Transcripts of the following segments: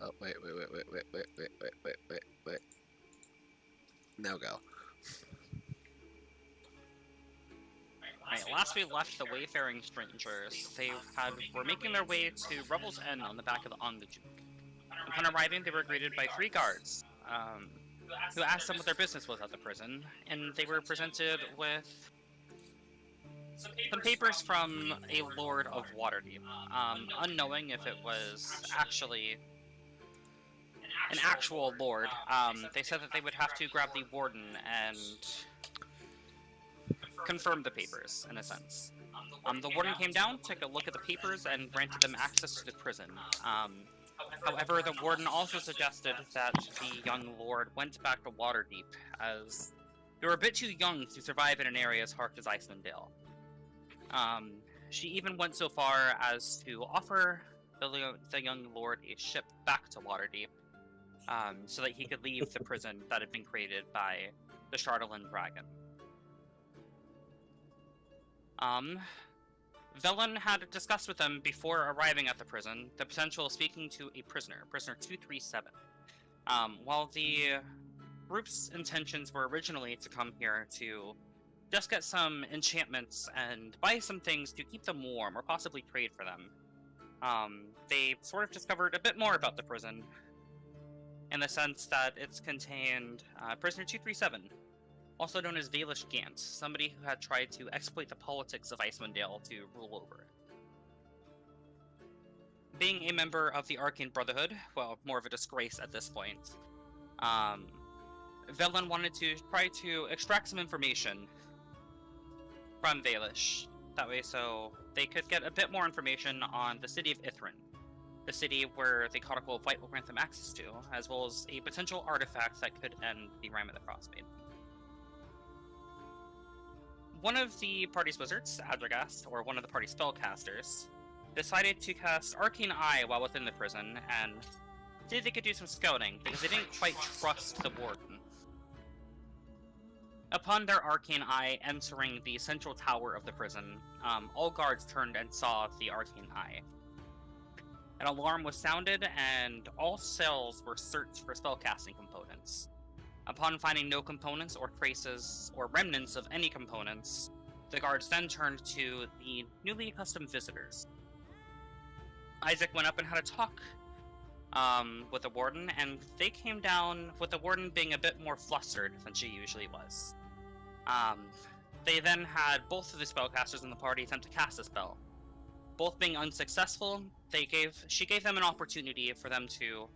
Oh, wait. Now go. Right, last we left the wayfaring strangers, were making their way to Rebel's End on the back of the Duke. Upon arriving, they were greeted by 3 guards, who asked them what their business was at the prison, and they were presented with some papers from a Lord of Waterdeep, unknowing if it was actually an actual lord. They said that they would have to grab the warden and confirm the papers, in a sense. The warden came down, took a look at the papers, and granted them access to the prison. However, the warden also suggested that the young lord went back to Waterdeep, as they were a bit too young to survive in an area as harsh as Icewind Dale. She even went so far as to offer the young lord a ship back to Waterdeep, so that he could leave the prison that had been created by the Shardolin dragon. Velen had discussed with them before arriving at the prison the potential of speaking to a prisoner, prisoner 237. While the group's intentions were originally to come here to just get some enchantments and buy some things to keep them warm, or possibly trade for them, they sort of discovered a bit more about the prison, in the sense that it's contained prisoner 237, also known as Valish Gant, somebody who had tried to exploit the politics of Icewind Dale to rule over it. Being a member of the Arcane Brotherhood, well, more of a disgrace at this point, Velen wanted to try to extract some information from Valish. That way, so they could get a bit more information on the city of Ithrin, the city where the Codicle of Light will grant them access to, as well as a potential artifact that could end the Rime of the Frostmaiden. One of the party's wizards, Adragast, or one of the party's spellcasters, decided to cast Arcane Eye while within the prison and see if they could do some scouting, because they didn't quite trust the warden. Upon their Arcane Eye entering the central tower of the prison, all guards turned and saw the Arcane Eye. An alarm was sounded, and all cells were searched for spellcasting components. Upon finding no components or traces or remnants of any components, the guards then turned to the newly accustomed visitors. Isaac went up and had a talk with the warden, and they came down with the warden being a bit more flustered than she usually was. They then had both of the spellcasters in the party attempt to cast a spell. Both being unsuccessful, she gave them an opportunity for them to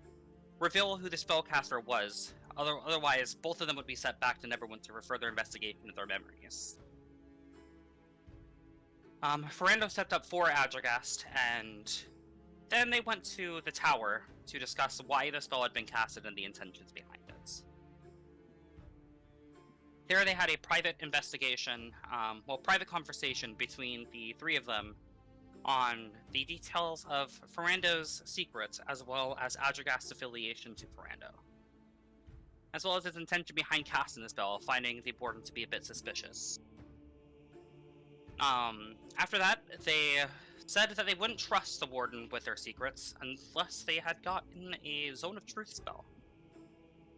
reveal who the spellcaster was. Otherwise, both of them would be set back to Neverwinter for further investigation of their memories. Ferrando stepped up for Adragast, and then they went to the tower to discuss why the spell had been casted and the intentions behind it. There they had a private investigation, private conversation between the 3 of them on the details of Ferrando's secrets, as well as Adragast's affiliation to Ferrando, as well as his intention behind casting the spell, finding the warden to be a bit suspicious. After that, they said that they wouldn't trust the warden with their secrets unless they had gotten a Zone of Truth spell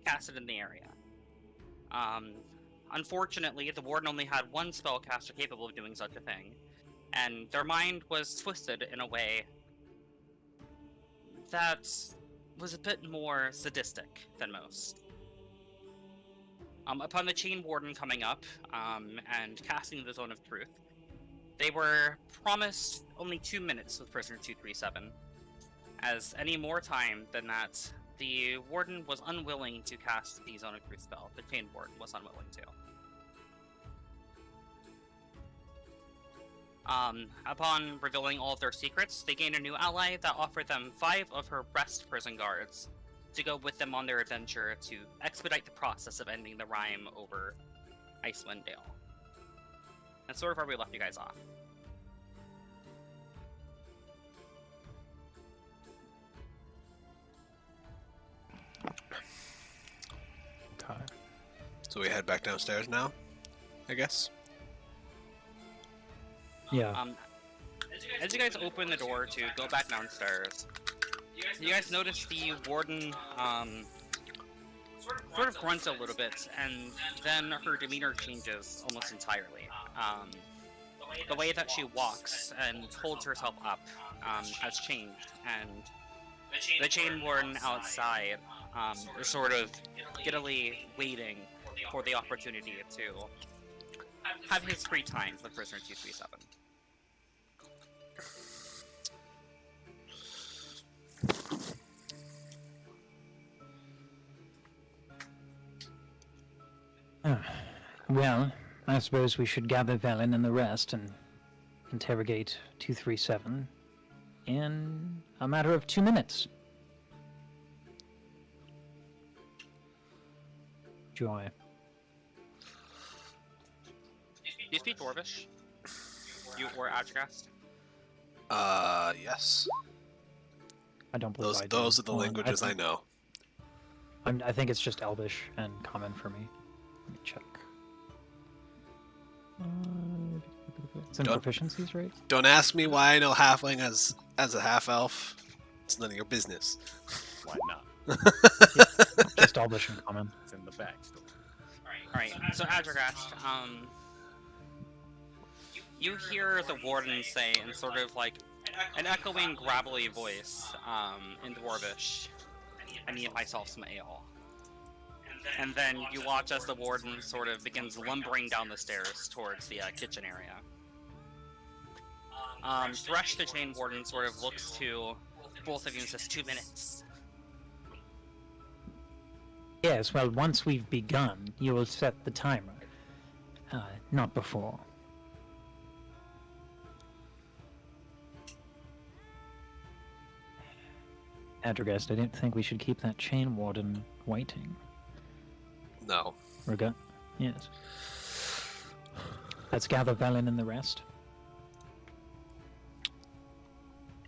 casted in the area. Unfortunately, the warden only had one spellcaster capable of doing such a thing, and their mind was twisted in a way that was a bit more sadistic than most. Upon the Chain Warden coming up and casting the Zone of Truth, they were promised only 2 minutes with Prisoner 237, as any more time than that, the Warden was unwilling to cast the Zone of Truth spell. The Chain Warden was unwilling to. Upon revealing all of their secrets, they gained a new ally that offered them 5 of her best prison guards to go with them on their adventure to expedite the process of ending the Rime over Icewind Dale. That's sort of where we left you guys off. Okay. So we head back downstairs now, I guess? Yeah. As you guys open the door to go back downstairs, You guys notice the warden sort of grunts a little bit, and then her demeanor changes almost entirely. The way that she walks and holds herself up has changed, and the chain warden outside is sort of giddily waiting for the opportunity to have his free time with prisoner 237. Well, I suppose we should gather Velen and the rest and interrogate 237 in a matter of 2 minutes. Joy. Do you speak Dwarvish? You or Adjagast? Yes. I don't believe I do. Those are the Hold on, languages I know. I think it's just Elvish and Common for me. Let me check. It's in Don't- proficiencies, right? Don't ask me why I know halfling as a half elf. It's none of your business. Why not? Just Elvish and Common. It's in the backstory. Alright, so Adjagast, you hear the warden say in sort of like an echoing, gravelly voice in Dwarvish, I need myself some ale. And then you watch as the warden sort of begins lumbering down the stairs towards the kitchen area. Thresh, the chain warden, sort of looks to both of you and says, 2 minutes. Yes, well, once we've begun, you will set the timer. Not before. Adrogast, I didn't think we should keep that chain warden waiting. No. Yes. Let's gather Velen and the rest.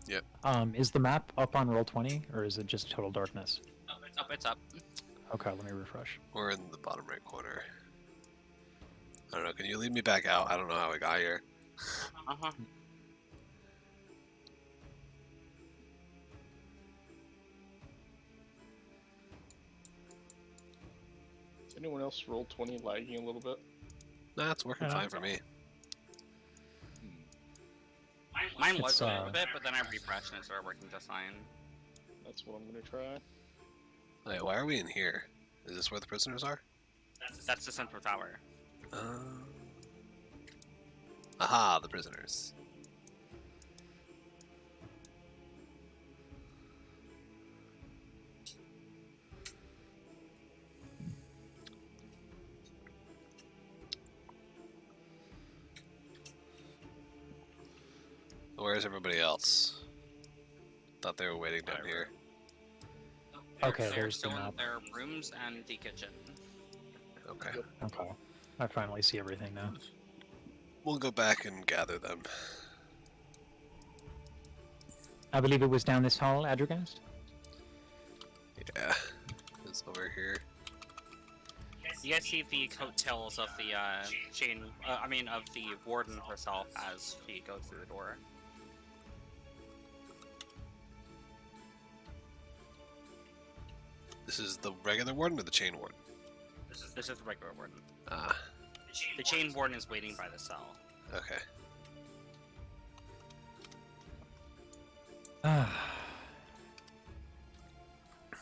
Yep. Is the map up on Roll20, or is it just total darkness? It's up. Okay, let me refresh. We're in the bottom right corner. I don't know. Can you lead me back out? I don't know how we got here. Uh-huh. Is anyone else roll 20 lagging a little bit? Nah, it's working fine for me. Mine was It's, a little bit, but then I refreshed and it started working just fine. That's what I'm gonna try. Wait, why are we in here? Is this where the prisoners are? That's the central tower. Aha, the prisoners. Where's everybody else? Thought they were waiting down here. Okay, They're there's the still in map. their rooms and the kitchen. Okay. Okay. I finally see everything now. We'll go back and gather them. I believe it was down this hall, Adrogast? Yeah. It's over here. You guys see the coattails of the of the warden herself as she goes through the door. This is the regular warden or the chain warden? This is the regular warden. Ah, The chain warden is waiting by the cell. okay.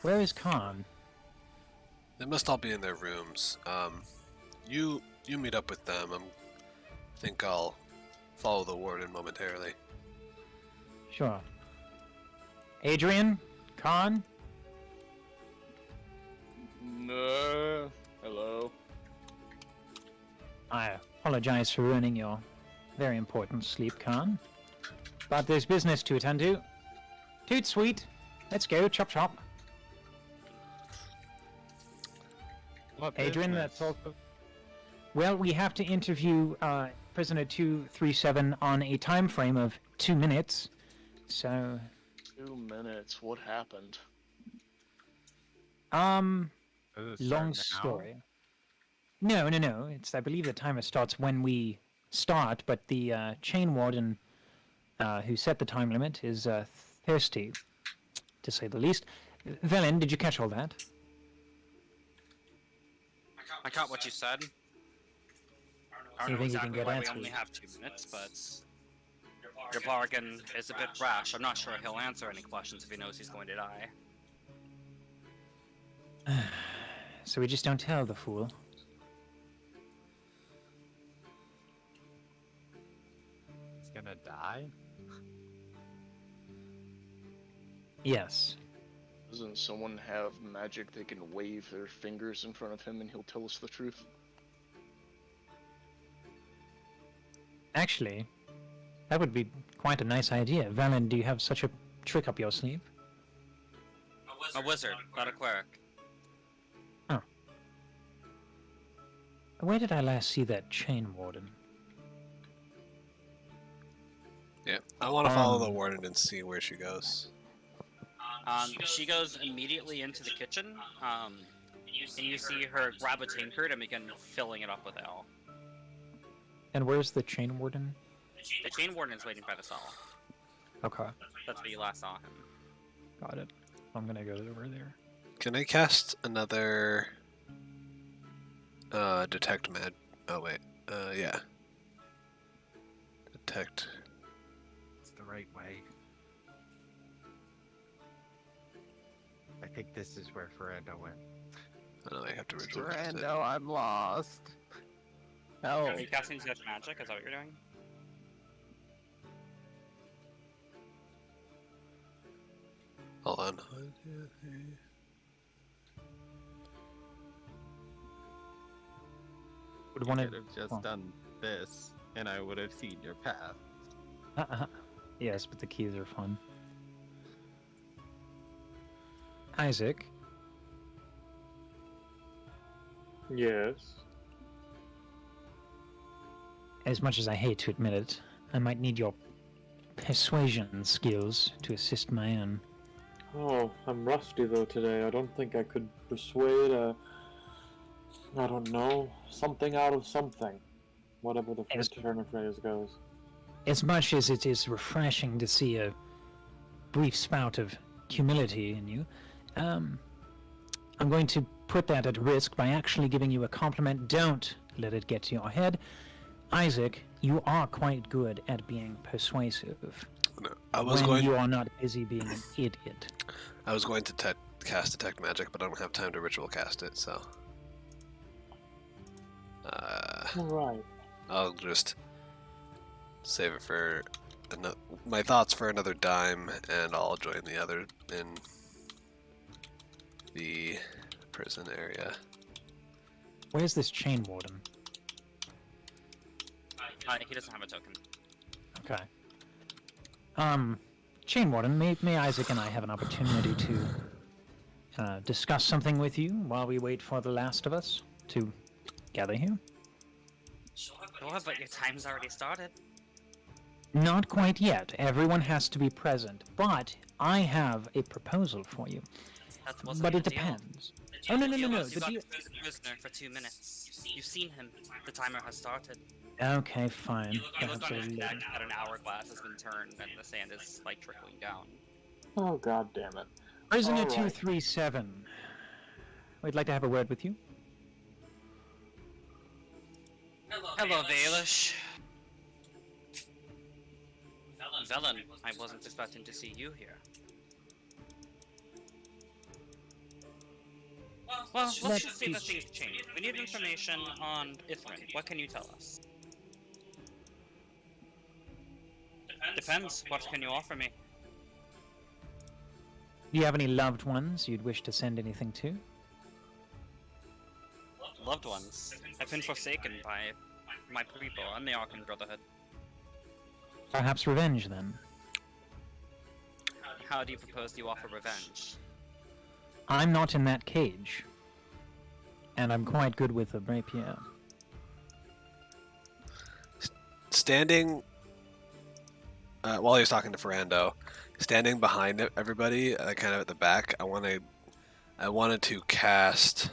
Where is Khan? They must all be in their rooms. You meet up with them. I think I'll follow the warden momentarily. Sure. Adrian? Khan? No. Hello. I apologize for ruining your very important sleep, Khan. But there's business to attend to. Toot sweet. Let's go, chop chop. What Adrian, business? that's all. Well, we have to interview prisoner 237 on a time frame of 2 minutes. So, 2 minutes. What happened? long story. No. It's, I believe the timer starts when we start, but the chain warden who set the time limit is thirsty to say the least. Velen, did you catch all that? I caught what you said. I You don't know think you can exactly get why we answers? only have 2 minutes, but your bargain is a bit rash. I'm not sure he'll answer any questions if he knows he's going to die. So we just don't tell the fool. He's gonna die? Yes. Doesn't someone have magic they can wave their fingers in front of him and he'll tell us the truth? Actually, that would be quite a nice idea. Valen, do you have such a trick up your sleeve? A wizard, not a cleric. Where did I last see that chain warden? Yeah, I want to follow the warden and see where she goes. She goes immediately into the kitchen, and you see her grab a tankard and begin filling it up with ale. And where's the chain warden? The chain warden is waiting by the cell. Okay, That's where you last saw him. got it. I'm gonna go over there. Can I cast another detect mag? Oh wait, yeah. Detect. It's the right way. I think this is where Ferrando went. Oh, I have to ritual cast it. Ferrando, I'm lost. Help. Are you casting such magic? Is that what you're doing? Hold on. Would You one could have just done this, and I would have seen your path. Yes, but the keys are fun. Isaac, Yes. as much as I hate to admit it, I might need your persuasion skills to assist my own. Oh, I'm rusty though today. I don't think I could persuade I don't know, something out of something. Whatever the Yes. first turn of phrase goes. As much as it is refreshing to see a brief spout of humility in you, I'm going to put that at risk by actually giving you a compliment. Don't let it get to your head. Isaac, you are quite good at being persuasive. No, I was when going. you are not busy being an idiot. I was going to cast detect magic, but I don't have time to ritual cast it, so. Alright. I'll just save it for my thoughts for another dime, and I'll join the other in the prison area. Where's this chain warden? He doesn't have a token. Okay. Chain warden, may Isaac and I have an opportunity to discuss something with you while we wait for the last of us to gather here? Sure, but your time's already started. Not quite yet. Everyone has to be present. But I have a proposal for you. That wasn't But the it deal. depends. Oh, no. You The got deal... the prisoner for 2 minutes. You've seen him. The timer has started. Okay, fine. You look Perhaps on I his will. neck at an hourglass has been turned and the sand is like trickling down. Oh, god damn it. Prisoner Alright. 237. We'd like to have a word with you. Hello, Baelish. Velen, I wasn't expecting to see you here. Well, let's just see that things change. We need information on Icewind. What can you tell us? Depends. What can you offer me? Do you have any loved ones you'd wish to send anything to? Loved ones. I've been forsaken by my people and the Arkham Brotherhood. Perhaps revenge, then? How do you propose you offer revenge? I'm not in that cage. And I'm quite good with a rapier. Standing while he's talking to Ferrando, standing behind everybody, kind of at the back, I wanted to cast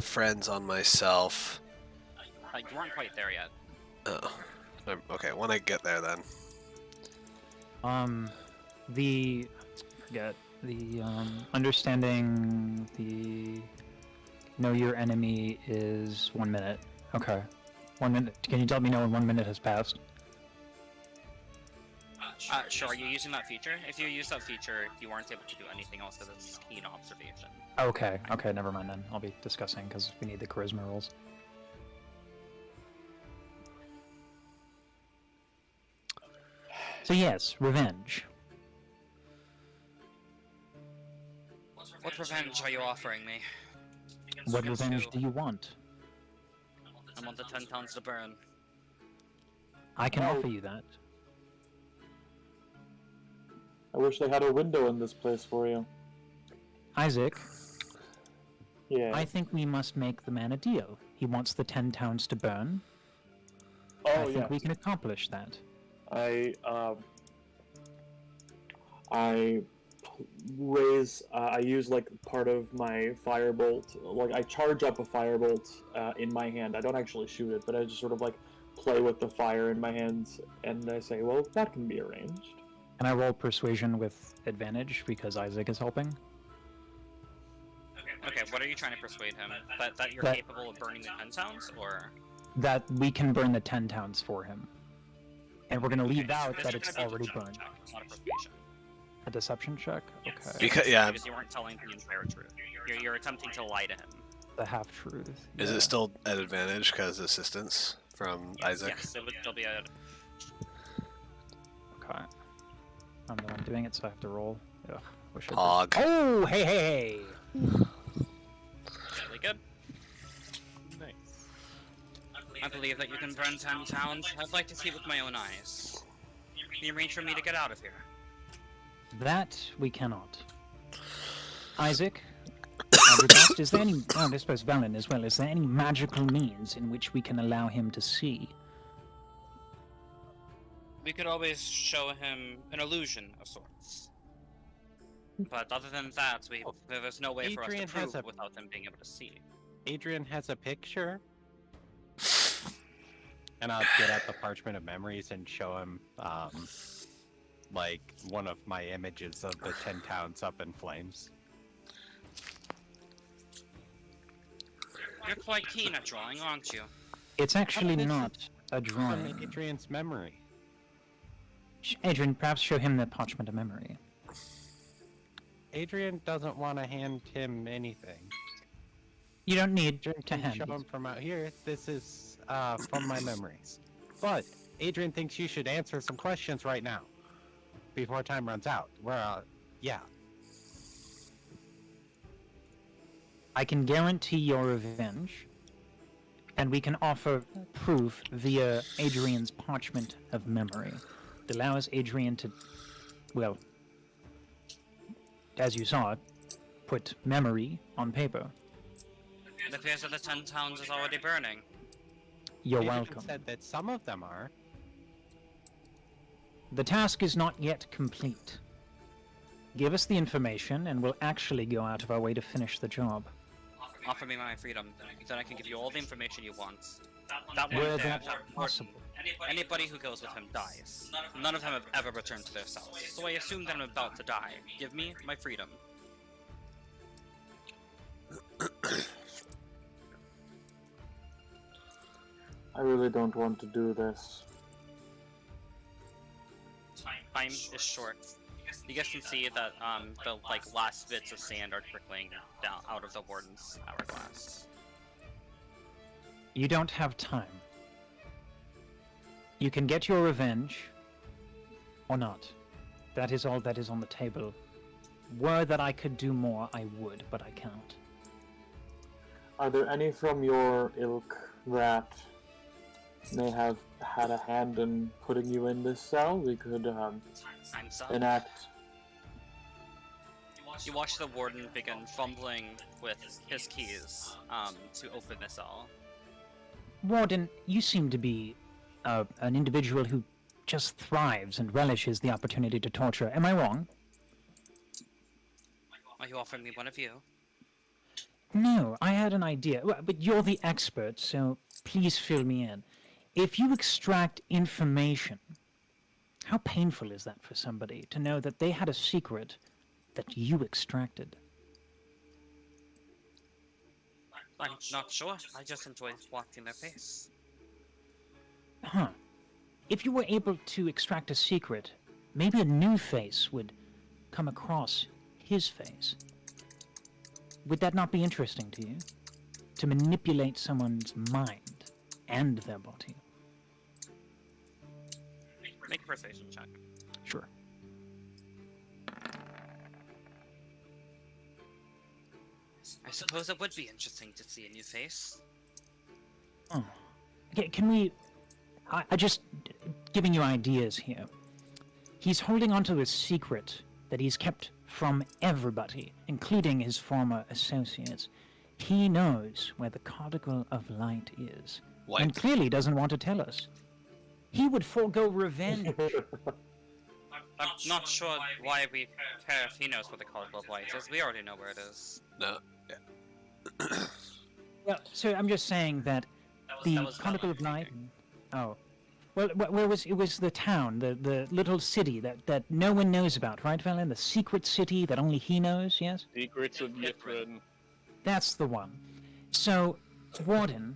friends on myself. You weren't quite there yet. Oh, okay. When I get there, then. The forget. The understanding the know your enemy is 1 minute. Okay. 1 minute. Can you let me know when 1 minute has passed? Sure, are you using that feature? If you use that feature, you weren't able to do anything else because it's keen observation. Okay, never mind then. I'll be discussing because we need the charisma rolls. So yes, revenge. What revenge are you offering me? What revenge do you want? I want the 10 towns to burn. I can Oh. offer you that. I wish they had a window in this place for you. Isaac, Yeah. I think we must make the man a deal. He wants the 10 towns to burn. Oh, I think yeah. we can accomplish that. I use like part of my firebolt. Like I charge up a firebolt in my hand. I don't actually shoot it, but I just sort of like play with the fire in my hands, and I say, "Well, that can be arranged." Can I roll persuasion with advantage because Isaac is helping? Okay, what are you trying to persuade him? That you're That- capable of burning the 10 towns, or? That we can burn the 10 towns for him. And we're going to leave Okay, out this that is it's gonna be a already deception burned. check, not a persuasion. A deception check? Okay. Because yeah, Because you weren't telling the entire truth. You're attempting to lie to him. The half-truth. is yeah. it still at advantage because assistance from Isaac? Yes, it would still be a... Okay. I'm the one doing it, so I have to roll. Ugh, wish I Hog. did. Oh, hey! really good. Nice. I believe that you can burn 10 towns. I'd like to see it with my own eyes. Can you arrange for me to get out of here? That we cannot. Isaac, I would ask, is there any, I suppose Valen as well, is there any magical means in which we can allow him to see? We could always show him an illusion of sorts. But other than that, there's no way for us to Adrian has prove a- without him being able to see. Adrian has a picture. And I'll get out the parchment of memories and show him, like, one of my images of the 10 towns up in flames. You're quite keen at drawing, aren't you? It's actually this not a From drawing. Adrian's memory. Adrian, perhaps show him the parchment of memory. Adrian doesn't want to hand him anything. You don't need Adrian to can hand show it. him from out here. This is from my memories. But Adrian thinks you should answer some questions right now before time runs out. Yeah. I can guarantee your revenge, and we can offer proof via Adrian's parchment of memory. It allows Adrian to, well, as you saw, put memory on paper. It appears that the 10 towns is already burning. You're Adrian welcome. said that some of them are. The task is not yet complete. Give us the information, and we'll actually go out of our way to finish the job. Offer me my freedom, then I can give you all the information you want. That one Were there, that that possible? Anybody who goes with him dies. None of them have ever returned to their cells, so I assume that I'm about to die. Give me my freedom. I really don't want to do this. Time is short. You guys can see that the last bits of sand are trickling down out of the warden's hourglass. You don't have time. You can get your revenge, or not. That is all that is on the table. Were that I could do more, I would, but I can't. Are there any from your ilk that may have had a hand in putting you in this cell? We could Time's up. enact. You watch the warden begin fumbling with his keys to open the cell. Warden, you seem to be an individual who just thrives and relishes the opportunity to torture. Am I wrong? Are you offering me one of you? No, I had an idea. Well, but you're the expert, so please fill me in. If you extract information, how painful is that for somebody to know that they had a secret that you extracted? I'm not sure. I just enjoy watching their face. Huh. If you were able to extract a secret, maybe a new face would come across his face. Would that not be interesting to you? To manipulate someone's mind and their body? Make a persuasion check. Sure. I suppose it would be interesting to see a new face. Oh. Okay, can we... I just... giving you ideas here. He's holding onto a secret that he's kept from everybody, including his former associates. He knows where the Cardinal of Light is, and clearly doesn't want to tell us. He would forego revenge. I'm not sure why we care if he knows where the Cardinal of Light is. We already know where it is. No. Well, so I'm just saying that the Cardinal of Light... Oh. Well, where was it? Was the town, the little city that no one knows about, right, Valen? The secret city that only he knows, yes? Secrets of Yithrin. That's the one. So, Warden,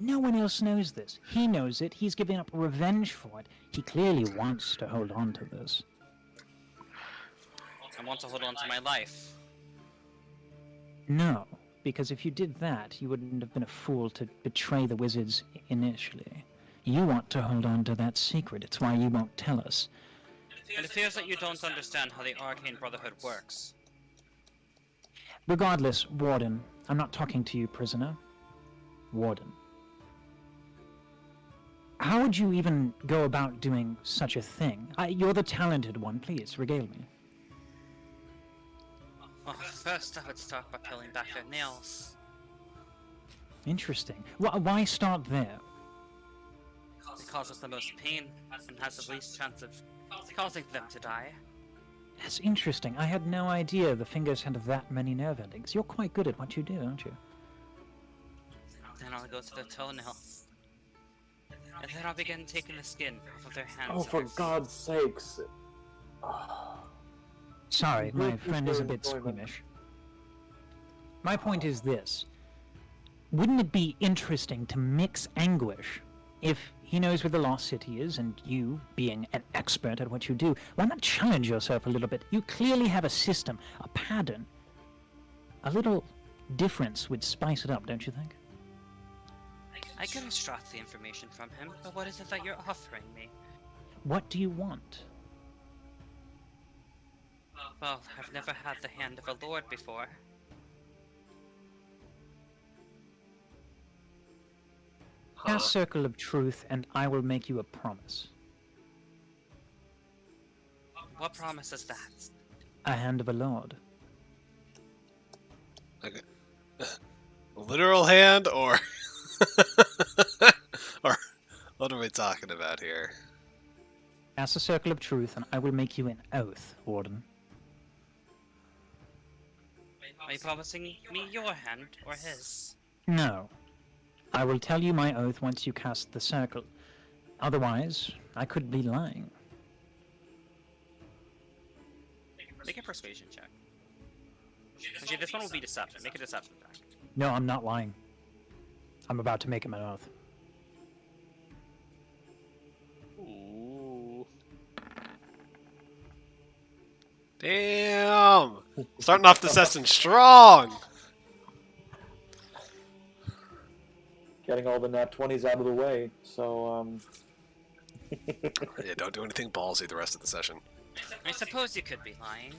no one else knows this. He knows it. He's giving up revenge for it. He clearly wants to hold on to this. I want to hold on to my life. No, because if you did that, you wouldn't have been a fool to betray the wizards initially. You want to hold on to that secret. It's why you won't tell us. It appears that you don't understand how the Arcane Brotherhood works. Regardless, Warden, I'm not talking to you, prisoner. Warden. How would you even go about doing such a thing? You're the talented one. Please, regale me. Well, first I would start by peeling back their nails. Interesting. Why start there? It causes the most pain and has the least chance of causing them to die. That's interesting. I had no idea the fingers had that many nerve endings. You're quite good at what you do, aren't you? Then I'll go to their toenails. And then I'll begin taking the skin off of their hands. Oh, for God's sakes. Sorry, my Really friend is a bit enjoyment. squeamish. My point is this. Wouldn't it be interesting to mix Anguish if he knows where the lost city is, and you, being an expert at what you do, why not challenge yourself a little bit? You clearly have a system, a pattern. A little difference would spice it up, don't you think? I can extract the information from him, but what is it that you're offering me? What do you want? Well, I've never had the hand of a lord before. Cast Circle of Truth, and I will make you a promise. What promise is that? A hand of a lord. Like a literal hand, or or what are we talking about here? Cast a Circle of Truth, and I will make you an oath, Warden. Are you promising me your hand or his? No. I will tell you my oath once you cast the circle. Otherwise, I could be lying. Make a persuasion check. Actually, this one will be deception. Make a deception check. No, I'm not lying. I'm about to make him an oath. Ooh. Damn! Starting off the session strong! Getting all the nat 20s out of the way, so, Yeah, don't do anything ballsy the rest of the session. I suppose you could be lying.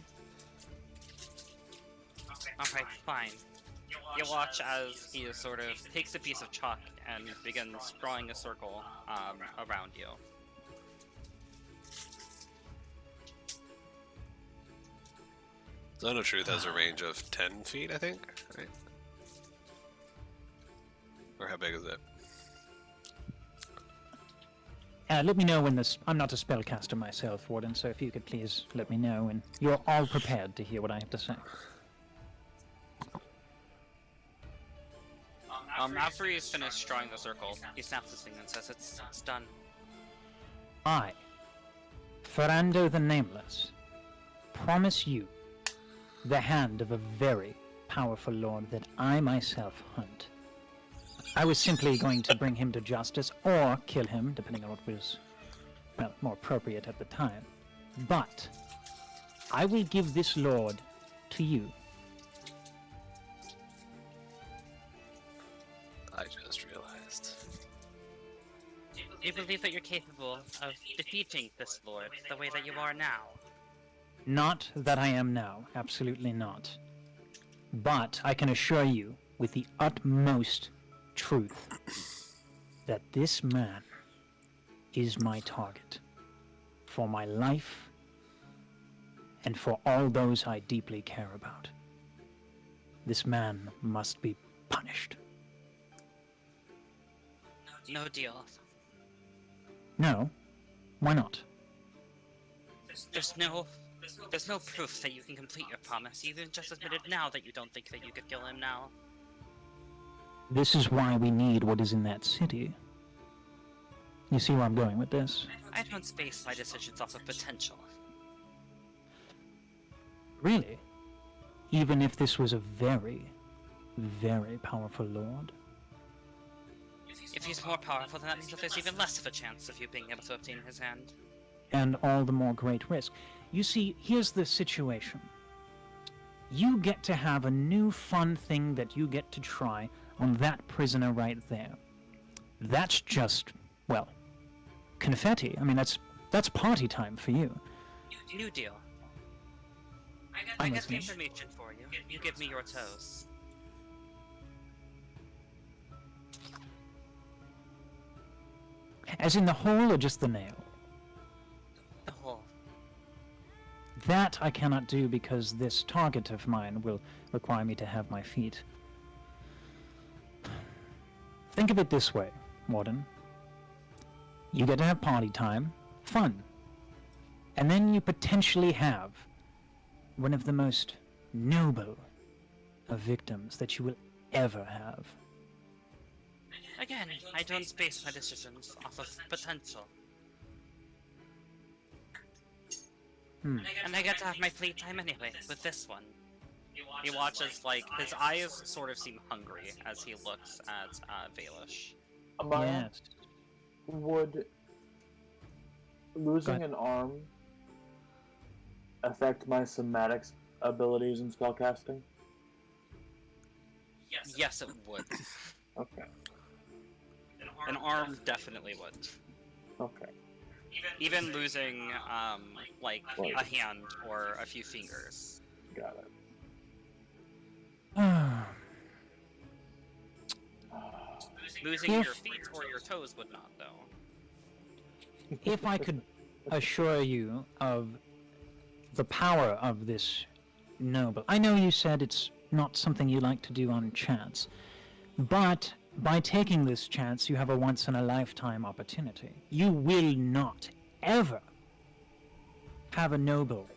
Alright, fine. You watch as he sort of takes a piece of chalk and begins drawing a circle around you. Zone of Truth has a range of 10 feet, I think, right? Or how big is it? Let me know when this... I'm not a spellcaster myself, Warden, so if you could please let me know when you're all prepared to hear what I have to say. After he's finished drawing the circle, he snaps his finger and says, It's done. I, Ferrando the Nameless, promise you the hand of a very powerful lord that I myself hunt. I was simply going to bring him to justice or kill him, depending on what was, well, more appropriate at the time. But I will give this lord to you. I just realized. Do you believe that you're capable of defeating this lord the way that you are now? Not that I am now, absolutely not. But I can assure you, with the utmost truth, that this man is my target for my life and for all those I deeply care about. This man must be punished. No deal. No? Why not? There's no proof that you can complete your promise. You even just admitted now that you don't think that you could kill him now. This is why we need what is in that city. You see where I'm going with this? I don't base my decisions off of potential. Really? Even if this was a very, very powerful lord? If he's more powerful, then that means that there's even less of a chance of you being able to obtain his hand. And all the more great risk. You see, here's the situation. You get to have a new fun thing that you get to try on that prisoner right there. That's just, well, confetti. I mean, that's party time for you. New deal. I'm I got the listening. information for you. You give me your toes. As in the hole or just the nail? The whole. That I cannot do because this target of mine will require me to have my feet. Think of it this way, Warden. You get to have party time, fun. And then you potentially have one of the most noble of victims that you will ever have. Again, I don't base my decisions off of potential. And I get to have my playtime anyway, with this one. He watches, like, his eyes sort of seem hungry as he looks at Valish. Amaya, Yes. would losing ahead. an arm affect my somatic abilities in spellcasting? Yes, it would. Okay. An arm definitely would. Okay. Even losing, like, Right. a hand or a few fingers. Got it. Losing If- your feet or your toes would not, though. If I could assure you of the power of this noble. I know you said it's not something you like to do on chance, but by taking this chance, you have a once-in-a-lifetime opportunity. You will not, ever, have a noble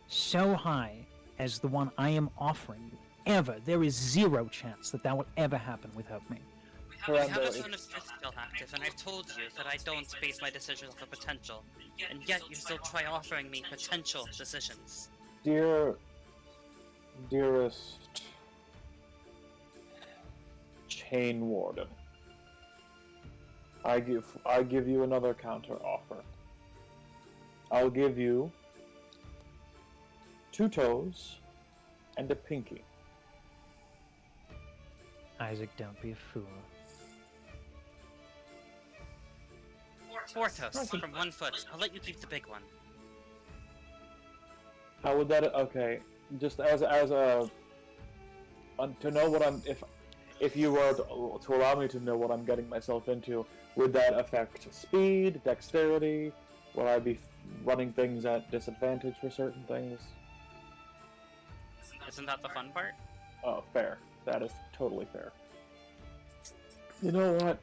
so high as the one I am offering you. Ever. There is zero chance that will ever happen without me. We have Miranda, a ton of Sith still active, and I've told you that I don't base my decisions off of potential. And yet you still try offering me potential decisions. Dearest Chain Warden, I give you another counter offer. I'll give you 2 toes and a pinky. Isaac, don't be a fool. 4 toes from 1 foot. I'll let you keep the big one. How would that? Okay, just as a to know what I'm if you were to allow me to know what I'm getting myself into, would that affect speed, dexterity? Would I be running things at disadvantage for certain things? Isn't that the fun part? Oh, fair. That is totally fair. You know what?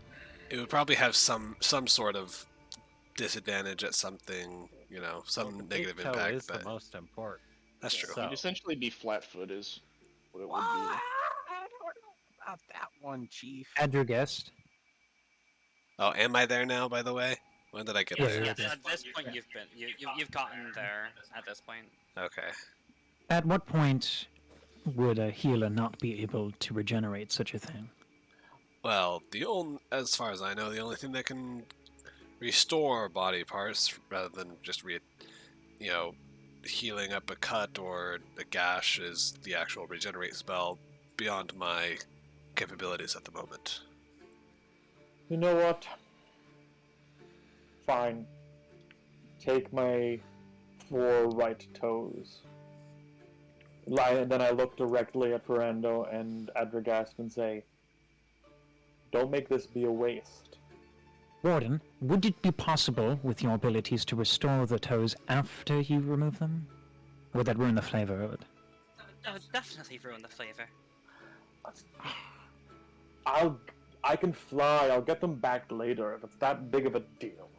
It would probably have some sort of disadvantage at something, you know, some negative Big toe impact. is But the most important. that's true. So- You'd essentially be flat-foot is what it would I don't know about that one, Chief. Add your guest. Oh, am I there now? By the way, when did I get Yeah, there? yeah. Yes, at this point you've been. You've gotten there at this point. Okay. At what point would a healer not be able to regenerate such a thing? Well, as far as I know, the only thing that can restore body parts rather than just healing up a cut or a gash is the actual regenerate spell beyond my capabilities at the moment. You know what? Fine. Take my 4 right toes. And then I look directly at Ferrando and Adragasp and say, don't make this be a waste. Warden, would it be possible, with your abilities, to restore the toes after you remove them? Would that ruin the flavor of it? That would definitely ruin the flavor. I can fly. I'll get them back later if it's that big of a deal.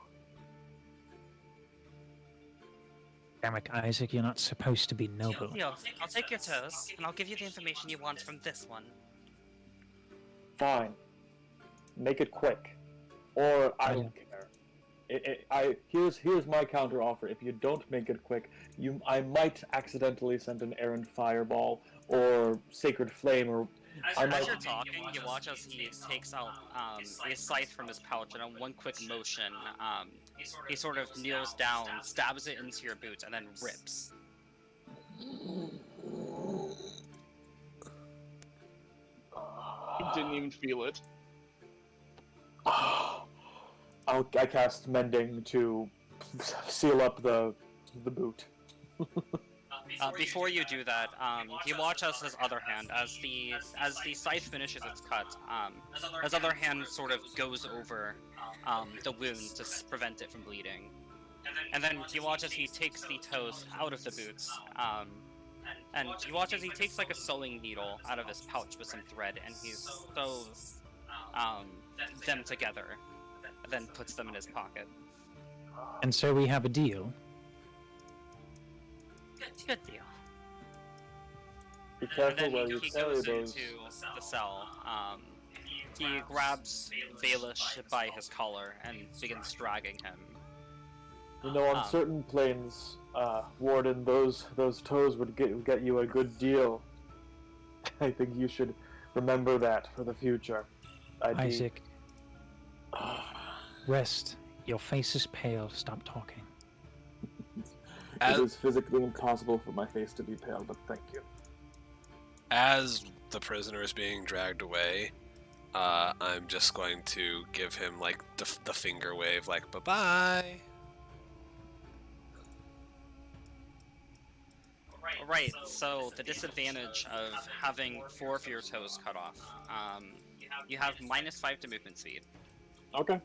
Damn it, Isaac, you're not supposed to be noble. Yeah, I'll take your toes, and I'll give you the information you want from this one. Fine. Make it quick. Or I don't care. Here's my counter offer. If you don't make it quick, I might accidentally send an errant fireball or sacred flame or As you're talking, you watch as he takes out a scythe from his pouch, and on one quick motion, he sort of kneels down, stabs it into your boots, and then rips. He didn't even feel it. I cast Mending to seal up the boot. Before you do that, you watch as his other hand, as the scythe finishes its cut, his other hand sort of goes over the wound to prevent it from bleeding. And then you watch as he takes the toes out of the boots, and you watch as he takes like a sewing needle out of his pouch with some thread, and he sews them together, and then puts them in his pocket. And so we have a deal. Good deal. Be And careful then where he you goes carry into those. the cell. He grabs Baelish by his collar and begins dragging him. You know, on certain planes, Warden, those toes would get you a good deal. I think you should remember that for the future. Isaac, rest. Your face is pale. Stop talking. It is physically impossible for my face to be pale, but thank you. As the prisoner is being dragged away, I'm just going to give him like the finger wave, like bye-bye. Right, so the disadvantage of having 4 of your toes cut off, you have -5 to movement speed, Okay.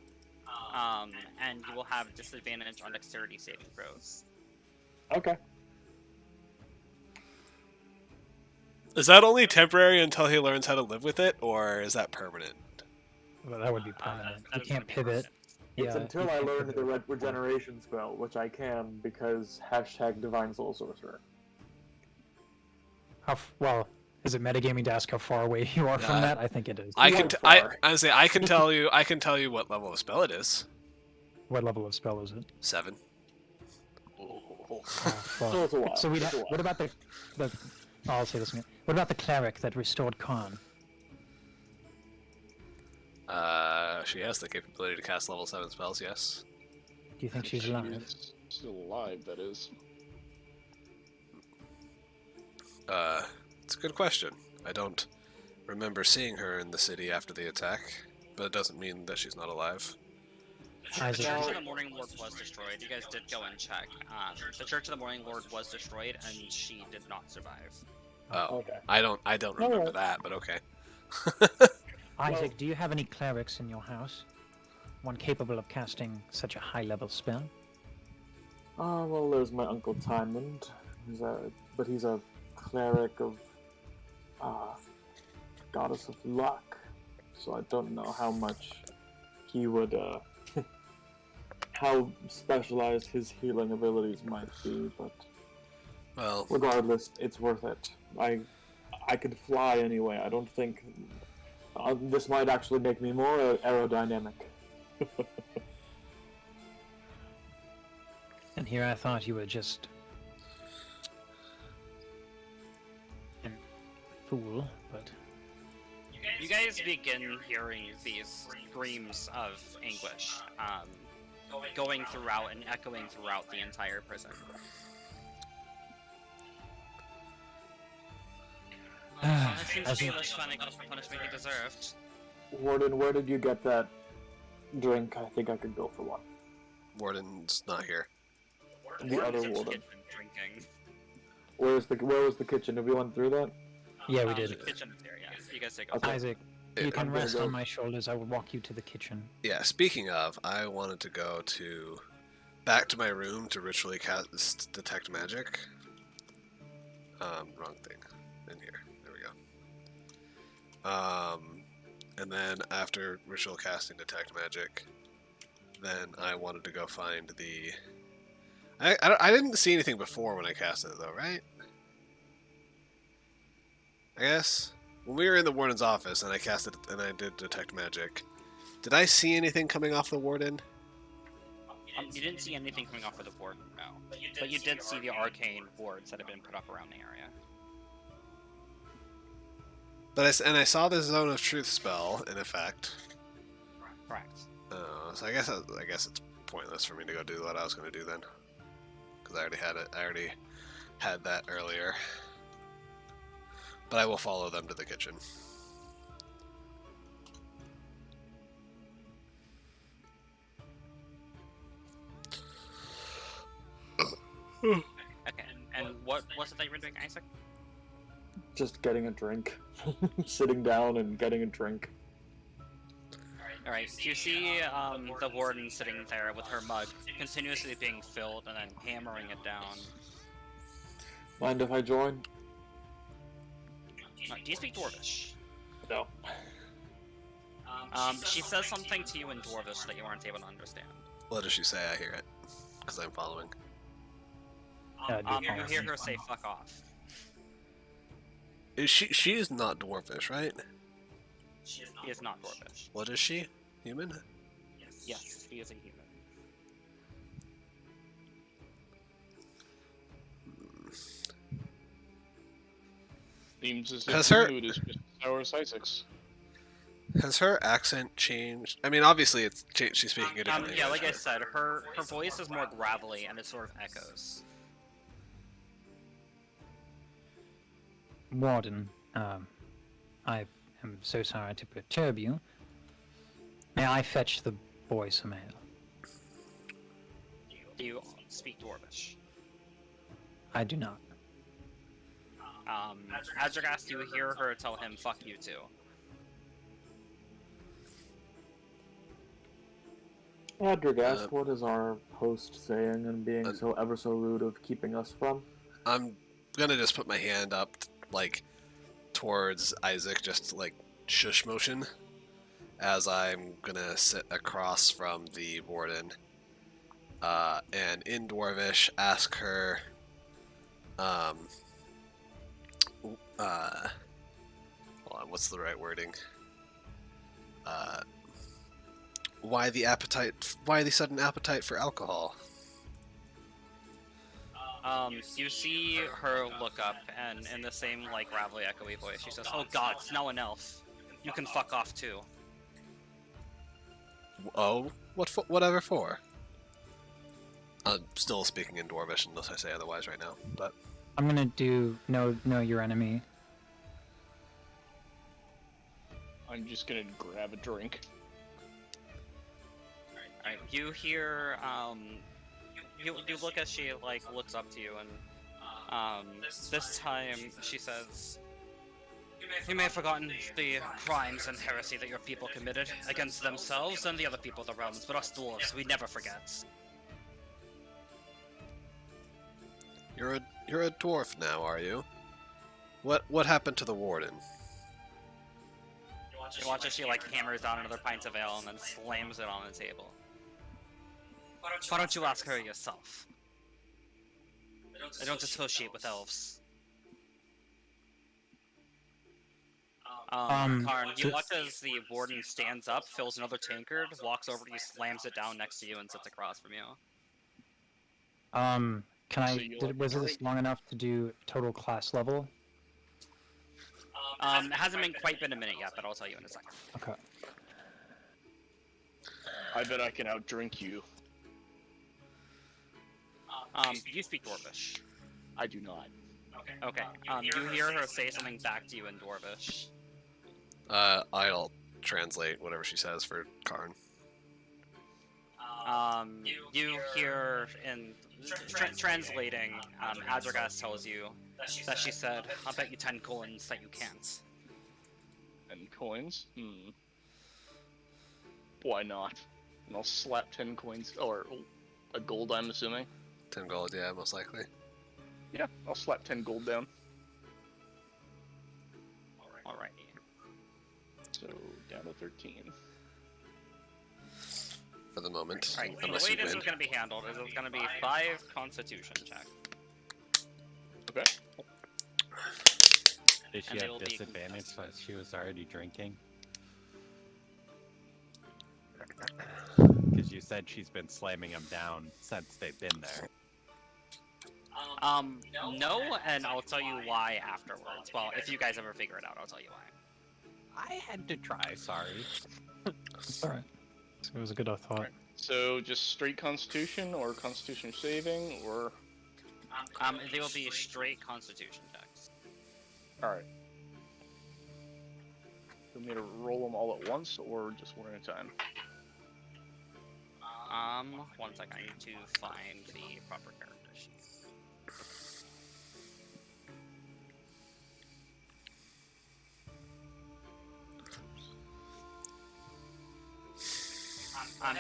and you will have disadvantage on dexterity saving throws. Okay. Is that only temporary until he learns how to live with it, or is that permanent? Well, that would be permanent. that You is can't what it pivot. It's Yeah, until you I can't learn pivot. the regeneration spell, which I can because #Divine Soul Sorcerer. Well, is it metagaming to ask how far away you are from Uh, that? I think it is. I You can. went I far. honestly, I can tell you. I can tell you what level of spell it is. What level of spell is it? 7. Oh, fuck. So it's a while. So we'd It's a while. what about the oh, I'll say this again. What about the cleric that restored Khan? She has the capability to cast level 7 spells. Yes. Do you think she's alive? She's still alive, that is. It's a good question. I don't remember seeing her in the city after the attack, but it doesn't mean that she's not alive. The Isaac. Church of the Morning Lord was destroyed. You guys did go and check. The Church of the Morning Lord was destroyed, and she did not survive. Oh, Okay. I don't remember Alright. that, but okay. Isaac, do you have any clerics in your house? One capable of casting such a high-level spell? Well, there's my Uncle Tymond. But he's a cleric of Goddess of Luck. So I don't know how much he would, how specialized his healing abilities might be, but Well, regardless, it's worth it. I could fly anyway. I don't think this might actually make me more aerodynamic. And here I thought you were just fool, but You guys begin hearing these screams of anguish, going throughout and echoing throughout the entire prison. That seems to be the punishment he deserved. Warden, where did you get that drink? I think I could go for one. Warden's not here. The other Warden's in the warden. kitchen drinking. Where was the kitchen? Did we went through that? yeah, we The did. kitchen is there, yeah. You guys take Okay. Isaac, Yeah, you can I'm gonna rest go- on my shoulders. I will walk you to the kitchen. Yeah, speaking of, I wanted to go back to my room to ritually cast detect magic. Wrong thing. In here. There we go. And then after ritual casting detect magic, then I wanted to go find the... I didn't see anything before when I cast it though, right? I guess when we were in the warden's office and I cast it and I did detect magic, did I see anything coming off the warden? You didn't see anything coming off of the board, no. But you did see the arcane boards that have been put up around the area. But I saw the Zone of Truth spell in effect. Correct. So I guess it's pointless for me to go do what I was going to do then, because I already had it. I already had that earlier. But I will follow them to the kitchen. Okay, and what's it that you were doing, Isaac? Just getting a drink. Sitting down and getting a drink. Alright, so you see the warden sitting there with her mug continuously being filled and then hammering it down. Mind if I join? Do you speak Dwarvish? No. She says something to you in Dwarvish that you aren't able to understand. What does she say? I hear it, because I'm following. You hear her say "fuck off." Is she is not dwarfish, right? She is not Dwarvish. What is she? Human? Yes, she is a human. Seems as Has if her- the mood is just sour as Isaac's. Has her accent changed? I mean, obviously it's changed. She's speaking a different Yeah, language, like I but- said, her voice is more gravelly and it sort of echoes. Warden, I am so sorry to perturb you. May I fetch the boy some ale? Do you speak Dwarvish? I do not. Adrigas, you hear her tell him "fuck you too." Adrigast, what is our host saying and being so ever so rude of keeping us from? I'm gonna just put my hand up, like, towards Isaac, just like shush motion, as I'm gonna sit across from the warden, and in Dwarvish ask her, hold on, what's the right wording? Why the sudden appetite for alcohol? You see her look up, and in the same, like, gravelly, echoey voice, she says, "Oh god, it's now an elf. You can fuck off too." Oh, whatever for? I'm still speaking in Dwarvish unless I say otherwise right now, but... I'm gonna do know your enemy. I'm just gonna grab a drink. Alright, you hear, you look as she, like, looks up to you, and, this time she says, "You may have forgotten the crimes and heresy that your people committed against themselves and the other people of the realms, but us dwarves, we never forget." You're a dwarf now, are you? What happened to the warden? You watch as she, like, hammers down another pint of ale and then slams it on the table. Why don't you ask her yourself? I don't associate with elves. Karn, you watch as the warden stands up, fills another tankard, walks over to you, slams it down next to you, and sits across from you. Can So I? you like Was to this long enough to do total class level? It hasn't quite been a minute yet, but I'll tell you in a second. Okay. I bet I can outdrink you. You speak Dwarvish. I do not. Okay. You hear her say something back to you in Dwarvish. I'll translate whatever she says for Karn. You hear in translating, Adragas tells you that she said, "I'll bet you 10 coins that you can't." And coins? Why not? And I'll slap 10 coins, or a gold, I'm assuming. 10 gold, yeah, most likely. Yeah, I'll slap 10 gold down. Alrighty. So, down to 13. For the moment, Alright, the unless way you this win. is going to be handled is it's going to be 5 Constitution check. Okay. Did she And they have will be disadvantage since she was already drinking? Because you said she's been slamming them down since they've been there. No, and I'll tell you why afterwards. Well, if you guys ever figure it out, I'll tell you why. I had to try, sorry. It's alright. It was a good thought. So, just straight Constitution, or Constitution saving, or... They will be straight Constitution checks. Alright. You want me to roll them all at once, or just one at a time? 1 second, I need to find the proper character sheet.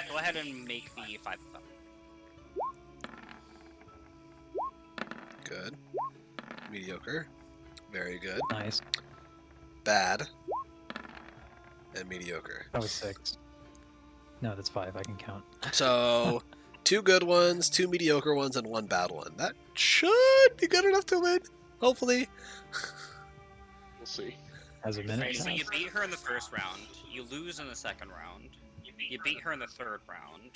Go ahead and make the 5 of them. Good. Mediocre. Very good. Nice. Bad. And mediocre. That was 6. No, that's 5. I can count. So, 2 good ones, 2 mediocre ones, and 1 bad one. That should be good enough to win. Hopefully. We'll see. As a minute. Right, so you passed. beat her in the first round, you lose in the second round, you beat her in the third round,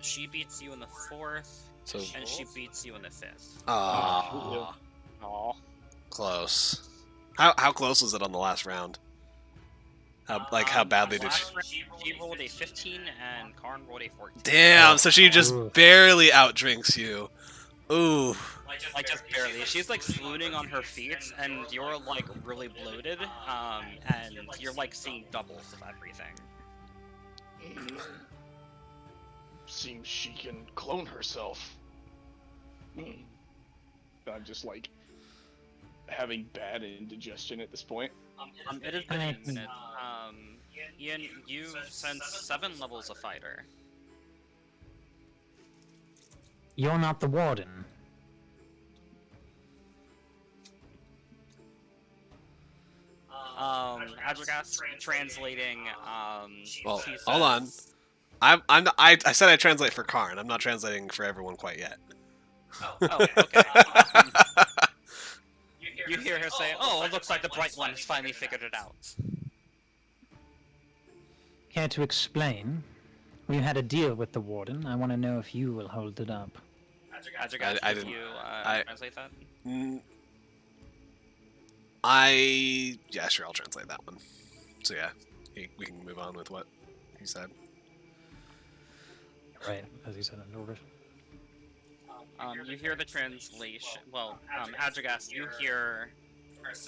she beats you in the fourth, So, and she beats you in the fifth. ah, Aw. close. How close was it on the last round? How badly did she? Last round, she rolled a 15 and Karn rolled a 14. Damn! So she just Ooh. barely outdrinks you. Ooh. Like just barely. She's like swooning on her feet, and you're like really bloated, and you're like seeing doubles of everything. Seems she can clone herself. I'm just like having bad indigestion at this point. It has been a minute. Ian, you sense 7 levels of fighter. You're not the warden. Adragas translating. Well, she hold on. says- I said I translate for Karn. I'm not translating for everyone quite yet. Oh, okay. You hear her say, "Oh, it looks like the bright one has finally figured it out." Care to explain? We had a deal with the warden. I want to know if you will hold it up. Adragas, I did didn't- you I- translate that? Yeah, sure, I'll translate that one. So yeah, we can move on with what he said. Right, as you said in Dwarvish. You hear the translation. Well, Adragas, you hear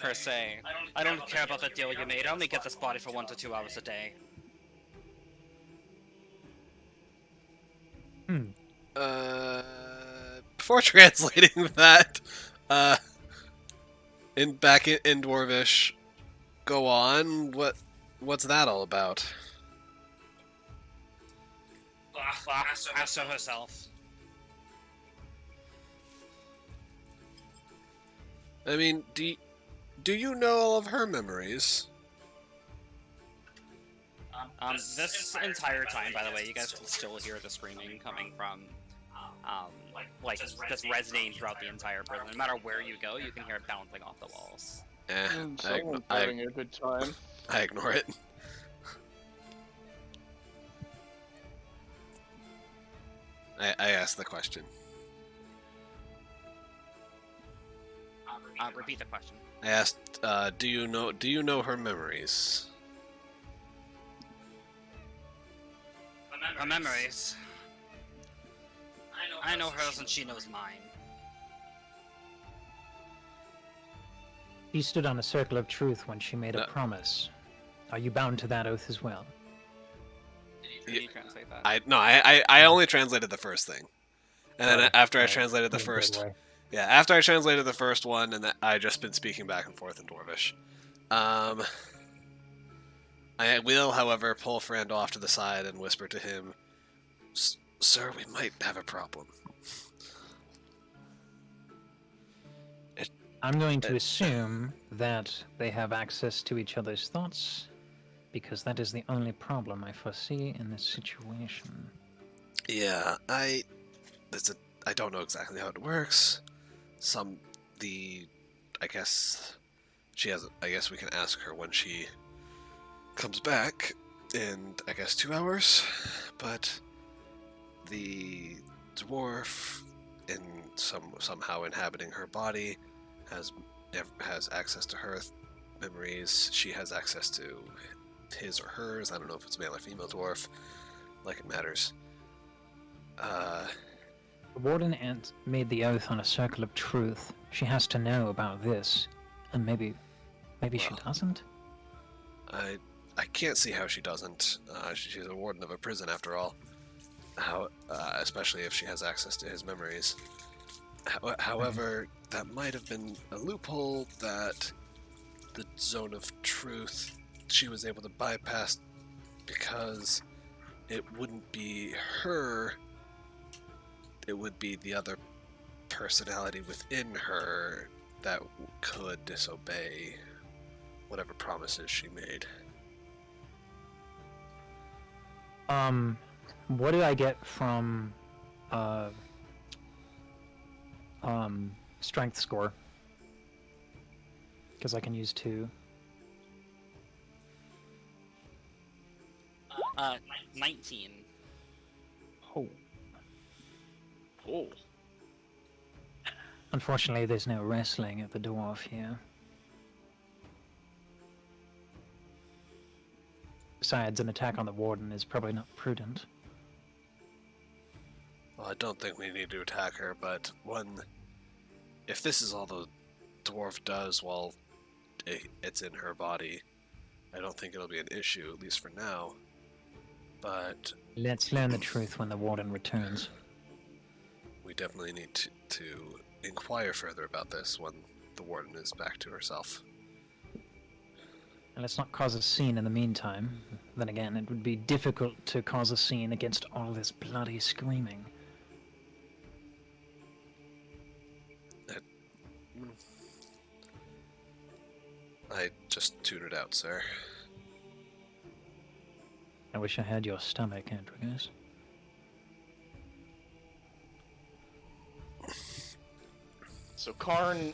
her say, "I don't care about the deal you made. I only get this body for 1 to 2 hours a day." Before translating that, in Dwarvish, go on. What's that all about? Ask her herself. I mean, do you know all of her memories? This entire time, by the way, you guys can still hear the screaming coming from, like, just resonating throughout the entire prison. No matter where you go, you can hear it bouncing off the walls. Someone's having a good time. I ignore it. I asked the question. Repeat the question. I asked, do you know her memories? Her memories. I know hers and she knows mine. She stood on a circle of truth when she made a promise. Are you bound to that oath as well? Did you translate that? I only translated the first thing, and then after I translated the In a good first, way. yeah, after I translated the first one, and I just been speaking back and forth in Dwarvish. I will, however, pull Frand off to the side and whisper to him, "Sir, we might have a problem." I'm going to assume that they have access to each other's thoughts, because that is the only problem I foresee in this situation. Yeah, I don't know exactly how it works. I guess we can ask her when she comes back in, I guess, 2 hours. But the dwarf, somehow inhabiting her body, has access to her memories. She has access to his or hers. I don't know if it's male or female dwarf. Like it matters. The warden ant made the oath on a circle of truth. She has to know about this, and maybe she doesn't. I can't see how she doesn't. She's a warden of a prison, after all. Especially if she has access to his memories. However, that might have been a loophole that the zone of truth she was able to bypass, because it wouldn't be her, it would be the other personality within her that could disobey whatever promises she made. What did I get from strength score? Because I can use 2. 19. Oh. Oh. Unfortunately, there's no wrestling at the dwarf here. Besides, an attack on the warden is probably not prudent. Well, I don't think we need to attack her, but if this is all the dwarf does while it's in her body, I don't think it'll be an issue, at least for now. But Let's learn the truth when the warden returns. we definitely need to inquire further about this when the warden is back to herself. And let's not cause a scene in the meantime. Then again, it would be difficult to cause a scene against all this bloody screaming. I just tuned it out, sir. I wish I had your stomach, Andreas. So Karn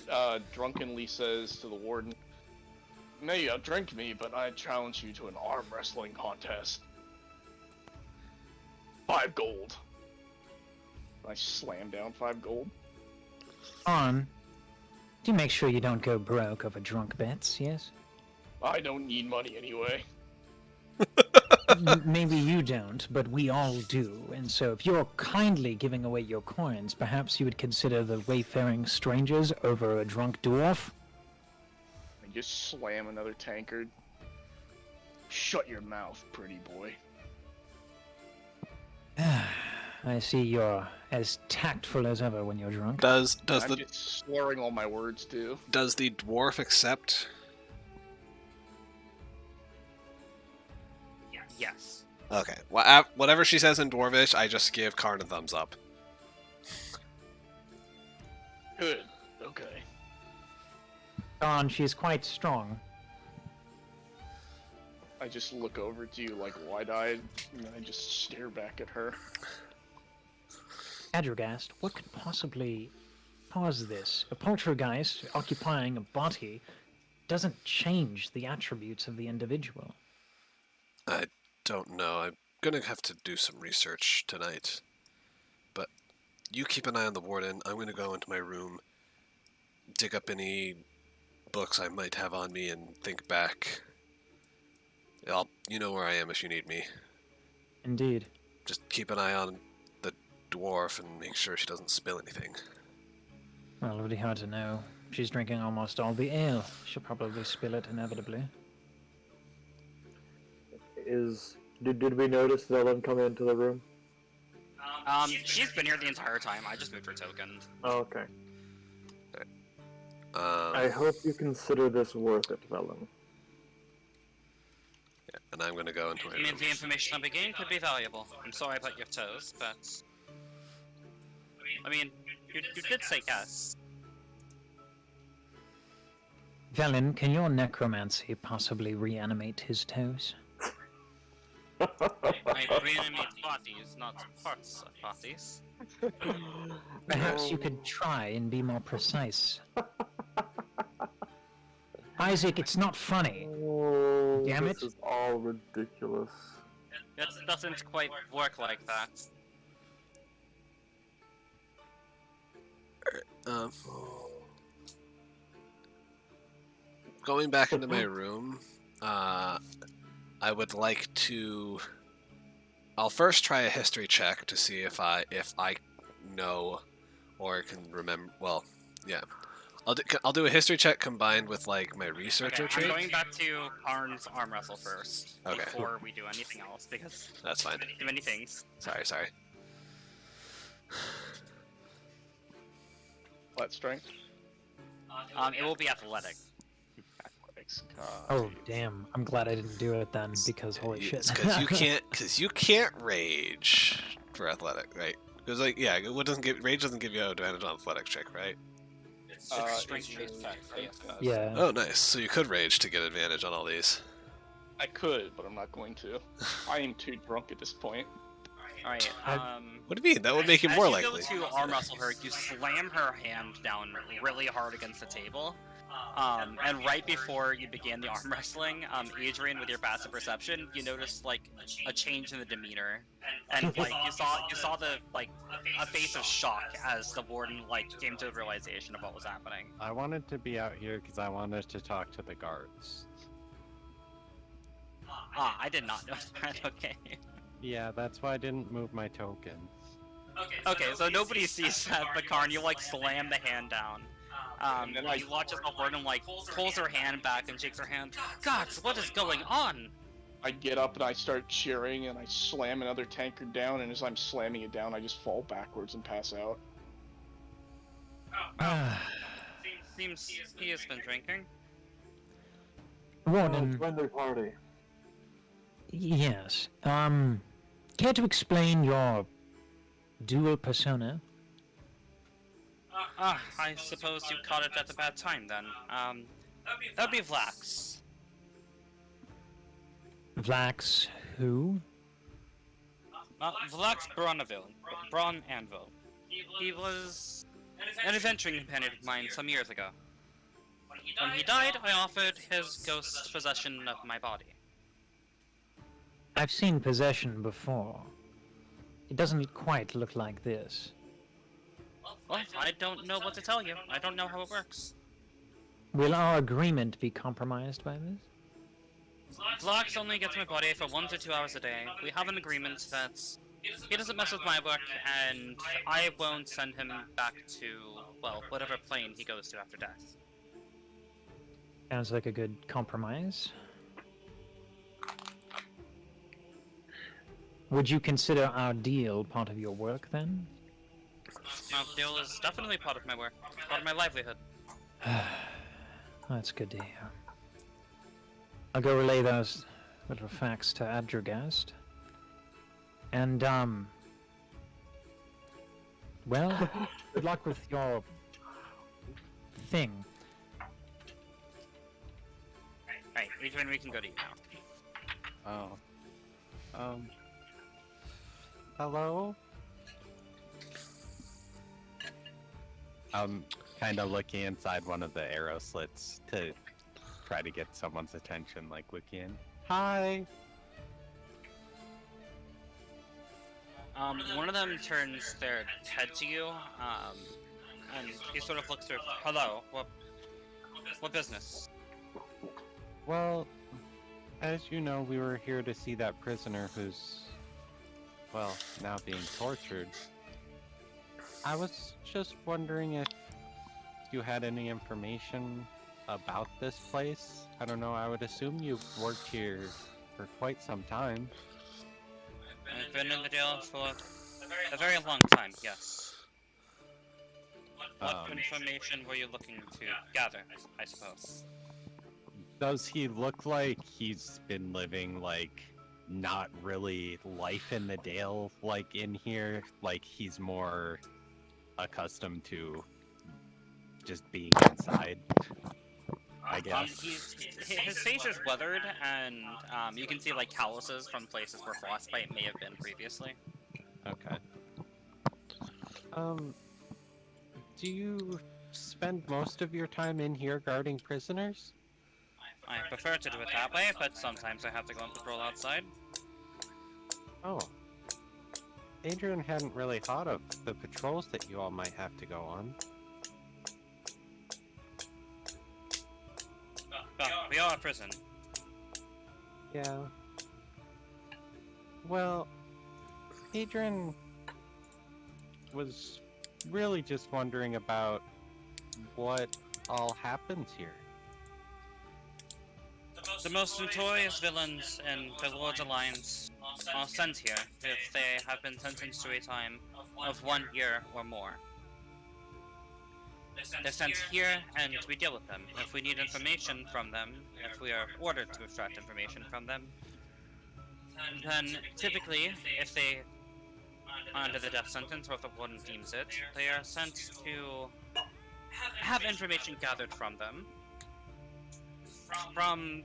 drunkenly says to the warden, "May outdrink me, but I challenge you to an arm wrestling contest. 5 gold." I slam down 5 gold. On. Do make sure you don't go broke over drunk bets, yes? I don't need money anyway. Maybe you don't, but we all do. And so if you're kindly giving away your coins, perhaps you would consider the wayfaring strangers over a drunk dwarf? I just slam another tankard. Shut your mouth, pretty boy. I see you're as tactful as ever when you're drunk. I'm just slurring all my words too. Does the dwarf accept? Yes. Okay. Well, whatever she says in Dwarvish, I just give Karn a thumbs up. Good. Okay. Dawn, she's quite strong. I just look over to you like wide-eyed, and I just stare back at her. Adragast, what could possibly cause this? A poltergeist occupying a body doesn't change the attributes of the individual. I don't know. I'm gonna have to do some research tonight. But you keep an eye on the warden. I'm gonna go into my room dig up any books I might have on me and think back. You know where I am if you need me. Indeed. Just keep an eye on the dwarf and make sure she doesn't spill anything. Well, it would be hard to know. She's drinking almost all the ale. She'll probably spill it inevitably. Did we notice Velen come into the room? She's been here the entire time. I just moved her token. Oh, okay. I hope you consider this worth it, Velen. Yeah, and I'm gonna go into my I mean, room. the information I'm gained could be valuable. I'm sorry about your toes, but... I mean, you did say yes. Velen, can your necromancy possibly reanimate his toes? I reanimate bodies, not parts of bodies. Perhaps you could try and be more precise. Isaac, it's not funny. Oh, Damn this it. is all ridiculous. It doesn't quite work like that. Going back into my room, I would like to. I'll first try a history check to see if I know or can remember. Well, yeah, I'll do a history check combined with like my researcher Okay, trait. I'm going back to Karn's arm wrestle first Okay. before we do anything else because That's fine. too many things. Sorry. What strength? It will be athletic. Athletics. Oh, damn. I'm glad I didn't do it then, because holy shit. It's because you can't rage for athletic, right? Because what doesn't give rage doesn't give you advantage on athletic check, right? It's It's strength-based attack. Yes. Yeah. Oh, nice. So you could rage to get advantage on all these. I could, but I'm not going to. I am too drunk at this point. Alright, What do you mean? That would make it more as likely. you go to arm wrestle her, you slam her hand down really hard against the table. And right before you begin the arm wrestling, Adrian, with your passive perception, you noticed like a change in the demeanor, and like you saw the like a face of shock as the warden like came to the realization of what was happening. I wanted to be out here because I wanted to talk to the guards. I did not know that. Okay. Yeah, that's why I didn't move my tokens. Okay, so nobody sees that, but Karn, you like slam the hand down. And then You watch as the warden like pulls her hand back and shakes her hand. Gods, what is going on? I get up and I start cheering and I slam another tankard down, and as I'm slamming it down, I just fall backwards and pass out. Seems he has been drinking. Warden, Friendly party. yes. Care to explain your dual persona? I suppose you caught it at a bad time then. That'd be Vlax. Vlax who? Vlax Braun Anvil. He was an adventuring companion of mine some years ago. When he died, I offered his ghost possession of my body. I've seen possession before. It doesn't quite look like this. Well, I don't know what to tell you. I don't know how it works. Will our agreement be compromised by this? Vlax only gets my body for 1 to 2 hours a day. We have an agreement that he doesn't mess with my work, and I won't send him back to, well, whatever plane he goes to after death. Sounds like a good compromise. Would you consider our deal part of your work then? My deal is definitely part of my work, part of my livelihood. That's good to hear. I'll go relay those little facts to Adrogast. And, well, good luck with your thing. Right, Adrian, we can go to you now. Oh. Hello? I'm kind of looking inside one of the arrow slits to try to get someone's attention, like looking in. Hi! One of them turns their head to you, And he sort of looks through. Hello, what business? Well, as you know, we were here to see that prisoner who's, well, now being tortured. I was just wondering if you had any information about this place. I don't know, I would assume you've worked here for quite some time. I've been in the jail for a very long time, yes. What information were you looking to gather, I suppose? Does he look like he's been living, like, not really life in the Dale, like, in here? Like, he's more accustomed to just being inside, I guess. His face is weathered, and you can see, like, calluses from places where frostbite may have been previously. Okay. Do you spend most of your time in here guarding prisoners? I prefer to do it that way, but sometimes I have to go on patrol outside. Oh. Adrian hadn't really thought of the patrols that you all might have to go on. Well, we are a prison. Yeah. Well, Adrian was really just wondering about what all happens here. The most notorious villains in the Lord's Alliance are sent here if they have been sentenced to a time of 1 year or more. They're sent here, and we deal with them. If we need information from them, if we are ordered to extract information from them, then typically, if they are under the death sentence, or if the warden deems it, they are sent to have information gathered from them. From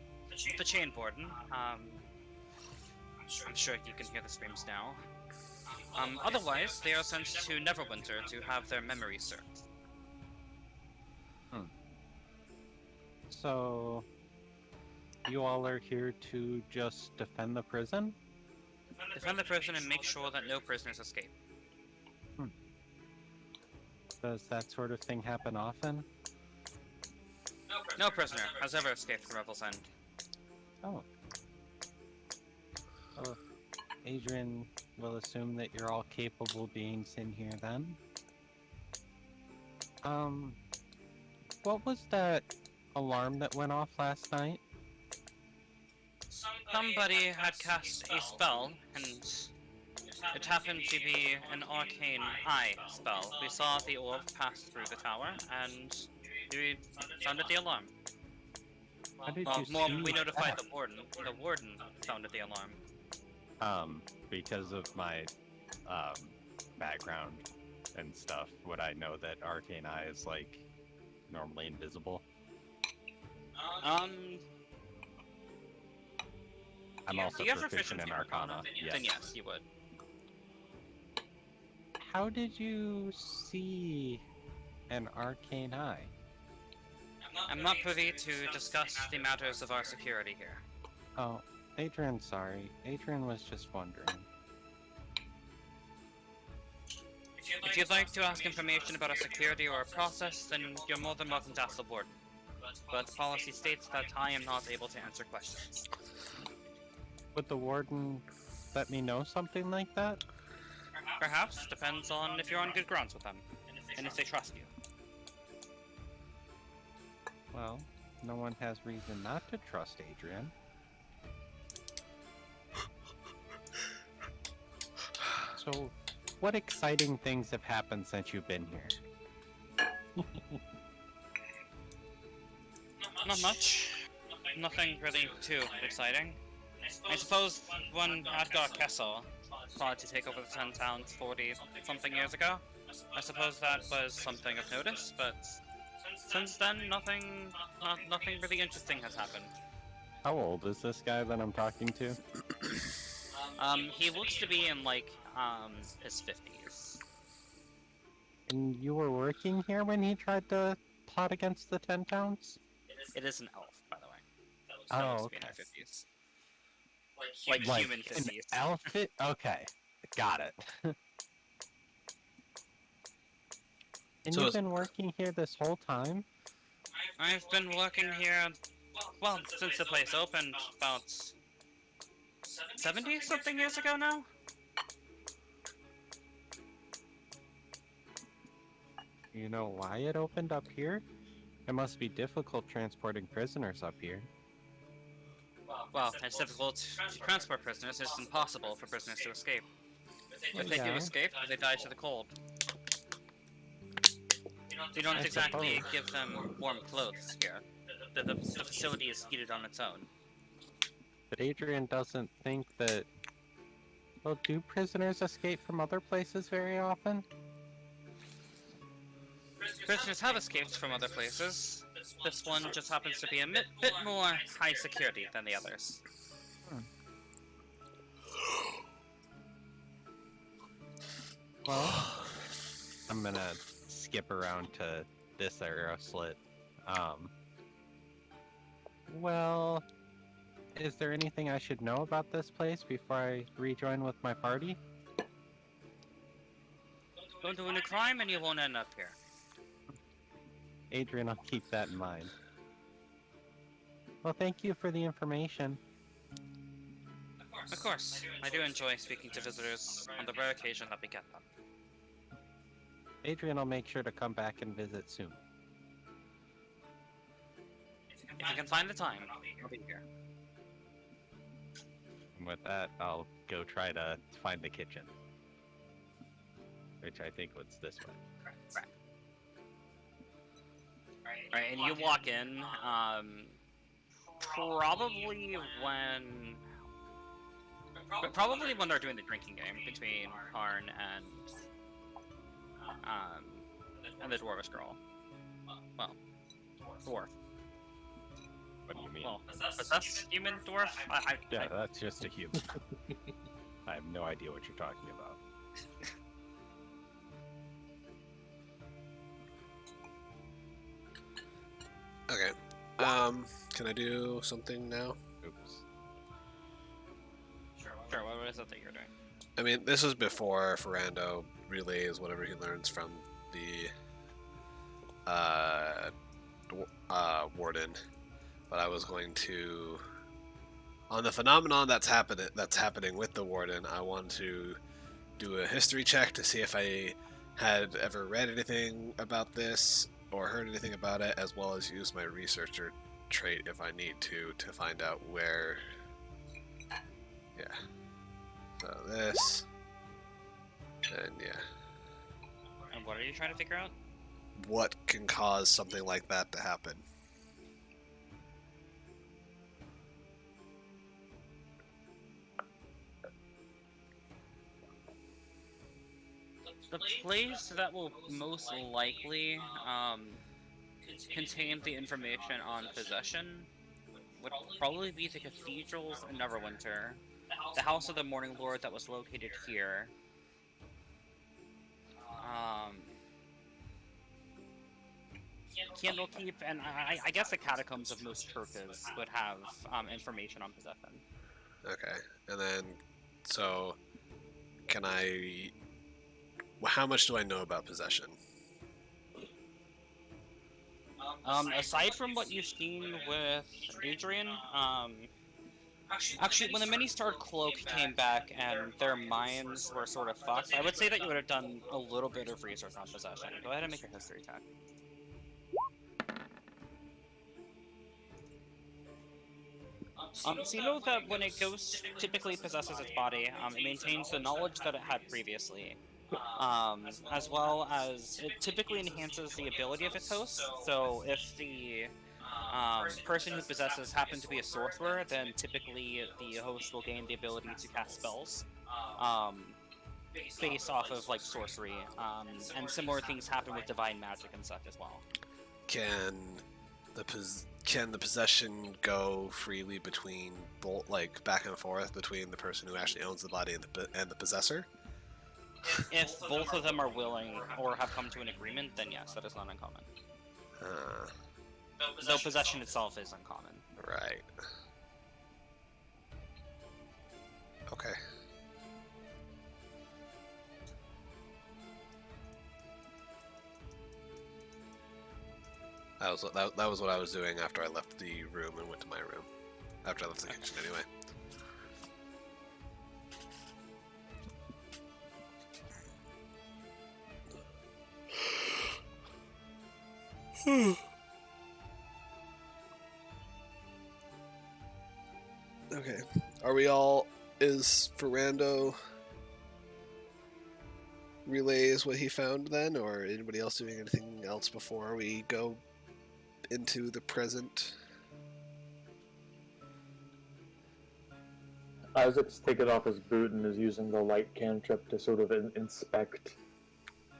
the chain warden. I'm sure you can hear the screams now. Otherwise, they are sent to Neverwinter to have their memories searched. So, you all are here to just defend the prison? Defend the prison and make sure that no prisoners escape. Does that sort of thing happen often? No prisoner has ever escaped from Revel's End. Oh. Well, Adrian will assume that you're all capable beings in here then. What was that alarm that went off last night? Somebody had cast a spell, and it happened to be an arcane eye spell. We saw the orb pass through the tower, and we sounded the alarm. How did Well, you see we notified that? the warden. The warden sounded the alarm. Because of my, background and stuff, would I know that Arcane Eye is, like, normally invisible? I'm also do you have proficient in Arcana. Then yes, you would. How did you see an Arcane Eye? I'm not privy to discuss the matters of our security here. Oh, Adrian, sorry. Adrian was just wondering. If you'd like to ask information about our security or our process, then you're more than welcome to ask the warden. But the policy states that I am not able to answer questions. Would the warden let me know something like that? Perhaps, depends on if you're on good grounds with them, and if they trust you. Well, no one has reason not to trust Adrian. So, what exciting things have happened since you've been here? Not much. Nothing really too exciting. I suppose when Adgar Kessel tried to take over the 10 towns 40-something years ago, I suppose that was something of notice, but since then, nothing really interesting has happened. How old is this guy that I'm talking to? He looks to be in, like, his 50s. And you were working here when he tried to plot against the 10 towns? It is an elf, by the way. Oh, Looks to be in okay. their 50s. Like human an 50s. outfit? Okay, got it. And So you've is- been working here this whole time? I've been working here, well, since the place opened about 70 something years ago now. You know why it opened up here? It must be difficult transporting prisoners up here. Well, it's difficult to transport prisoners. It's impossible for prisoners to escape. If they do Yeah. escape, they die to the cold. You don't I exactly suppose. give them warm clothes here. The facility is heated on its own. But Adrian doesn't think that... Well, do prisoners escape from other places very often? Prisoners have escaped from other places. This one just happens to be a bit more high security than the others. Well, I'm gonna skip around to this arrow slit. Well, is there anything I should know about this place before I rejoin with my party? Don't do any crime and you won't end up here. Adrian, I'll keep that in mind. Well, thank you for the information. Of course, I do enjoy speaking to visitors on the rare occasion that we get them. Adrian will make sure to come back and visit soon. If you can find the time, I'll be here. And with that, I'll go try to find the kitchen. Which I think was this way. Right, and you walk in, probably when they're doing the drinking game between Karn and the dwarvish girl. Well, dwarf. What do you mean? Well, possessed human dwarf? Yeah, that's just a human. I have no idea what you're talking about. Okay. Can I do something now? Oops. Sure, what is it that you're doing? I mean, this is before Ferrando relays whatever he learns from the warden, but I was going to, on the phenomenon that's happening with the warden, I want to do a history check to see if I had ever read anything about this or heard anything about it, as well as use my researcher trait if I need to find out where. Yeah. So this, and yeah. And what are you trying to figure out? What can cause something like that to happen? The place that will most likely contain the information on possession would probably be the cathedrals in Neverwinter, the House of the Morning Lord that was located here, Candlekeep, and I guess the catacombs of most churches would have information on possession. Okay, and then, so, can I... How much do I know about possession? Aside from what you've seen with Adrian, actually, when the mini-star cloak came back and their minds were sort of fucked, I would say that you would have done a little bit of research on possession. Go ahead and make a history check. So you know that when a ghost typically possesses its body, it maintains the knowledge that it had previously, as well as it typically enhances the ability of its host. So if the person who possesses happens to be a sorcerer, then typically the host will gain the ability to cast spells based off of like sorcery, and similar things happen with divine magic and such as well. Can the possession go freely between like back and forth between the person who actually owns the body and the possessor? If both of them are willing or have come to an agreement, then yes, that is not uncommon. Though possession itself is uncommon. Right. Okay. That was what I was doing after I left the room and went to my room. After I left the kitchen, anyway. Okay. Are we all... Is Ferrando relays what he found then, or anybody else doing anything else before we go into the present? Isaac's taken off his boot and is using the light cantrip to sort of inspect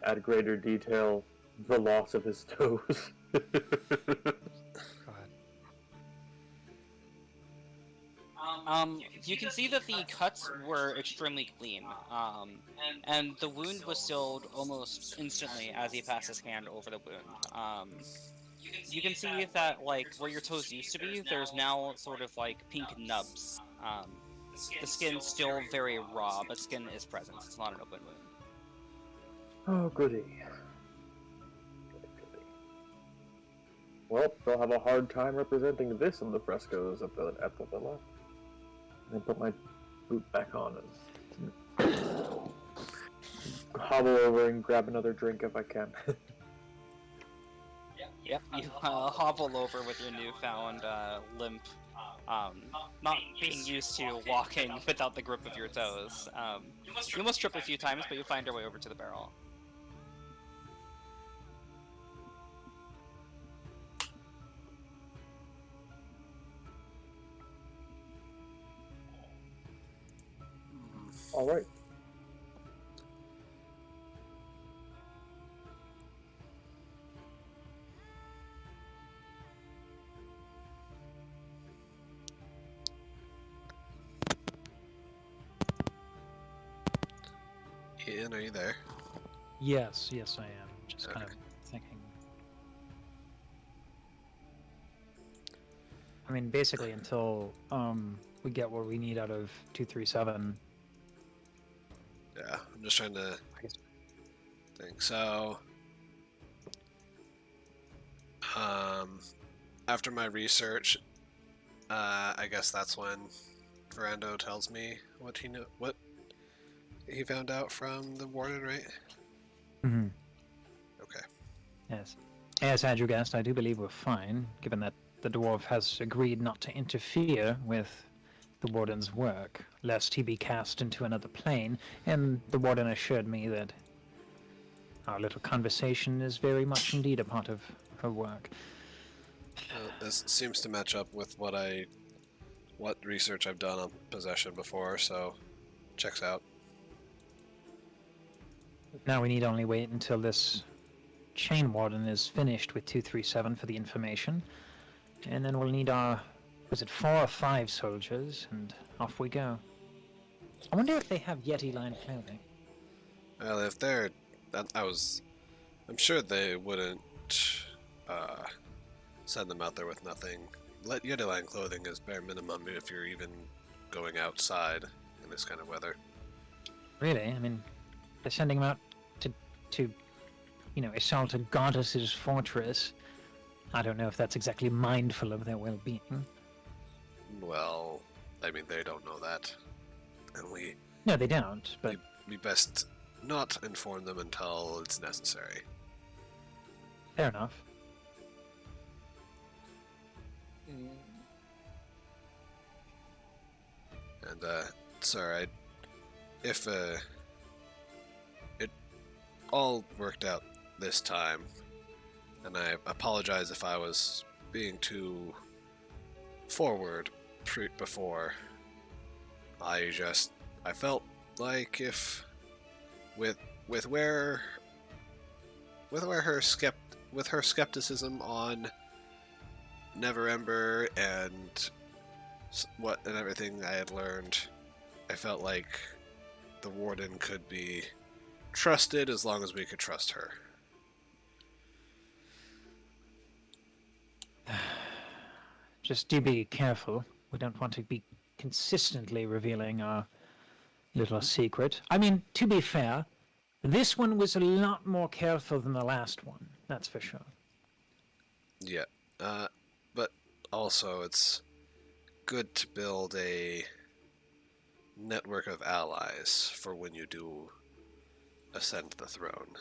at greater detail the loss of his toes. You can see that the cuts were extremely clean, and the wound was sealed almost instantly as he passed his hand over the wound. You can see that, like, where your toes used to be, there's now sort of, like, pink nubs. The skin's still very raw, but skin is present. It's not an open wound. Oh, goody. Well, they'll have a hard time representing this in the frescoes at the villa. And put my boot back on and hobble over and grab another drink if I can. Yep, you hobble over with your newfound limp, not being used to walking without the grip of your toes. You almost trip a few times, but you find your way over to the barrel. All right. Ian, are you there? Yes, I am. Just kind of Okay. thinking. I mean, basically until we get what we need out of 237. Yeah, I'm just trying to I guess. think. So, after my research, I guess that's when Ferrando tells me what he found out from the warden, right? Mm-hmm. Okay. Yes. As had you guessed, I do believe we're fine, given that the dwarf has agreed not to interfere with the warden's work, lest he be cast into another plane, and the warden assured me that our little conversation is very much indeed a part of her work. This seems to match up with what research I've done on possession before, so checks out. Now we need only wait until this chain warden is finished with 237 for the information, and then we'll need our, was it 4 or 5 soldiers, and off we go. I wonder if they have Yeti-lined clothing. Well, if they're, I'm sure they wouldn't send them out there with nothing. Yeti-line clothing is bare minimum if you're even going outside in this kind of weather. Really? I mean, they're sending them out to assault a goddess's fortress. I don't know if that's exactly mindful of their well-being. Well, I mean, they don't know that. And No, they don't, but... we best not inform them until it's necessary. Fair enough. And, sir, if it all worked out this time, and I apologize if I was being too forward before. I felt like if with her skepticism on Neverember and everything I had learned, I felt like the warden could be trusted as long as we could trust her. Just do be careful. We don't want to be consistently revealing our little secret. I mean, to be fair, this one was a lot more careful than the last one. That's for sure. Yeah. But also, it's good to build a network of allies for when you do ascend the throne.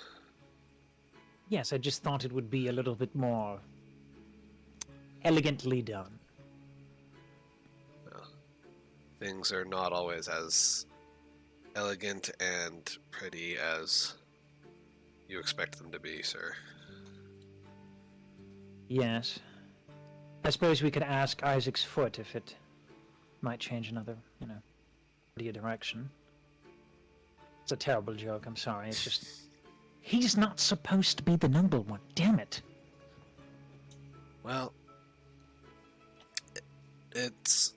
Yes, I just thought it would be a little bit more elegantly done. Things are not always as elegant and pretty as you expect them to be, sir. Yes. I suppose we could ask Isaac's foot if it might change another, direction. It's a terrible joke, I'm sorry. It's just... He's not supposed to be the noble one, damn it. Well, it's...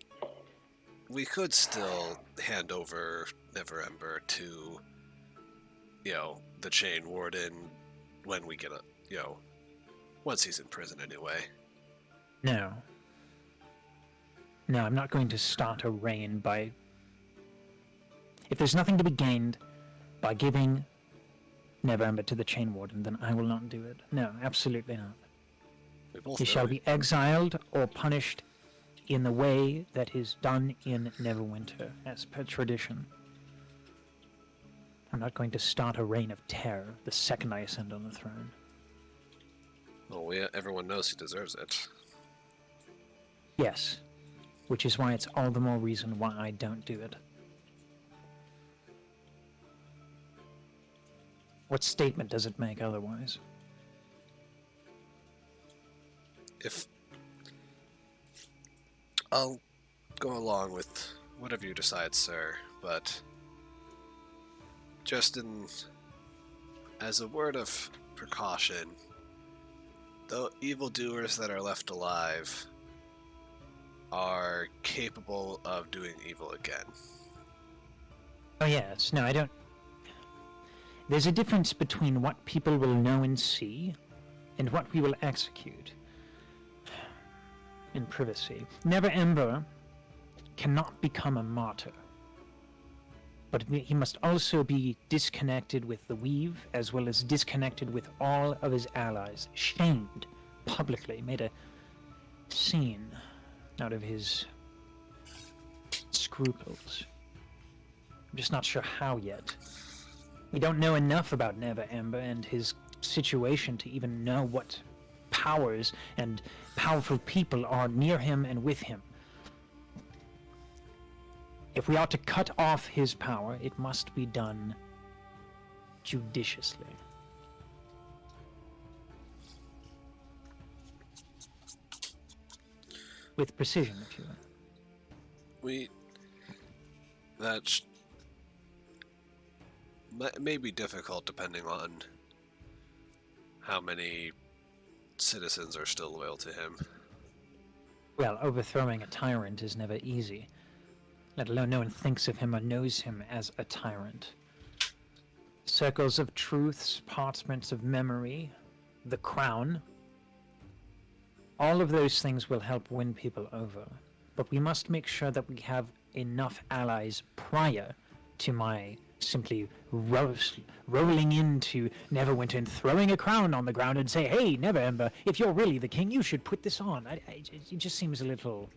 We could still hand over Neverember to, the Chain Warden when we get once he's in prison anyway. No. No, I'm not going to start a reign by... If there's nothing to be gained by giving Neverember to the Chain Warden, then I will not do it. No, absolutely not. We both He know shall we- be exiled or punished in the way that is done in Neverwinter, as per tradition. I'm not going to start a reign of terror the second I ascend on the throne. Well, everyone knows he deserves it. Yes, which is why it's all the more reason why I don't do it. What statement does it make otherwise? If I'll go along with whatever you decide, sir, but just as a word of precaution, the evildoers that are left alive are capable of doing evil again. Oh yes, no, I don't... There's a difference between what people will know and see, and what we will execute in privacy. Neverember cannot become a martyr, but he must also be disconnected with the Weave, as well as disconnected with all of his allies, shamed publicly, made a scene out of his scruples. I'm just not sure how yet. We don't know enough about Neverember and his situation to even know what powers and powerful people are near him and with him. If we are to cut off his power, it must be done judiciously. With precision, if you will. That may be difficult depending on how many citizens are still loyal to him. Well, overthrowing a tyrant is never easy, let alone no one thinks of him or knows him as a tyrant. Circles of truths, parchments of memory, the crown, all of those things will help win people over. But we must make sure that we have enough allies prior to my simply rolling into Neverwinter and throwing a crown on the ground and say, "Hey, Neverember, if you're really the king, you should put this on." It just seems a little...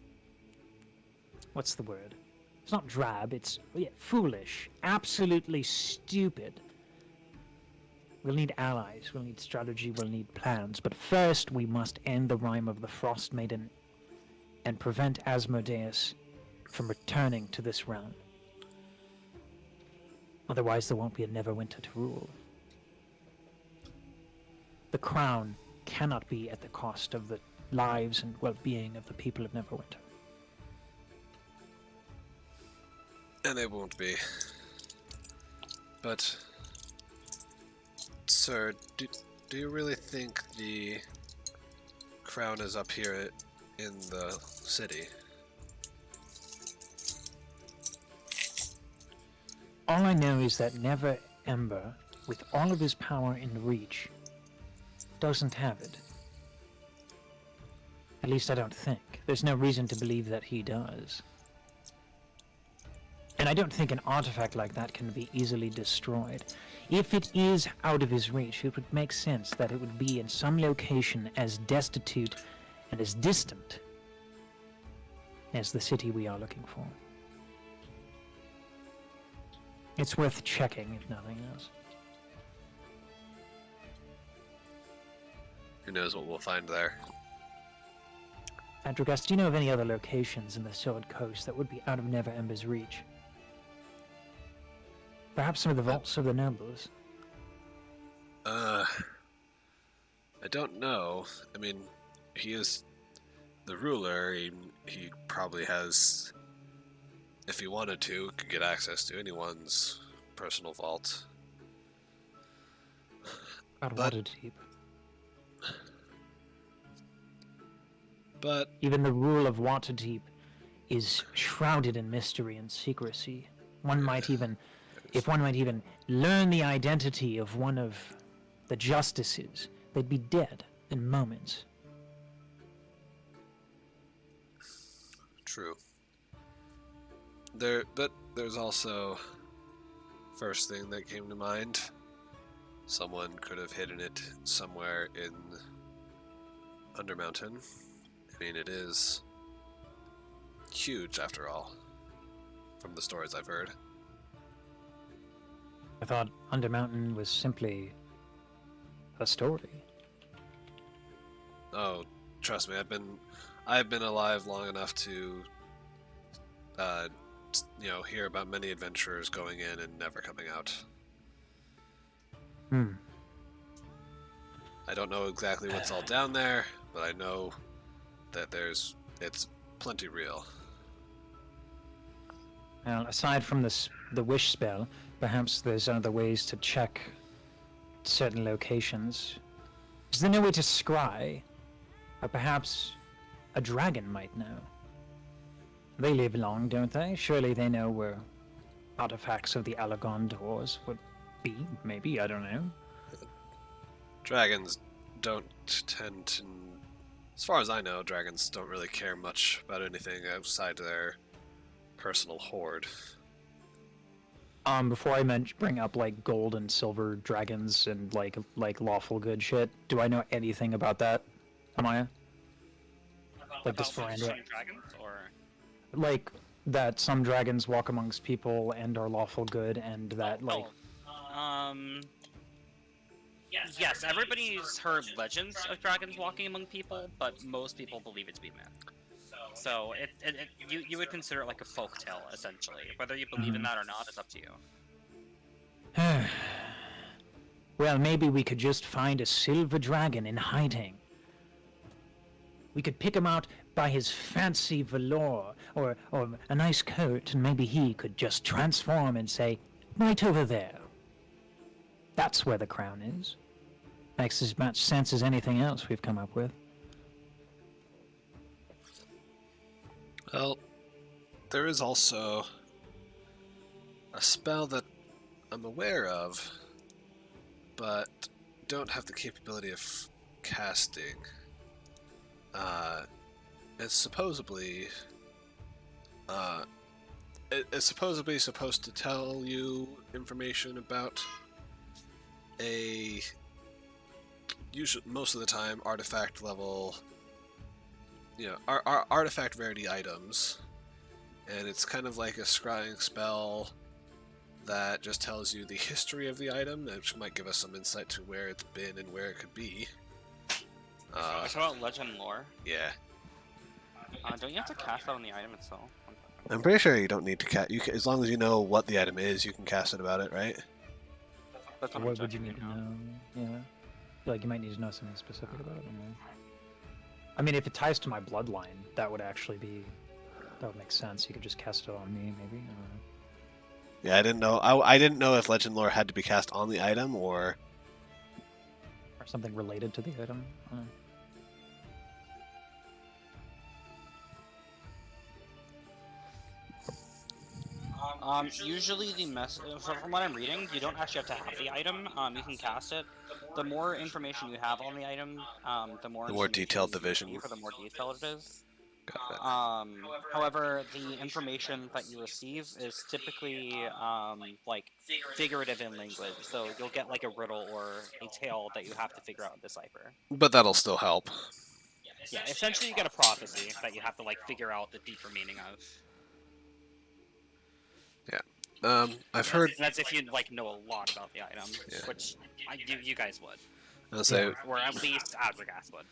What's the word? It's not drab, it's foolish. Absolutely stupid. We'll need allies, we'll need strategy, we'll need plans. But first, we must end the rime of the Frost Maiden and prevent Asmodeus from returning to this realm. Otherwise, there won't be a Neverwinter to rule. The crown cannot be at the cost of the lives and well-being of the people of Neverwinter. And they won't be. But, sir, do you really think the crown is up here in the city? All I know is that Neverember, with all of his power in reach, doesn't have it. At least I don't think. There's no reason to believe that he does. And I don't think an artifact like that can be easily destroyed. If it is out of his reach, it would make sense that it would be in some location as destitute and as distant as the city we are looking for. It's worth checking, if nothing else. Who knows what we'll find there? Androgas, do you know of any other locations in the Sword Coast that would be out of Never Ember's reach? Perhaps some of the vaults of the nobles? I don't know. I mean, he is the ruler. He probably has, if he wanted to, could get access to anyone's personal vault. About But- Waterdeep. But Even the rule of Waterdeep is shrouded in mystery and secrecy. One might even, if one might even learn the identity of one of the justices, they'd be dead in moments. true. But there's also first thing that came to mind. Someone could have hidden it somewhere in Undermountain. I mean, it is huge after all, from the stories I've heard. I thought Undermountain was simply a story. Oh, trust me, I've been alive long enough to, hear about many adventurers going in and never coming out. Hmm. I don't know exactly what's all down there, but I know that it's plenty real. Well, aside from the wish spell, perhaps there's other ways to check certain locations. Is there no way to scry? Or perhaps a dragon might know. They live long, don't they? Surely they know where artifacts of the Alagon doors would be. Maybe, I don't know. Dragons don't tend to... As far as I know, dragons don't really care much about anything outside their personal hoard. Before I bring up like gold and silver dragons and like lawful good shit, do I know anything about that, Amaya? Like this About veranda, dragons, or like that some dragons walk amongst people and are lawful good, and that like yes, everybody's heard legends of dragons walking among people, but most people believe it to be myth. So you would consider it like a folk tale, essentially. Whether you believe in that or not is up to you. well, maybe we could just find a silver dragon in hiding. We could pick him out by his fancy velour or a nice coat, and maybe he could just transform and say, right over there. That's where the crown is. Makes as much sense as anything else we've come up with. Well, there is also a spell that I'm aware of, but don't have the capability of casting. It's supposedly supposed to tell you information about most of the time artifact level, artifact rarity items, and it's kind of like a scrying spell that just tells you the history of the item, which might give us some insight to where it's been and where it could be. It's about legend lore. Yeah. Don't you have to cast that on the item itself? I'm pretty sure you don't need to cast. As long as you know what the item is, you can cast it about it, right? That's what I'm What would you checking need to right now. know? Yeah. Like you might need to know something specific about it. I mean, if it ties to my bloodline, that would make sense. You could just cast it on me, maybe. I don't know. Yeah, I didn't know. I didn't know if legend lore had to be cast on the item or. Or something related to the item. I don't know. Usually from what I'm reading, you don't actually have to have the item. You can cast it. The more information you have on the item, the more The more detailed the information vision. you see, for the more detailed it is. Got it. However, the information that you receive is typically like figurative in language, so you'll get like a riddle or a tale that you have to figure out and decipher. But that'll still help. Yeah, essentially you get a prophecy that you have to like figure out the deeper meaning of. I've heard. And that's if you like know a lot about the item, Yeah. which you guys would, I'll say, or at least Adrigas would.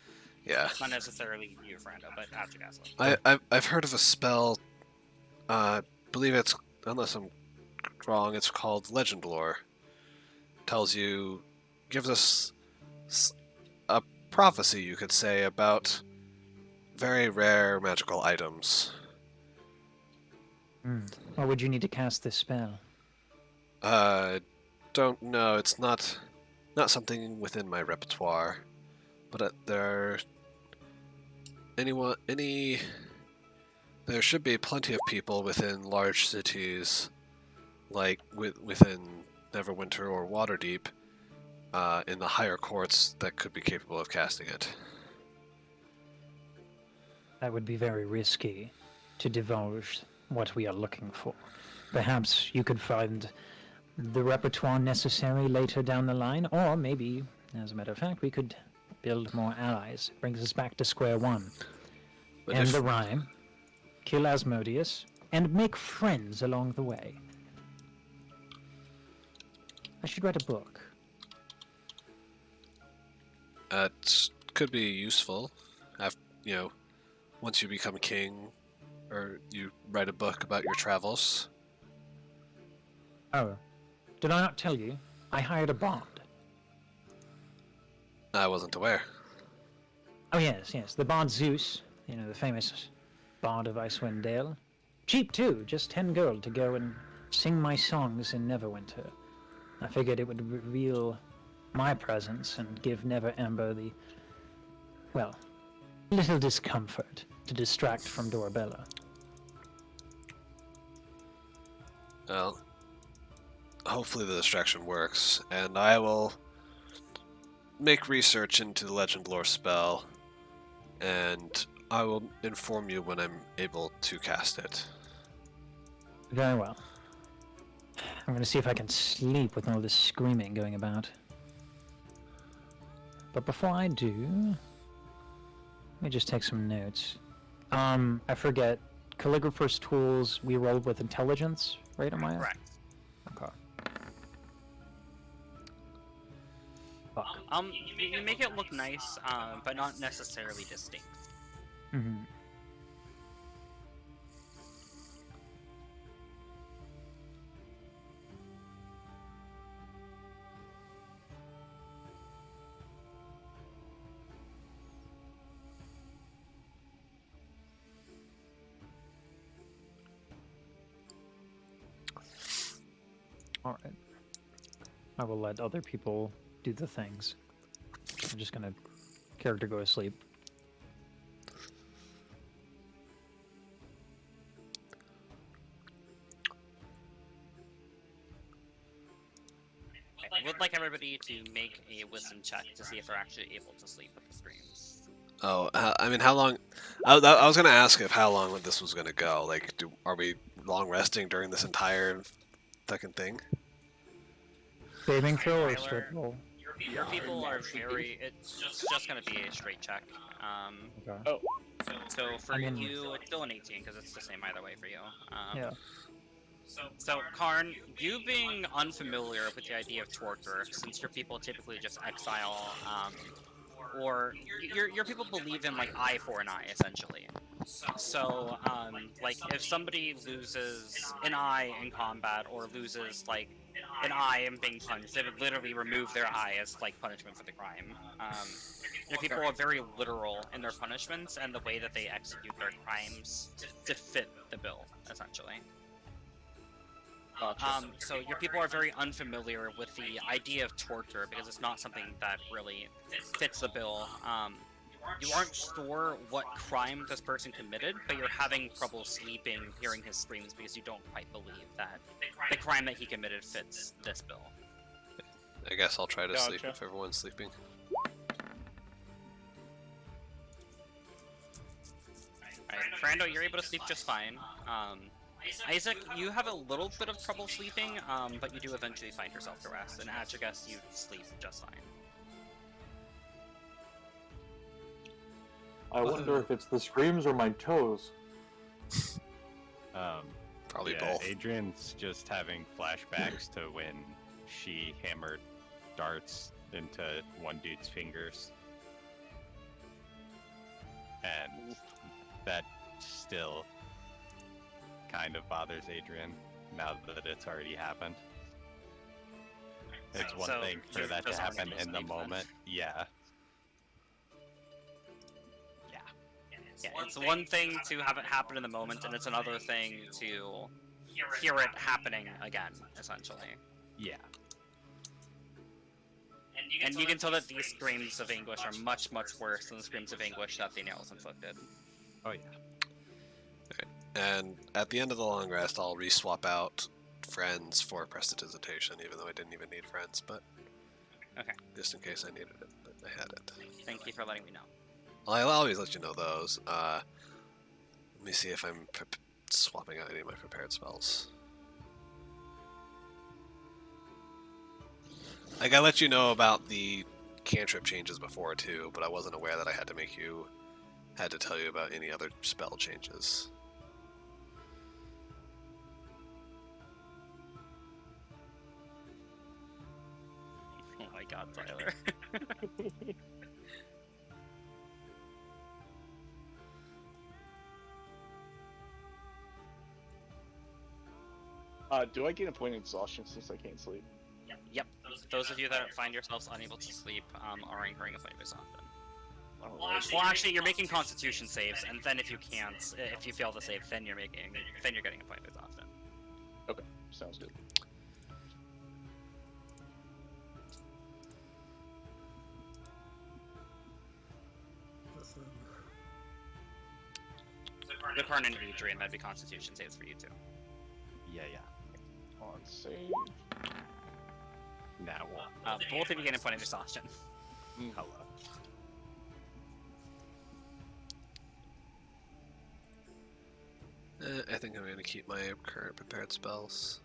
yeah. Not necessarily you, Frando, but Adrigas would. I've heard of a spell. Believe it's, unless I'm wrong, it's called Legend Lore. Tells you, gives us a prophecy, you could say, about very rare magical items. Or would you need to cast this spell? Don't know. It's not something within my repertoire, but there should be plenty of people within large cities, like within Neverwinter or Waterdeep, in the higher courts that could be capable of casting it. That would be very risky to divulge what we are looking for. Perhaps you could find the repertoire necessary later down the line, or maybe, as a matter of fact, we could build more allies. Brings us back to square one. But End if- the rhyme, kill Asmodeus, and make friends along the way. I should write a book. It could be useful, once you become king, or you write a book about your travels. Oh, did I not tell you? I hired a bard. I wasn't aware. Oh yes, the bard Zeus, the famous bard of Icewind Dale. Cheap too, just 10 gold to go and sing my songs in Neverwinter. I figured it would reveal my presence and give Neverember the, well, little discomfort to distract from Dorabella. Well, hopefully the distraction works, and I will make research into the Legend Lore spell, and I will inform you when I'm able to cast it. Very well. I'm going to see if I can sleep with all this screaming going about. But before I do, let me just take some notes. I forget. Calligrapher's tools, we rolled with intelligence, right, Amaya? Correct. Okay. You make it look nice, but not necessarily distinct. Mm-hmm. All right. I will let other people do the things. I'm just gonna character go to sleep. I would like everybody to make a wisdom check to see if they're actually able to sleep with the streams. Oh, I mean, how long? I was gonna ask if how long this was gonna go. Like, are we long resting during this entire fucking thing? Saving throw or Tyler, straight roll? Your people are very. It's just gonna be a straight check. Okay. Oh, So for I mean- you, it's still an 18 because it's the same either way for you. Yeah. So Karn, you being unfamiliar with the idea of torture, since your people typically just exile, or your people believe in like eye for an eye essentially. So like if somebody loses an eye in combat or loses like an eye in being punched, they would literally remove their eye as like punishment for the crime. Your people are very literal in their punishments and the way that they execute their crimes to fit the bill essentially. gotcha. So your people are very unfamiliar with the idea of torture because it's not something that really fits the bill. You aren't sure what crime this person committed, but you're having trouble sleeping hearing his screams because you don't quite believe that the crime that he committed fits this bill. I guess I'll try to sleep Gotcha. if everyone's sleeping. Right? Brando, you're able to sleep just fine. Isaac, you have a little bit of trouble sleeping, but you do eventually find yourself to rest, and Atragus, you sleep just fine. I wonder if it's the screams or my toes. Probably Yeah, both. Adrian's just having flashbacks to when she hammered darts into one dude's fingers. And that still kind of bothers Adrian now that it's already happened. It's one So thing for you're that to just happen unable to in the sleep then. moment. Yeah. Yeah, it's one thing to have it happen in the moment, and it's another thing to hear it happening again, essentially. Yeah. And you can tell that these screams of anguish are much, much worse than the screams of anguish that the nails inflicted. Oh yeah. And at the end of the long rest, I'll re-swap out friends for prestidigitation, even though I didn't even need friends, but Okay. just in case I needed it, I had it. Thank you for letting me know. I'll always let you know those. Let me see if I'm swapping out any of my prepared spells. Like, I let you know about the cantrip changes before, too, but I wasn't aware that I had to tell you about any other spell changes. Oh my god, Tyler. Do I gain a point of exhaustion since I can't sleep? Yep. Those of you that find yourselves unable to sleep are incurring a point of exhaustion. Well, actually, you're making Constitution saves, and then if you can't, if you fail the save, then you're getting a point of exhaustion. Okay, sounds good. Vikarn and Adrian, that'd be Constitution saves for you too. Yeah, yeah. On save. Now Both of you gain a point of exhaustion. hello. I think I'm going to keep my current prepared spells.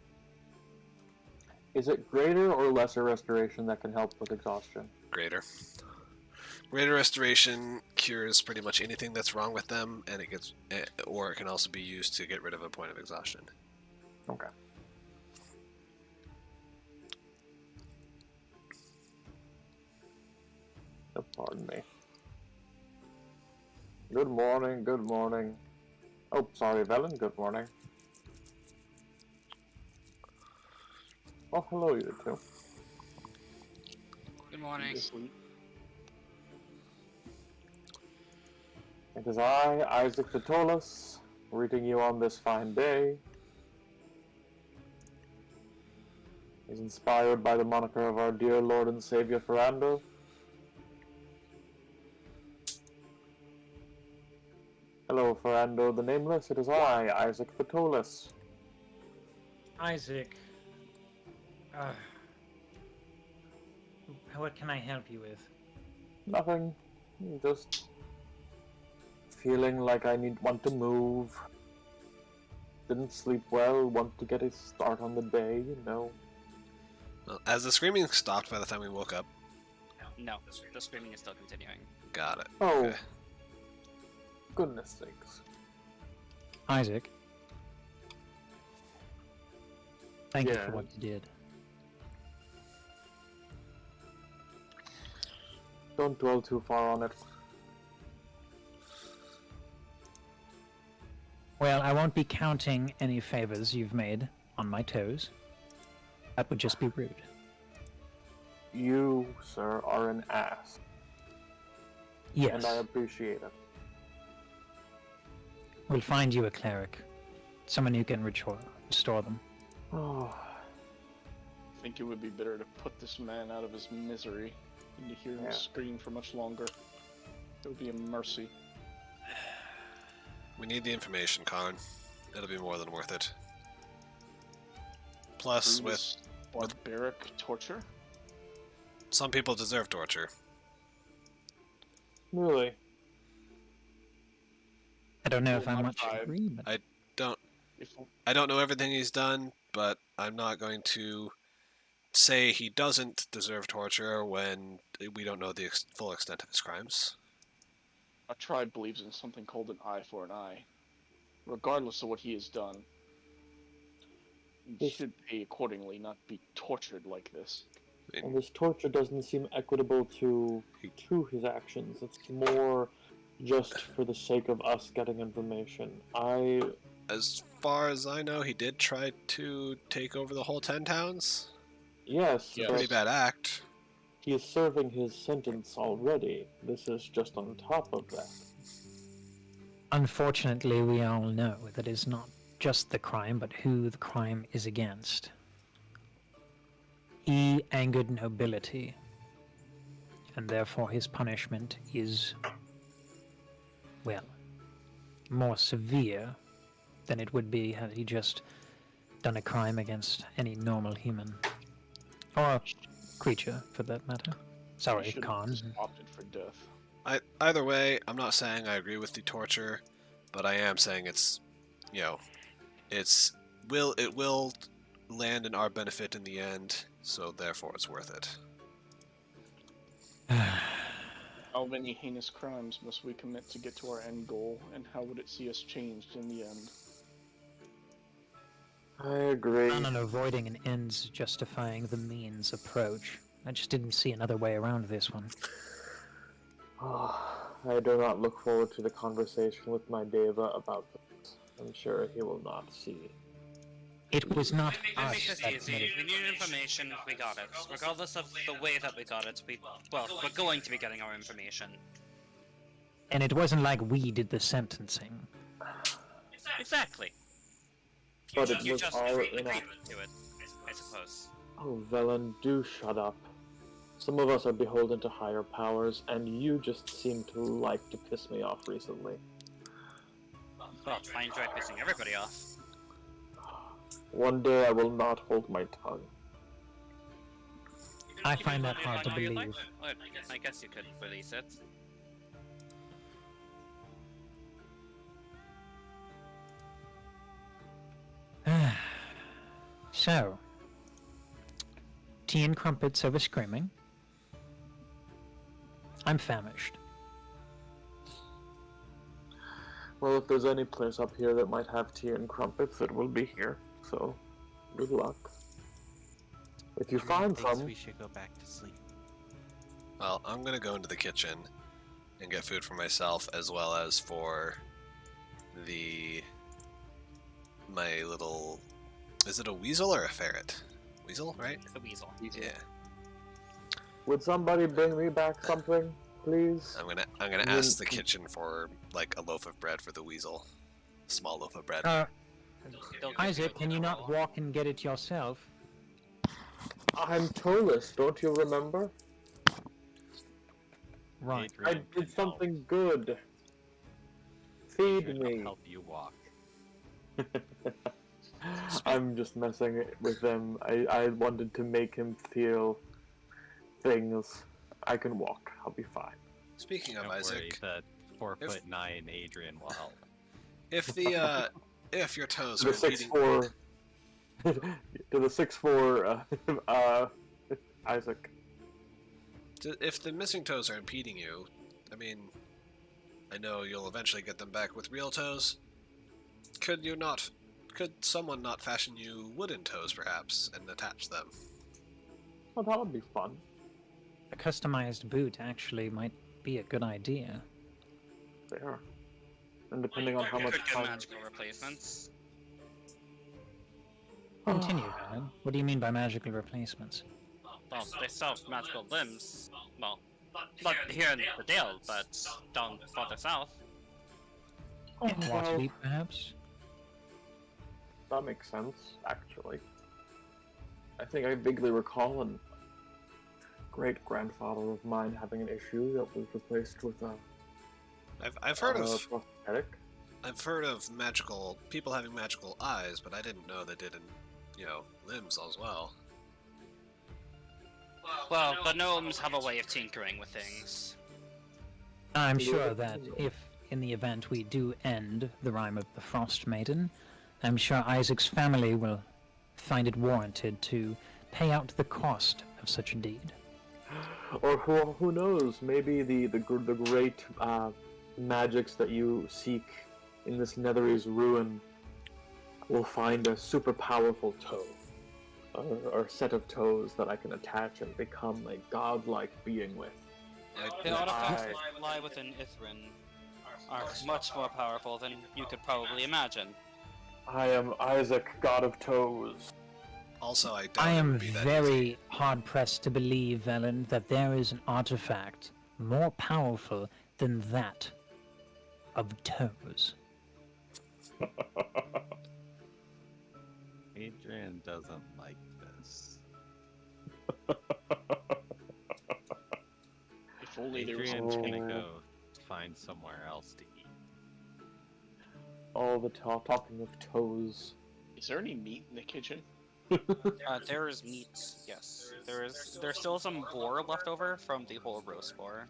Is it greater or lesser restoration that can help with exhaustion? Greater. Greater restoration cures pretty much anything that's wrong with them, and it gets, or it can also be used to get rid of a point of exhaustion. Okay. Oh, pardon me. Good morning, good morning. Oh, sorry, Velen, good morning. Oh, hello, you two. Good morning. Sleep. It is I, Isaac Vitolis, greeting you on this fine day. Is inspired by the moniker of our dear Lord and Savior Ferrando. Hello, Ferrando the Nameless. It is I, Isaac Vitolis. Isaac, what can I help you with? Nothing. Just feeling like I want to move. Didn't sleep well. Want to get a start on the day, you know. Well, as the screaming stopped by the time we woke up, No, the screaming is still continuing. got it. Oh, Okay. goodness sakes. Isaac, thank you Yeah. for what you did. Don't dwell too far on it. Well, I won't be counting any favors you've made on my toes. That would just be rude. You, sir, are an ass. Yes, And I appreciate it. we'll find you a cleric. Someone who can restore them. Oh, I think it would be better to put this man out of his misery than to hear him Yeah. scream for much longer. It would be a mercy. We need the information, Karn. It'll be more than worth it. Plus, Through with this barbaric torture. some people deserve torture. really? I don't know if Well, I my much tribe- agree, but If I don't know everything he's done, but I'm not going to say he doesn't deserve torture when we don't know the full extent of his crimes. a tribe believes in something called an eye for an eye, regardless of what he has done, he This- should pay accordingly, not be tortured like this. I And mean, this torture doesn't seem equitable to his actions. It's more just for the sake of us getting information. as far as I know, he did try to take over the whole 10 towns. Yes, Yes. but Pretty bad act. he is serving his sentence already. This is just on top of that. unfortunately, we all know that it's not just the crime, but who the crime is against. He angered nobility, and therefore his punishment is, well, more severe than it would be had he just done a crime against any normal human. Or creature, for that matter. He Sorry, should have Khan. just opted for death. Either way, I'm not saying I agree with the torture, but I am saying it's, it will land in our benefit in the end, so therefore it's worth it. How many heinous crimes must we commit to get to our end goal, and how would it see us changed in the end? I agree. None on avoiding an ends justifying the means approach. I just didn't see another way around this one. I do not look forward to the conversation with my Deva about this. I'm sure he will not see. It was not We make us this that easy. committed. We needed information, we got it. Regardless of the way that we got it, we're going to be getting our information. And it wasn't like we did the sentencing. Exactly. But it You was just all agreed in to our... it, I suppose. Oh, Velen, do shut up. Some of us are beholden to higher powers, and you just seem to like to piss me off recently. Well, I enjoy pissing everybody off. One day I will not hold my tongue. I find that hard to You'd like? believe. Well, I guess you could release it. So, tea and crumpets over screaming. I'm famished. Well, if there's any place up here that might have tea and crumpets, it will be here. So, good luck. If you find Thinks some, we should go back to sleep. Well, I'm gonna go into the kitchen and get food for myself as well as for my little. Is it a weasel or a ferret? Weasel, right? The weasel. Yeah. would somebody bring me back something, please? I'm gonna ask the kitchen for like a loaf of bread for the weasel. Small loaf of bread. They'll give Isaac, you can you not walk and get it yourself? I'm Tolis, don't you remember? Right. I Adrian did can something good. Feed help. me. Help you walk. I'm just messing with them. I wanted to make him feel things. I can walk. I'll be fine. Speaking of Don't worry, Isaac, the 4'9" Adrian will help. if your toes To are the impeding, 6'4", to the 6'4", Isaac. if the missing toes are impeding you, I mean, I know you'll eventually get them back with real toes. Could someone not fashion you wooden toes, perhaps, and attach them? Oh, that would be fun. A customized boot actually might be a good idea. There. And depending on how much could get time. magical replacements. Continue, Alan. What do you mean by magical replacements? Well, they sell magical limbs. Well, not here in the Dale, but down farther south. In well, Waterdeep, perhaps? that makes sense, actually. I think I vaguely recall a great-grandfather of mine having an issue that was replaced with a I've heard of prosthetic. I've heard of magical people having magical eyes, but I didn't know they did in limbs as well. Well, the gnomes have a way of tinkering with things. I'm Yeah. sure that if in the event we do end the Rime of the Frost Maiden, I'm sure Isaac's family will find it warranted to pay out the cost of such a deed. Or who knows? Maybe the great magics that you seek in this Netherese ruin will find a super powerful toe, or a set of toes that I can attach and become a godlike being with. The artifacts that lie within Ithrin are much more powerful than you could probably imagine. I am Isaac, god of toes. Also, I doubt I it am would be that very easy. hard-pressed to believe, Velen, that there is an artifact more powerful than that of toes. Adrian doesn't like this. If only there was Adrian's Oh. gonna go find somewhere else to eat. All the talking of toes. Is there any meat in the kitchen? There is meat, yes. There's still some boar left over from the whole roast boar.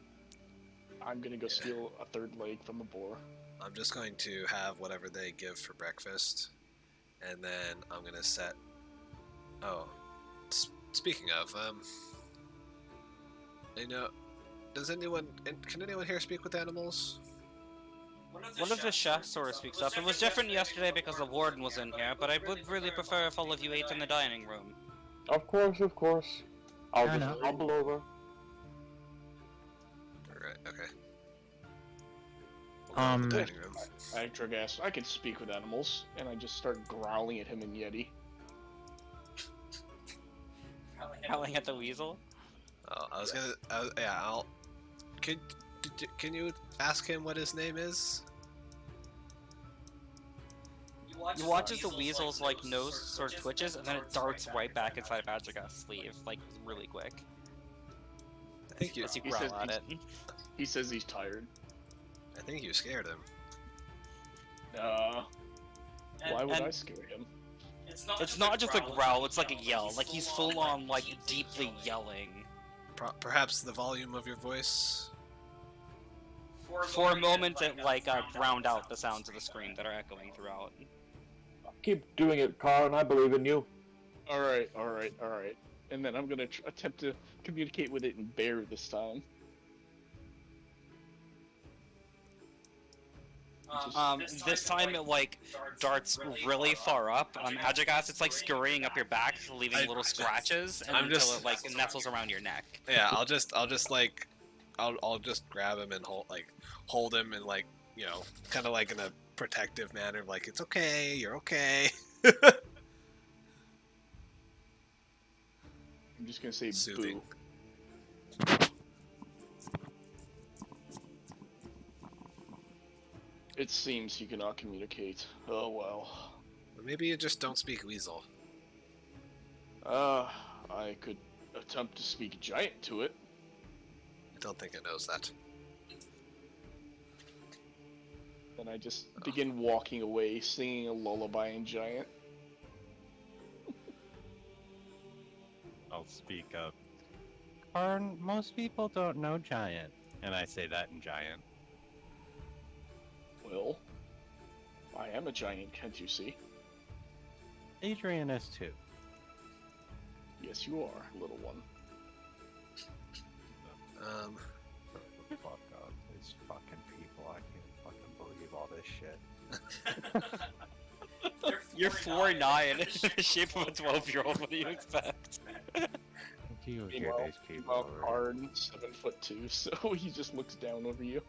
I'm gonna go steal a third leg from the boar. I'm just going to have whatever they give for breakfast, and then I'm gonna set. Oh, speaking of, you know, can anyone here speak with animals? One of the chefs sort of speaks up. It was different yesterday because the warden was in here, but I would really prefer if all of you ate in the dining room. Of course, of course. I'll Fair just enough. hobble over. Alright, okay. We'll go in the dining room. I guess I can speak with animals, and I just start growling at him in Yeti. Howling at the weasel? Oh, I was gonna, yeah, I'll. Can you ask him what his name is? You watch as the weasel's like nose sort of twitches, and then it darts right back inside Magica's sleeve, like really quick. I think you. As you He growl says at it. He says he's tired. I think you scared him. Why would and- I scare him? It's not just a growl; it's like a yell. Like he's full on, like deeply yelling. Perhaps the volume of your voice. For a moment, it like drowned out the sounds of the scream that are echoing throughout. Keep doing it, Karn. I believe in you. Alright. And then I'm gonna attempt to communicate with it in bear this time. This time it like darts really far up. Magigas, it's like scurrying up your back, leaving little scratches, and I'm until just- it like nestles around your neck. Yeah, I'll just grab him and hold him and like, you know, kind of like in a protective manner, like it's okay, you're okay. I'm just gonna say Soothing. boo. It seems you cannot communicate. Oh well. Or maybe you just don't speak weasel. I could attempt to speak giant to it. I don't think it knows that. Then I just begin walking away, singing a lullaby in giant. I'll speak up. Karn, most people don't know giant. And I say that in giant. Well, I am a giant, can't you see? Adrian is too. Yes, you are, little one. Fuck off, these fucking people. I can't fucking believe all this shit. You're 4'9", in the shape of a 12-year-old. What do you expect? Do you hear Meanwhile, these people? Well, over Karn, 7'2", so he just looks down over you.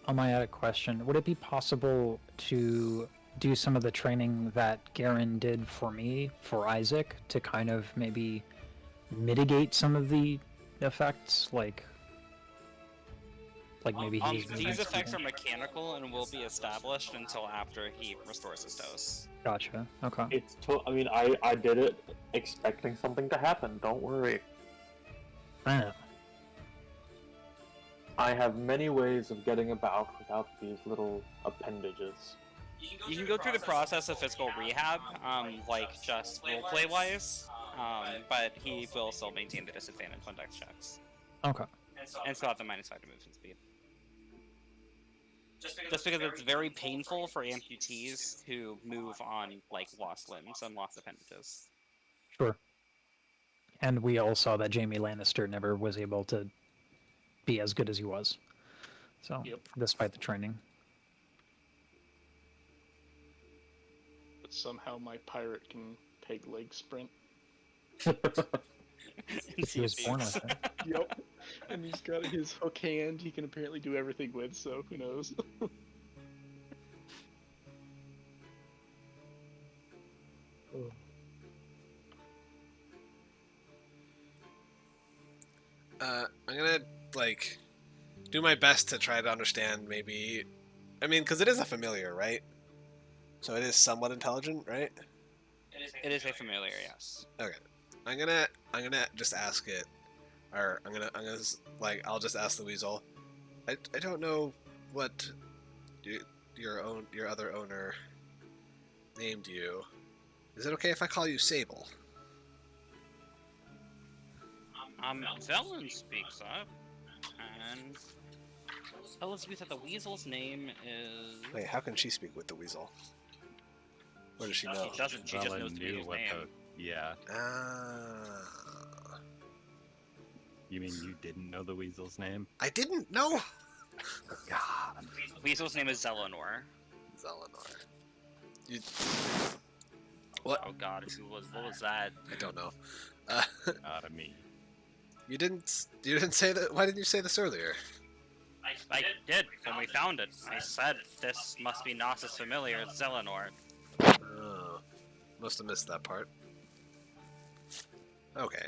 I might add a question. Would it be possible to do some of the training that Garen did for me, for Isaac, to kind of maybe mitigate some of the effects? Like maybe he's... These effects are mechanical and will be established until after he restores his dose. Gotcha. Okay. I mean, I did it expecting something to happen. Don't worry. Ah, I have many ways of getting about without these little appendages. You can go through the process of physical rehab, like just roleplay wise, but he will still maintain the disadvantage on dex checks. okay. And still have the -5 to movement speed. Just because it's very painful for amputees to move on, like, lost limbs and lost appendages. Sure. And we all saw that Jaime Lannister never was able to be as good as he was. So, Yep. despite the training. But somehow my pirate can peg leg sprint. He was born with it. Yep. And he's got his hook hand he can apparently do everything with, so who knows? I'm gonna like do my best to try to understand. Maybe, I mean, because it is a familiar, right? So it is somewhat intelligent, right? It is a familiar, yes. Okay. I'm gonna just ask it, or I'll just ask the weasel. I don't know what your other owner named you. Is it okay if I call you Sable? Velen speaks up, and tells you that the weasel's name is... Wait, how can she speak with the weasel? What does she know? She doesn't, she just Velen knows the knew weasel's what name. Yeah. Ah. You mean you didn't know the weasel's name? I didn't know. God. The weasel's name is Zelenor. Zelenor. You. What? Oh god, what was that? I don't know. Not me. You didn't say that. Why didn't you say this earlier? I did, when we found it. I said, this must be Gnosis familiar, it's Zelenor. Oh, must have missed that part. Okay,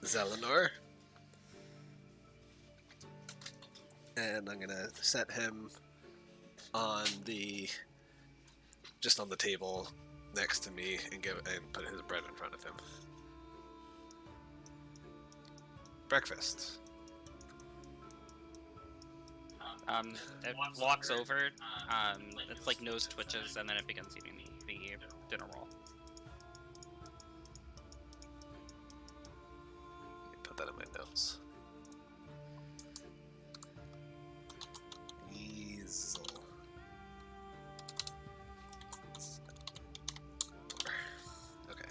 Zelenor. And I'm gonna set him on just on the table next to me and put his bread in front of him. Breakfast. It walks over, its like nose twitches, and then it begins eating the dinner roll. Put that in my notes. Weasel. Okay.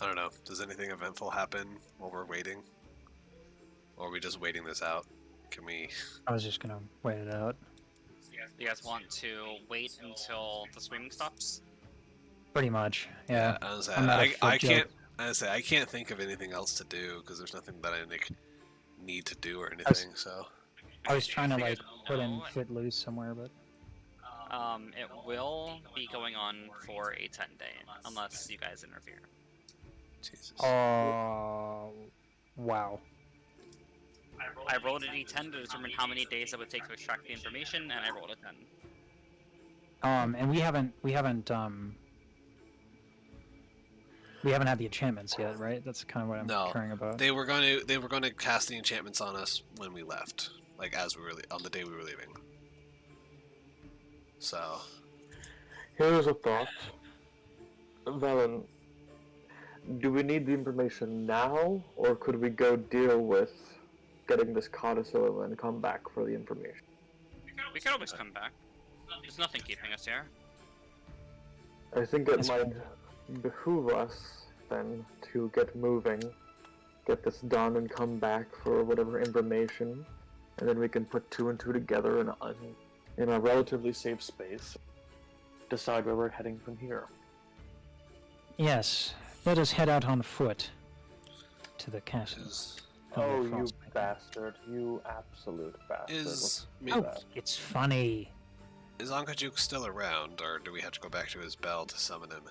I don't know. Does anything eventful happen while we're waiting? Or are we just waiting this out? Can we... I was just gonna wait it out. You guys want to wait until the screaming stops? Pretty much, yeah. I'm not a foot I joke. can't... I can't think of anything else to do, because there's nothing that I need to do or anything, so... I was trying to, like, put in Footloose somewhere, but... It will be going on for a 10-day, unless you guys interfere. Jesus. Oh, wow. I rolled a d10 to determine how many days it would take to extract the information, and I rolled a 10. And we haven't had the enchantments yet, right? That's kind of what I'm caring about. They were going to cast the enchantments on us when we left, like as we were on the day we were leaving. So, Here's a thought. Velen, do we need the information now, or could we go deal with getting this codicil and come back for the information? We can always come back. There's nothing keeping us here. I think it might behoove us, then, to get moving, get this done, and come back for whatever information, and then we can put two and two together in a relatively safe space, decide where we're heading from here. Yes, let us head out on foot to the castle. Oh, you bastard. You absolute bastard. is Oh, it's funny. Is Ankajuk still around, or do we have to go back to his bell to summon him?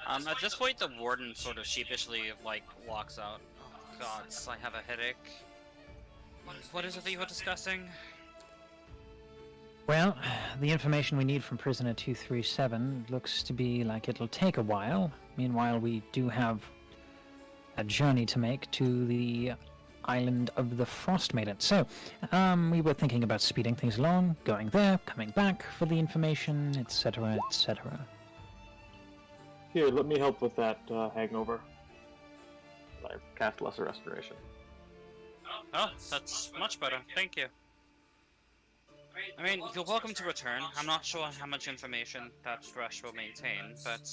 At this point, the warden sort of sheepishly, like, walks out. Oh, gods, I have a headache. What is it that you were discussing? Well, the information we need from prisoner 237 looks to be like it'll take a while. Meanwhile, we do have a journey to make to the island of the Frost Maiden. So, we were thinking about speeding things along, going there, coming back for the information, etc., etc. Here, let me help with that hangover. I cast Lesser Restoration. Oh, that's much better. Thank you. I mean, you're welcome to return. I'm not sure how much information that Thresh will maintain, but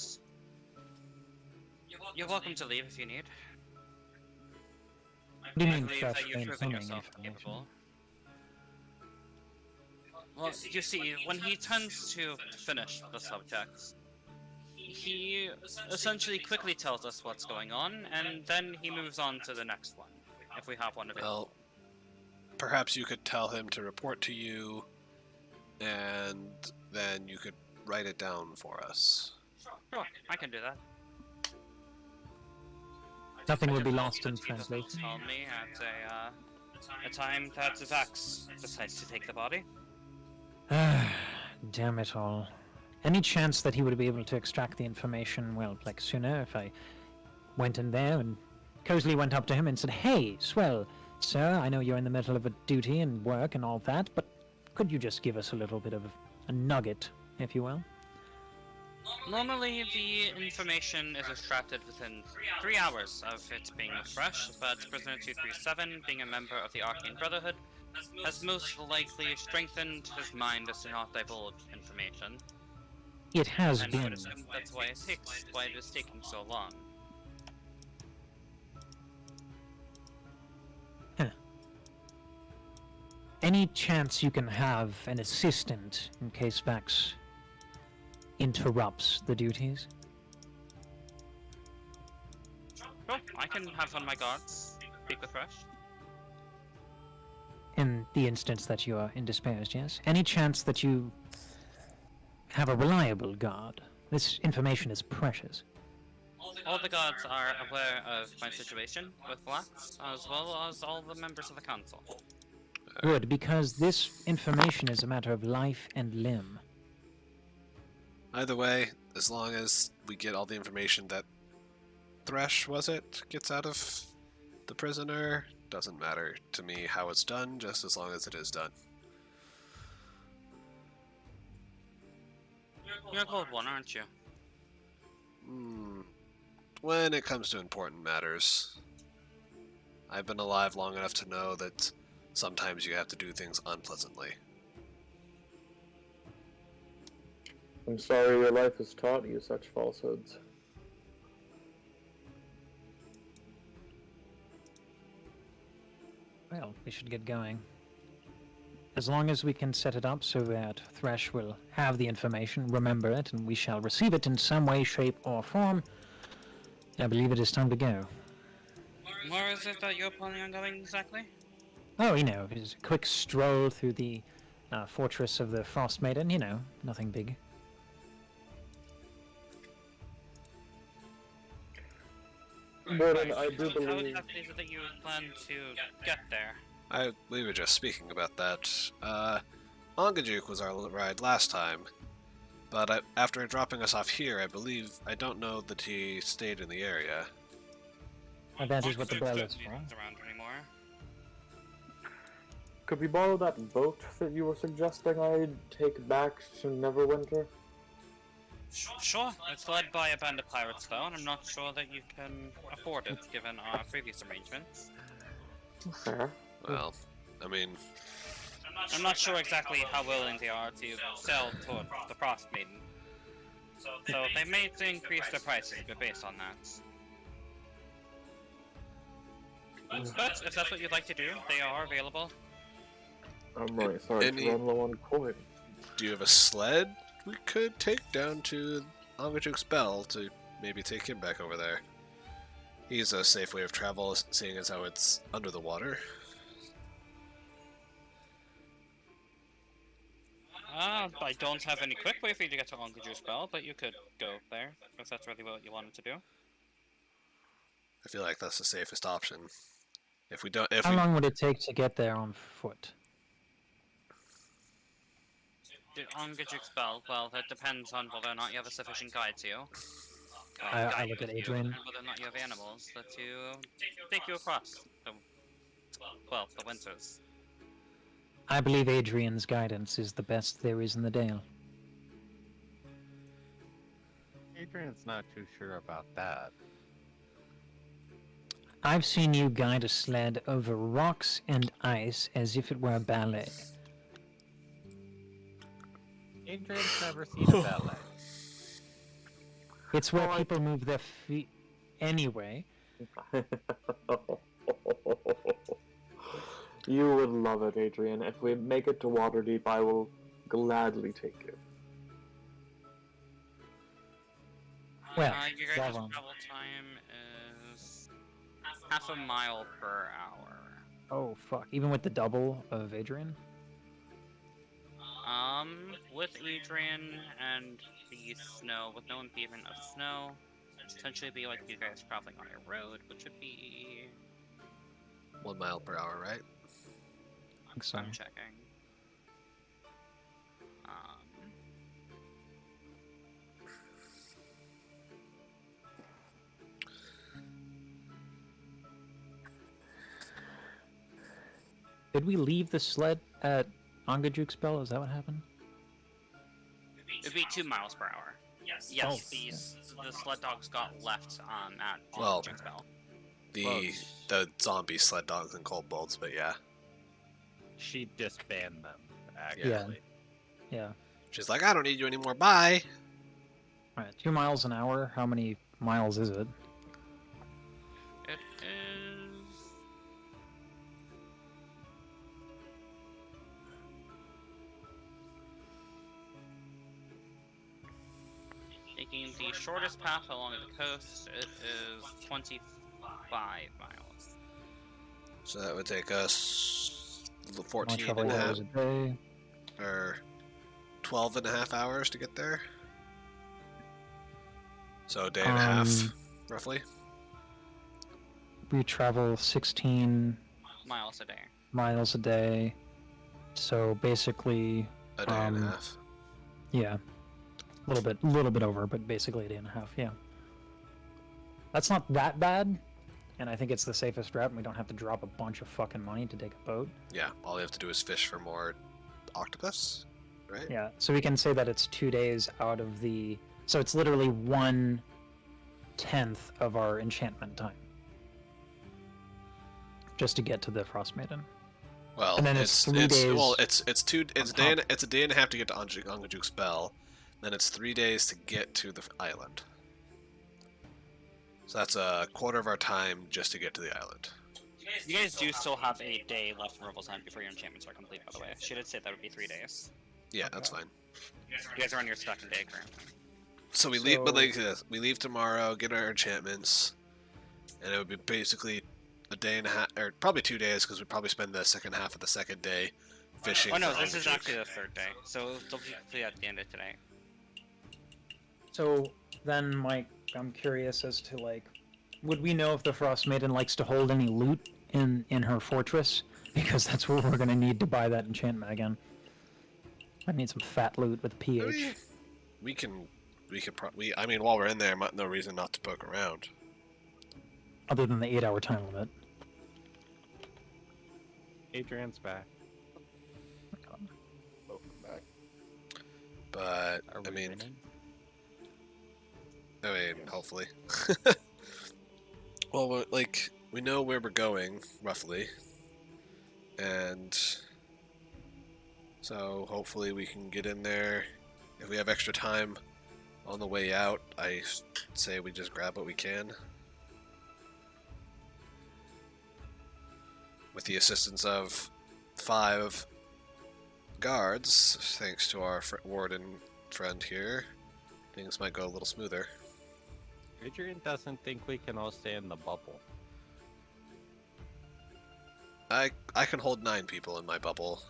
you're welcome to leave if you need. What do you I mean believe Thresh that you've proven maintaining yourself information? capable. Well, you see, when he turns to finish the subjects, he essentially quickly tells us what's going on, and then he moves on to the next one, if we have one available. Well, perhaps you could tell him to report to you, and then you could write it down for us. Sure, I can do that. Nothing I will be just lost in hope that he doesn't translation. tell me at a time that Vax decides to take the body. Damn it all. Any chance that he would be able to extract the information, well, like sooner, if I went in there and cozily went up to him and said, "Hey, swell, sir, I know you're in the middle of a duty and work and all that, but could you just give us a little bit of a nugget, if you will?" Normally, the information is extracted within 3 hours of it being fresh, but Prisoner 237, being a member of the Arcane Brotherhood, has most likely strengthened his mind as to not divulge information. It has And I would been. assume that's why it is taking so long. Any chance you can have an assistant in case Vax interrupts the duties? Sure, I can have one of my guards speak with Thresh. In the instance that you are indisposed, yes? Any chance that you have a reliable guard? This information is precious. All the guards are aware of my situation with Vax, as well as all the members of the council. Good, because this information is a matter of life and limb. Either way, as long as we get all the information that Thresh, was it, gets out of the prisoner, doesn't matter to me how it's done, just as long as it is done. You're a cold one, aren't you? When it comes to important matters, I've been alive long enough to know that sometimes you have to do things unpleasantly. I'm sorry your life has taught you such falsehoods. Well, we should get going. As long as we can set it up so that Thresh will have the information, remember it, and we shall receive it in some way, shape, or form, I believe it is time to go. Where is it that you're planning on going exactly? Oh, you know, it's a quick stroll through the fortress of the Frost Maiden, you know, nothing big. Warden, I do How believe... exactly is it that you plan to get there? We were just speaking about that. Ongajuk was our ride last time, but after dropping us off here, I don't know that he stayed in the area. And that is what the bell is Don't for. be around anymore. Could we borrow that boat that you were suggesting I take back to Neverwinter? Sure, it's led by a band of pirates though, and I'm not sure that you can afford it given our previous arrangements. Fair. Well, I mean, I'm not sure exactly how willing they are to sell toward the Frost Maiden. So they may increase their prices based on that. But if that's what you'd like to do, they are available. I'm really sorry Any- to run low on coin. do you have a sled we could take down to Ongajak's bell to maybe take him back over there? He's a safe way of travel, seeing as how it's under the water. I don't have any quick way for you to get to Longitude Spell, but you could go there, if that's really what you wanted to do. I feel like that's the safest option. If we don't, if How we, long would it take to get there on foot? Longitude Spell, well, that depends on whether or not you have a sufficient guide to you. I look at Adrian. And whether or not you have animals that take you across the winters. I believe Adrian's guidance is the best there is in the Dale. Adrian's not too sure about that. I've seen you guide a sled over rocks and ice as if it were a ballet. Adrian's never seen a ballet. It's where people move their feet anyway. You would love it, Adrian. If we make it to Waterdeep, I will gladly take you. Well, Your guys' that one. travel time is half a mile per hour. Oh fuck! Even with the double of Adrian. With Adrian and the snow, with no impediment of snow, essentially be like you guys traveling on a road, which would be 1 mile per hour, right? I think so. I'm checking. Did we leave the sled at Ongajuk Spell? Is that what happened? It'd be 2 miles per hour. Yes, Oh, the sled dogs got left at Well, Jinxbell. The zombie sled dogs and kobolds, but yeah. She disbanded them, actually. Yeah. She's like, I don't need you anymore, bye! Alright, 2 miles an hour. How many miles is it? It is. Taking the shortest path along the coast, it is 25 miles. So that would take us One 14 travel and a half, hours a day. or 12 and a half hours to get there. So a day and a half, roughly. We travel 16 Miles a day. miles a day. So basically, A day and a half. yeah, a little bit over, but basically a day and a half. Yeah, that's not that bad, and I think it's the safest route, and we don't have to drop a bunch of fucking money to take a boat. Yeah, all we have to do is fish for more octopus, right? Yeah, so we can say that it's 2 days out of the. So it's literally 1/10 of our enchantment time, just to get to the Frost Maiden. Well, And then it's 3 days well, it's a day top. it's a day and a half to get to Ongajuk Spell, then it's 3 days to get to the island. So that's a quarter of our time just to get to the island. You guys do still have a day left in removal time before your enchantments are complete, by the way. She did say that would be 3 days. Yeah, that's fine. You guys are on your second day currently. So we leave, but like this, we leave tomorrow, get our enchantments, and it would be basically a day and a half, or probably 2 days, because we'd probably spend the second half of the second day fishing. Oh no, for this is Ongajuk. actually the third day, so they'll be complete at the end of today. So then, Mike, I'm curious as to like, would we know if the Frost Maiden likes to hold any loot in her fortress? Because that's where we're gonna need to buy that enchantment again. I need some fat loot with pH. We I mean, while we're in there, no reason not to poke around. Other than the 8-hour time limit. Adrian's back. Welcome back. But Are we winning? hopefully. Well, we know where we're going roughly, and so hopefully we can get in there. If we have extra time on the way out, I say we just grab what we can. With the assistance of 5 guards, thanks to our warden friend here, things might go a little smoother. Adrian doesn't think we can all stay in the bubble. I can hold 9 people in my bubble.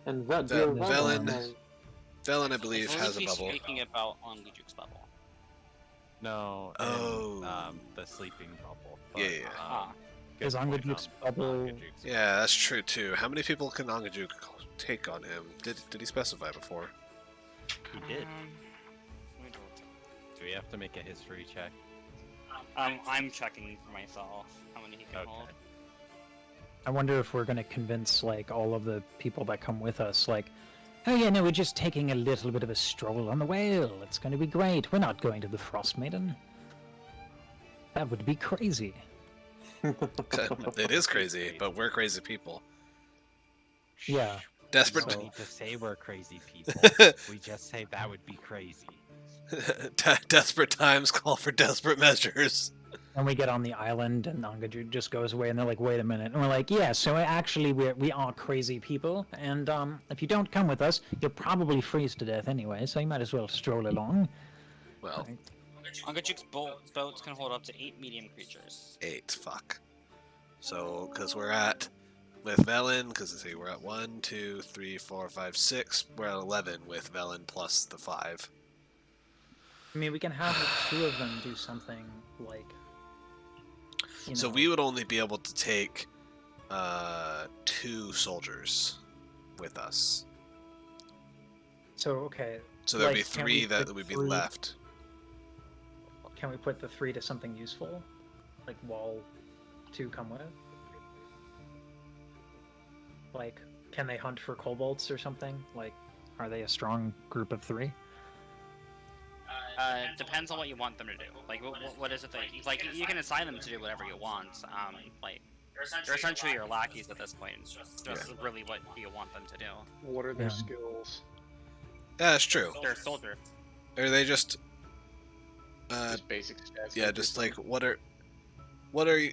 And that Ve- dear Velen- Velen, Velen, I believe, I has a he's bubble. speaking about on Legiuk's bubble. No, Oh. the sleeping bubble. Yeah, yeah, yeah. Ah. good Is point Angajuk's on bubble- Angajuk's Yeah, that's true too. How many people can Ongajuk take on him? Did he specify before? He did. Let me double check. Do we have to make a history check? I'm checking for myself how many he can Okay. hold. I wonder if we're going to convince like all of the people that come with us, like, oh yeah, no, we're just taking a little bit of a stroll on the whale. It's going to be great. We're not going to the Frost Maiden. That would be crazy. It is crazy, but we're crazy people. Yeah. Desperate. We So- don't need to say we're crazy people. We just say that would be crazy. Desperate times call for desperate measures. And we get on the island, and Angaju just goes away, and they're like, "Wait a minute!" And we're like, "Yeah, so actually, we are crazy people, and if you don't come with us, you'll probably freeze to death anyway. So you might as well stroll along." Well, Angajuk's boats can hold up to 8 medium creatures. 8. Fuck. So, because we're at with Velen, because let's see, we're at 1, 2, 3, 4, 5, 6. We're at 11 with Velen plus the 5. I mean, we can have the two of them do something like. You So know, we would only be able to take 2 soldiers with us. So okay, So there'd Like, be can 3 we that put would be 3? left. can we put the 3 to something useful, like wall 2 come with? Like, can they hunt for kobolds or something? Like, are they a strong group of 3? Depends on what you want them to do. Like, what is it that like you can assign them to do whatever you want. Like they're essentially your lackeys at this point. It's just really what you want them to do. What are their Yeah. skills? Yeah, that's true. They're a soldier. Are they just Just basic stats. yeah, just like what are you,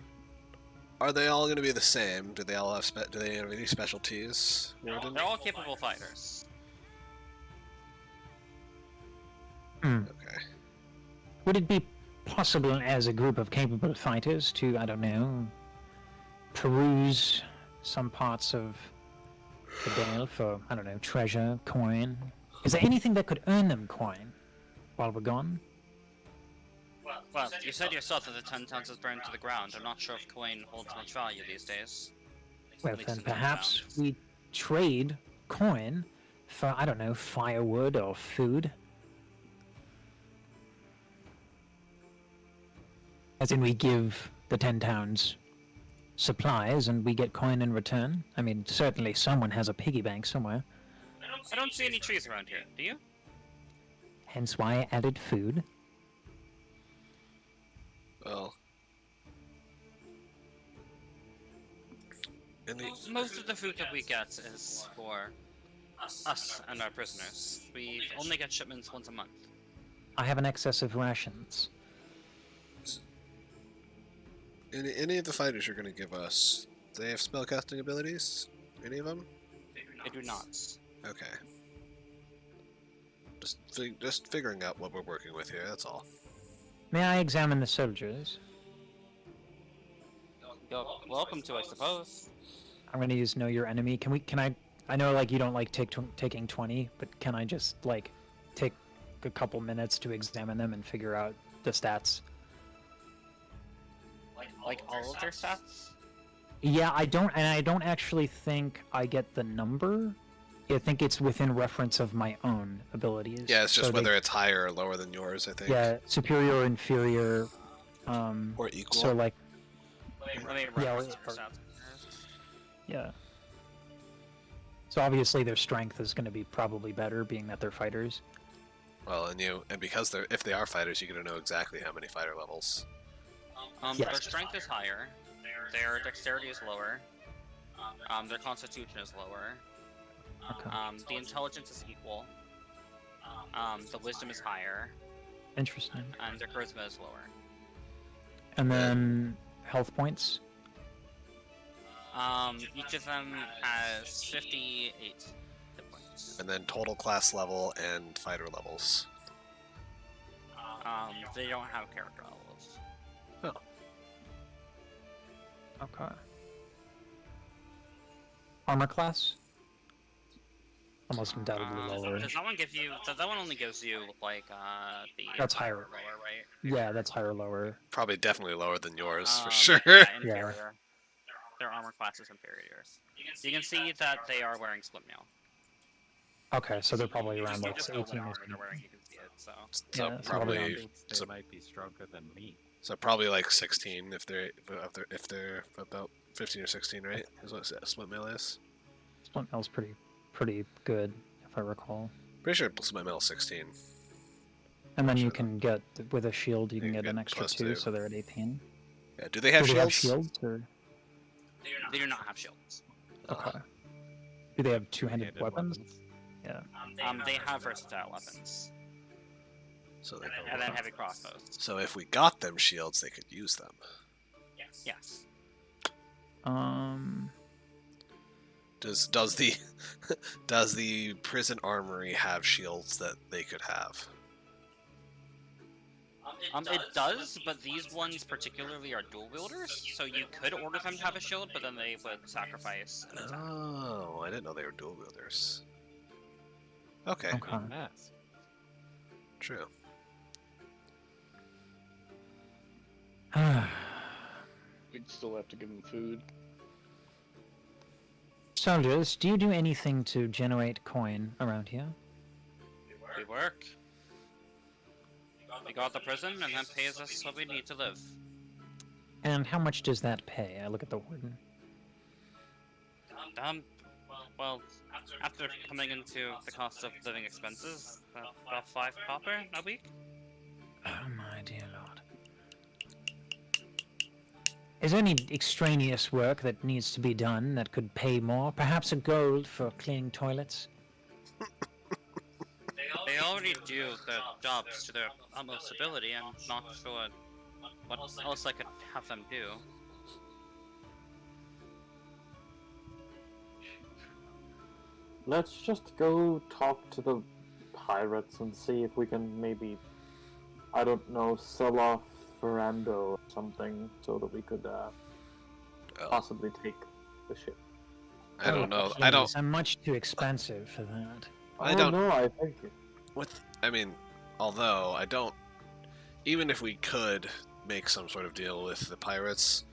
are they all going to be the same? Do they all have do they have any specialties? Warden? They're all capable fighters. Okay. Would it be possible as a group of capable fighters to, I don't know, peruse some parts of the Dale for, I don't know, treasure, coin? Is there anything that could earn them coin while we're gone? Well, you said yourself that the 10 towns is burned to the ground. I'm not sure if coin holds much value these days. Well, At least then in the perhaps towns. we trade coin for, I don't know, firewood or food. As in, we give the 10 towns supplies and we get coin in return. I mean, certainly someone has a piggy bank somewhere. I don't see any trees around here. Do you? Hence why I added food. Well. Any, Most of the food that we get is for us and our prisoners. We only get shipments once a month. I have an excess of rations. any of the fighters you're going to give us, do they have spellcasting abilities? Any of them? They do not. Okay. Just figuring out what we're working with here, that's all. May I examine the soldiers? You're welcome to, I suppose. I'm going to use Know Your Enemy. I know, like, you don't like taking 20, but can I just, like, take a couple minutes to examine them and figure out the stats? Like all of their stats? Yeah, I don't actually think I get the number. I think it's within reference of my own abilities. Yeah, it's just So whether it's higher or lower than yours, I think. yeah, superior, inferior, Or equal. so, like, Let me Yeah, reference or- their stats. yeah. So obviously their strength is going to be probably better, being that they're fighters. Well, and because if they are fighters, you get to know exactly how many fighter levels. Yes. Their strength is higher. Their dexterity is lower. Their constitution is lower. Okay. The intelligence is equal. The wisdom is higher, Interesting. and their charisma is lower. And then health points. Each of them has 58 hit points. And then total class level and fighter levels. They don't have character levels. Okay. Armor class. almost undoubtedly lower. Does that one give you? That one only gives you like the That's higher higher. or lower, right? Yeah, that's higher lower. Probably definitely lower than yours, for Um, sure. Yeah, inferior. Their armor class is inferior to yours. You can see that they are wearing split mail. Okay, so they're probably You around just, you like just know what 18 or armor they're something. wearing. You can see it. So So Yeah, so probably probably around Thinks they so, might be stronger than me. so probably like 16 if they're about 15 or 16, right? Is what split mail is. Split mail's pretty good, if I recall. Pretty sure split mail is 16. And then Sure. you can get, with a shield, you can You get can an get extra plus 2, two. so they're at 18. Yeah. Do they have Do they have shields? shields, or... they do not have shields. Okay. Do they have two-handed Handed weapons? Yeah. They have versatile weapons So they and then heavy crossbows. So if we got them shields, they could use them. Yes. Does the does the prison armory have shields that they could have? It does, but these ones particularly are dual wielders, so you could order them to have a shield, but then they would sacrifice an attack. Oh, I didn't know they were dual wielders. Okay, Okay. Mess. true. We'd still have to give him food. Soldiers, do you do anything to generate coin around here? We work. We got the prison, and that pays us what we need to live. And how much does that pay? I look at the warden. Well, after coming into the cost of living expenses, about 5 copper a week. Oh my dear lord. Is there any extraneous work that needs to be done that could pay more? Perhaps a gold for cleaning toilets? They already do the jobs to their utmost ability. I'm not sure what else I could have them do. Let's just go talk to the pirates and see if we can maybe, I don't know, sell off Ferrando or something so that we could Well, possibly take the ship. I don't know. Please, I don't. I'm much too expensive for that. I Oh, don't- know. I think I mean, although I don't. Even if we could make some sort of deal with the pirates,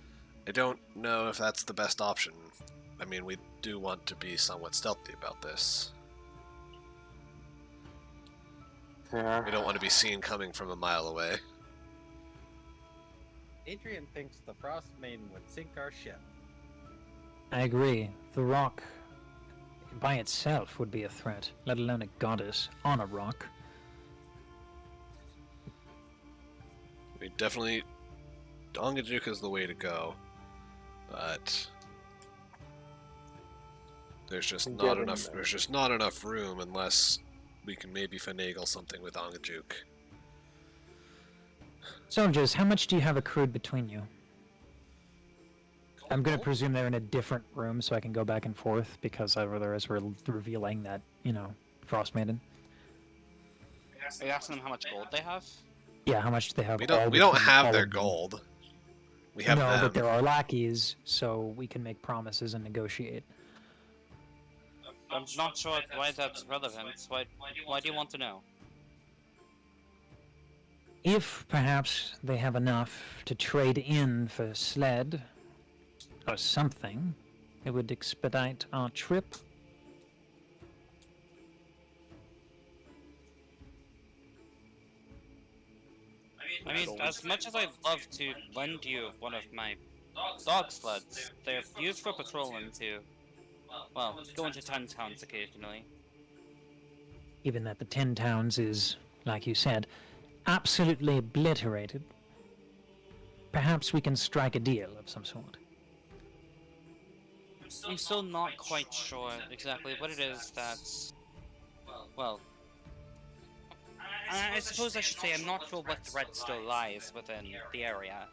I don't know if that's the best option. I mean, we do want to be somewhat stealthy about this. fair. We don't want to be seen coming from a mile away. Adrian thinks the Frost Maiden would sink our ship. I agree. The rock by itself would be a threat, let alone a goddess on a rock. We definitely. Ongajuk is the way to go, but there's just I'm not getting enough. there. There's just not enough room unless we can maybe finagle something with Ongajuk. Soldiers, how much do you have accrued between you? I'm going to presume they're in a different room so I can go back and forth because otherwise we're revealing that, Frost Maiden. Are you asking them how much gold they have? Yeah, how much do they have? We all don't. We don't between have all their of them? gold. We have no, them. but there are lackeys, so we can make promises and negotiate. I'm not sure why that's relevant. Why do you want to know? If perhaps they have enough to trade in for sled or something, it would expedite our trip. I mean, as much as I'd love to lend you one of my dog sleds, they're used for patrolling to, well, go into 10 towns occasionally. Even that the 10 towns is, like you said, absolutely obliterated. Perhaps we can strike a deal of some sort. I'm still not quite sure exactly what it is that's, well, I suppose I should say I'm not sure what threat still lies within the area.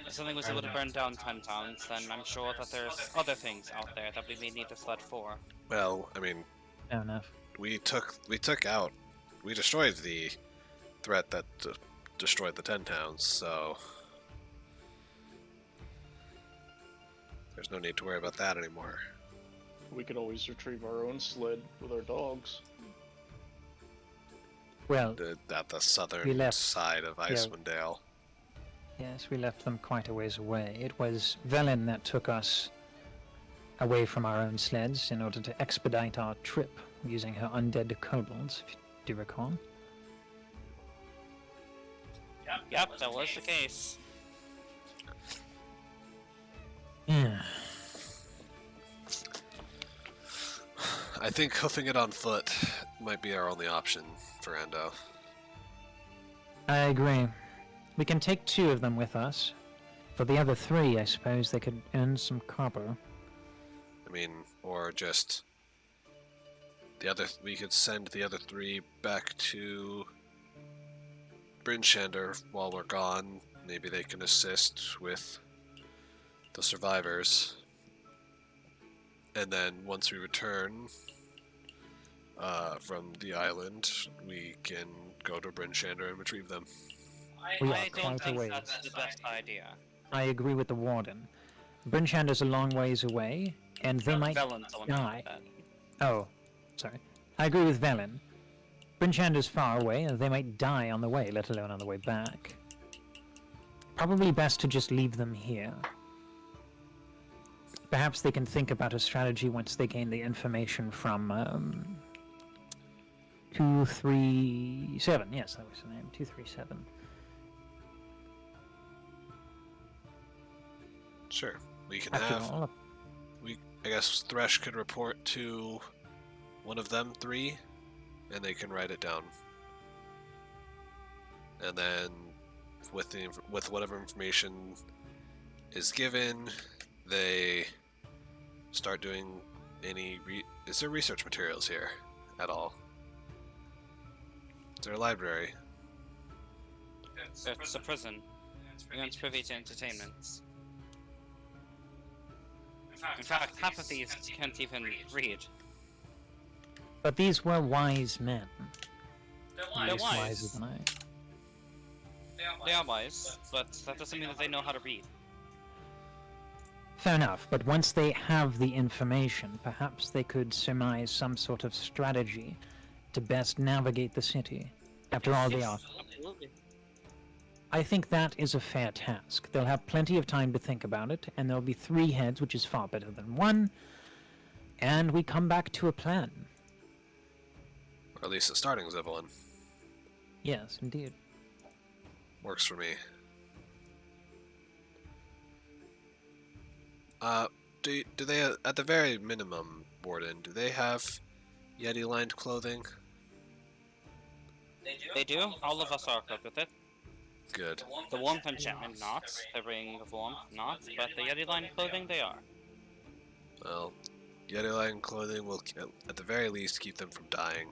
If something was able to burn down 10 towns, then I'm sure that there's other things out there that we may need a sled for. Well, I mean, Fair enough. we destroyed the threat that destroyed the 10 towns, so there's no need to worry about that anymore. We could always retrieve our own sled with our dogs. Well, At the southern We left- side of Icewind Dale. yes, we left them quite a ways away. It was Velen that took us away from our own sleds in order to expedite our trip using her undead kobolds, if you do recall. Yep, that was the case. Yeah. I think hoofing it on foot might be our only option for Ando. I agree. We can take 2 of them with us. For the other 3, I suppose they could earn some copper. I mean, or just we could send the other 3 back to Brinshander while we're gone. Maybe they can assist with the survivors. And then once we return from the island, we can go to Brinshander and retrieve them. We are I don't quite think away. that's the best idea. I agree with the warden. Brinshander's a long ways away, and they might Velen's the one die. that. Oh, sorry. I agree with Velen. Brinshander's far away, and they might die on the way, let alone on the way back. Probably best to just leave them here. Perhaps they can think about a strategy once they gain the information from 237. Yes, that was the name. 237. Sure. We can After have. all, I guess Thresh could report to one of them 3, and they can write it down. And then, with whatever information is given, they start doing any. Is there research materials here at all? Is there a library? It's a prison. It's privy to entertainments. In fact, half of these can't even read. but these were wise men. They're At least wise. wiser than I. They are wise, but that doesn't mean that they know how to read. Fair enough, but once they have the information, perhaps they could surmise some sort of strategy to best navigate the city. After all, they are. Absolutely. I think that is a fair task. They'll have plenty of time to think about it, and there'll be 3 heads, which is far better than 1, and we come back to a plan. Or at least the startings of one. Yes, indeed. Works for me. Do they, at the very minimum, Warden, do they have Yeti-lined clothing? They do. All of us are equipped with it. Good. The warmth enchantment not. The ring of warmth not. But the Yeti line clothing, they are. Well, Yeti-lined clothing will, at the very least, keep them from dying.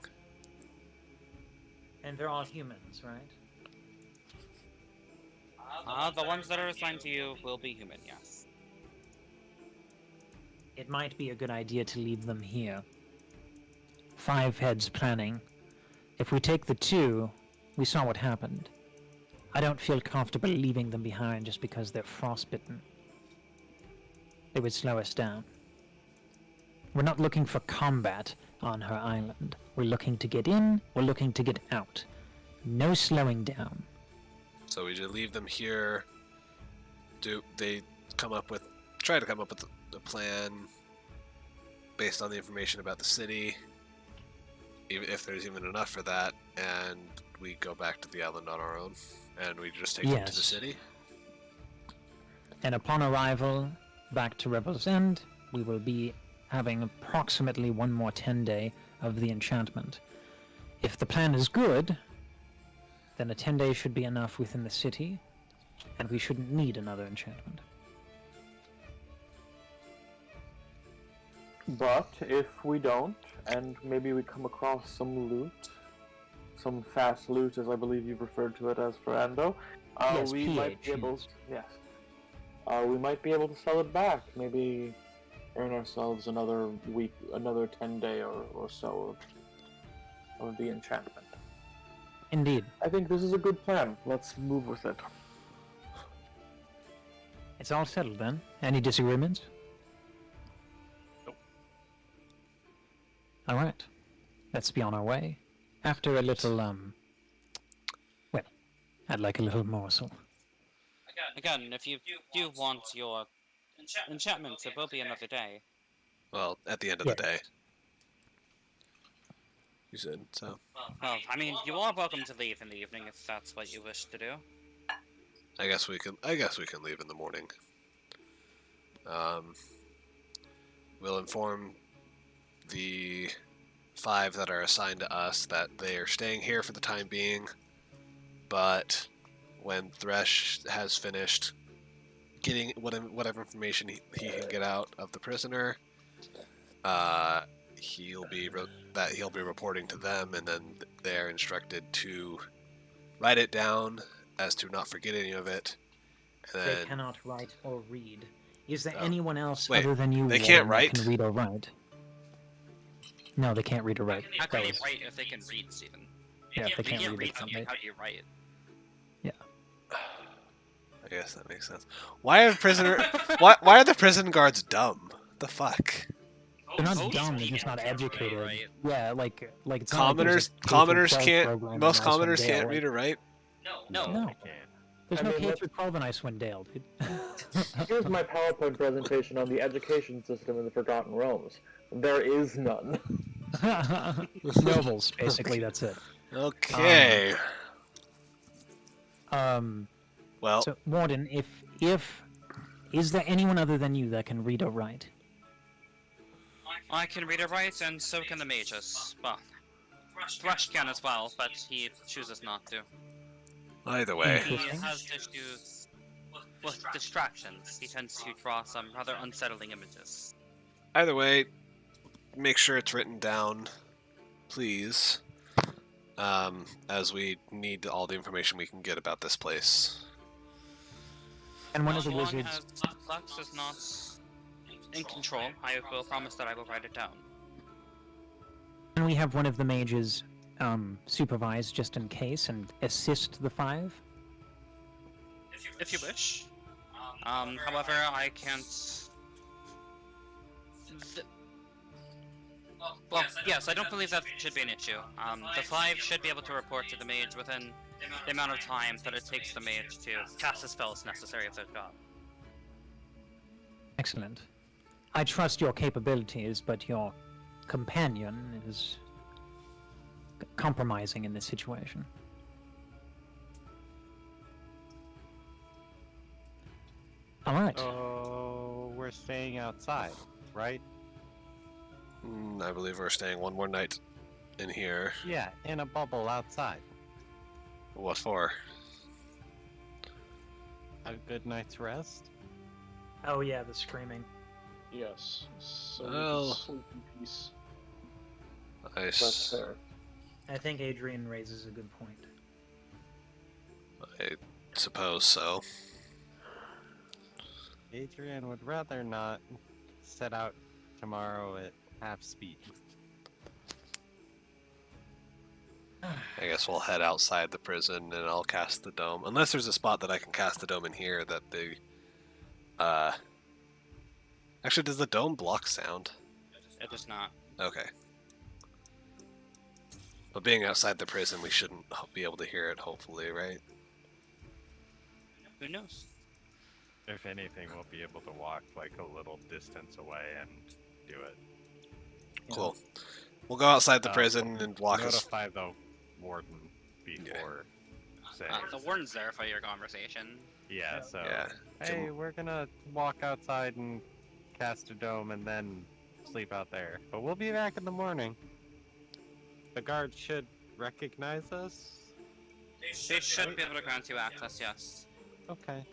And they're all humans, right? The ones that are assigned to you will be human, yes. It might be a good idea to leave them here. 5 heads planning. If we take the 2, we saw what happened. I don't feel comfortable leaving them behind just because they're frostbitten. It would slow us down. We're not looking for combat on her island. We're looking to get in, we're looking to get out. No slowing down. So we just leave them here. Do they try to come up with a plan based on the information about the city, even if there's even enough for that, and we go back to the island on our own, and we just take them to the Yes. city? And upon arrival back to Revel's End, we will be having approximately 1 more 10-day of the enchantment. If the plan is good, then a 10 days should be enough within the city, and we shouldn't need another enchantment. But if we don't, and maybe we come across some loot, some fast loot, as I believe you've referred to it as, Ferrando, Yes, we might be PH, able. yes. Yes. We might be able to sell it back. Maybe earn ourselves another week, another 10-day or so of the enchantment. Indeed. I think this is a good plan. Let's move with it. It's all settled then. Any disagreements? All right. Let's be on our way. After a little, well, I'd like a little morsel. Again, if you do want your enchantments, it will be another day. Well, at the end of Yeah. the day. You said so. Well, I mean, you are welcome to leave in the evening if that's what you wish to do. I guess we can leave in the morning. We'll inform the 5 that are assigned to us that they are staying here for the time being, but when Thresh has finished getting whatever information he can get out of the prisoner, he'll be reporting to them, and then they're instructed to write it down as to not forget any of it. And They then, cannot write or read. Is there Oh. anyone else Wait, other than you they can't Warren, write? that can read or write? No, they can't read or write. How can That they was- write if they can read, Stephen? Yeah, if they If you can't can't read, they read can't something, write. how do you write? I guess that makes sense. Why are the prison guards dumb? The fuck? They're not Most dumb. They're people just not can't read, educated. right? Yeah, like it's not like there's Commoners a K through 12 can't. program in Most Icewind commoners Dale, can't like- read or write. No. No. There's I no mean, K let's- through 12 in Icewind Dale, dude. Here's my PowerPoint presentation on the education system in the Forgotten Realms. There is none. Nobles, basically. That's it. Okay. Well, So Warden, if is there anyone other than you that can read or write? I can read or write, and so can the mages. Well, Thresh can as well, but he chooses not to. either way, He Interesting. has issues with distractions. He tends to draw some rather unsettling images. make sure it's written down, please. As we need all the information we can get about this place. And one of As the long wizards. as Lux is not in control, I will promise that I will write it down. Can we have one of the mages supervise just in case and assist the 5? If you wish. However, I can't. Well, yes, I don't believe that should be an issue. The 5 should be able to report to the mage within the amount of time that it takes the mage to cast the spells necessary for the job. Excellent. I trust your capabilities, but your companion is compromising in this situation. All right. Oh, we're staying outside, right? I believe we're staying one more night in here. Yeah, in a bubble outside. What for? A good night's rest? Oh yeah, the screaming. Yes. So we Well. can sleep in peace. That's fair. I think Adrian raises a good point. I suppose so. Adrian would rather not set out tomorrow at half speed. I guess we'll head outside the prison and I'll cast the dome. Unless there's a spot that I can cast the dome in here that the... Actually, does the dome block sound? It is not. Okay. But being outside the prison, we shouldn't be able to hear it, hopefully, right? Who knows? If anything, we'll be able to walk like a little distance away and do it. Cool. We'll go outside the prison and walk us... Notify the warden before saying. The warden's there for your conversation. Yeah, so Yeah. Hey, we're gonna walk outside and cast a dome and then sleep out there. But we'll be back in the morning. The guards should recognize us. They should be able to grant you access, yes. Okay.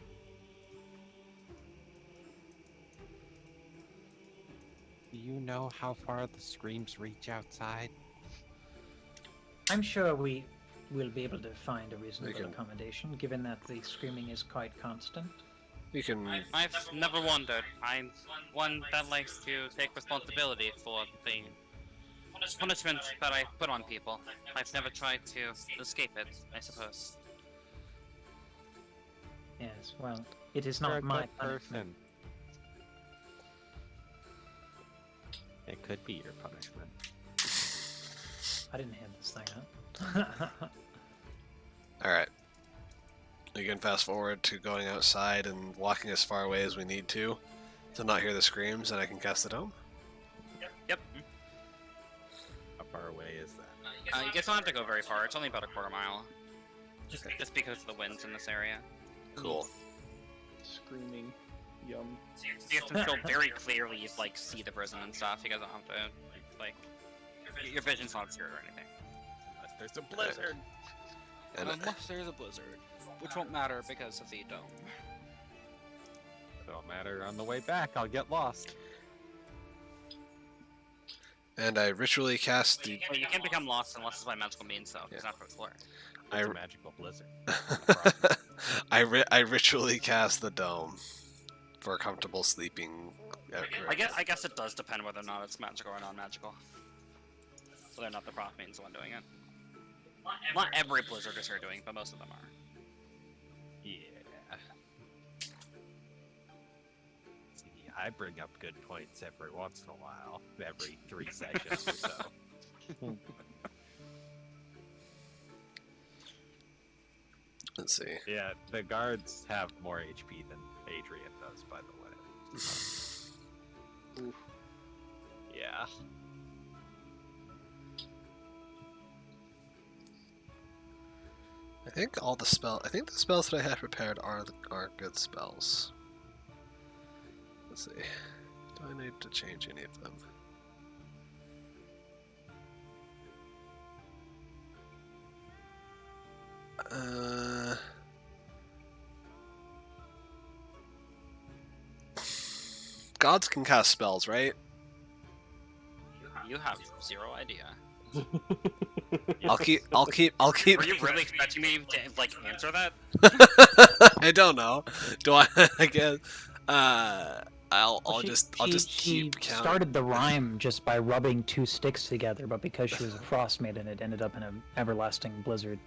Do you know how far the screams reach outside? I'm sure we will be able to find a reasonable can- accommodation, given that the screaming is quite constant. You can... I've never wondered. I'm one that likes to take responsibility for the punishment that I put on people. I've never tried to escape it, I suppose. Yes, well, it is You're not a my good punishment. person. It could be your punishment. I didn't hand this thing up. Alright. We can fast forward to going outside and walking as far away as we need to not hear the screams, and I can cast the dome. Yep. How far away is that? You guys don't have to go very far. It's only about a quarter mile. Just because of the winds in this area. Cool. Screaming. Yum. So you guys can still very clearly like see the prison and stuff. You guys don't have to like your vision's not obscured or anything. Unless there's a blizzard. And Unless there's a blizzard, which won't matter because of the dome. Don't matter. On the way back, I'll get lost. I ritually cast the... Well, you can't become lost unless it's by magical means, though. It's not for explorer. It's a magical blizzard. I ritually cast the dome for comfortable sleeping. I guess it does depend whether or not it's magical or non-magical. Whether or not the proc means the one doing it. Not every blizzard is here doing, but most of them are. Yeah. See, I bring up good points every once in a while, every 3 sessions or so. Let's see. Yeah, the guards have more HP than Adrian does, by the way. Oof. Yeah. I think the spells that I had prepared are good spells. Let's see. Do I need to change any of them? Gods can cast spells, right? You have zero idea. I'll keep. Were you really expecting me to like answer that? I don't know. Do I? I guess. I'll just keep She counting. started the rhyme just by rubbing 2 sticks together, but because she was a frost maiden, it ended up in an everlasting blizzard.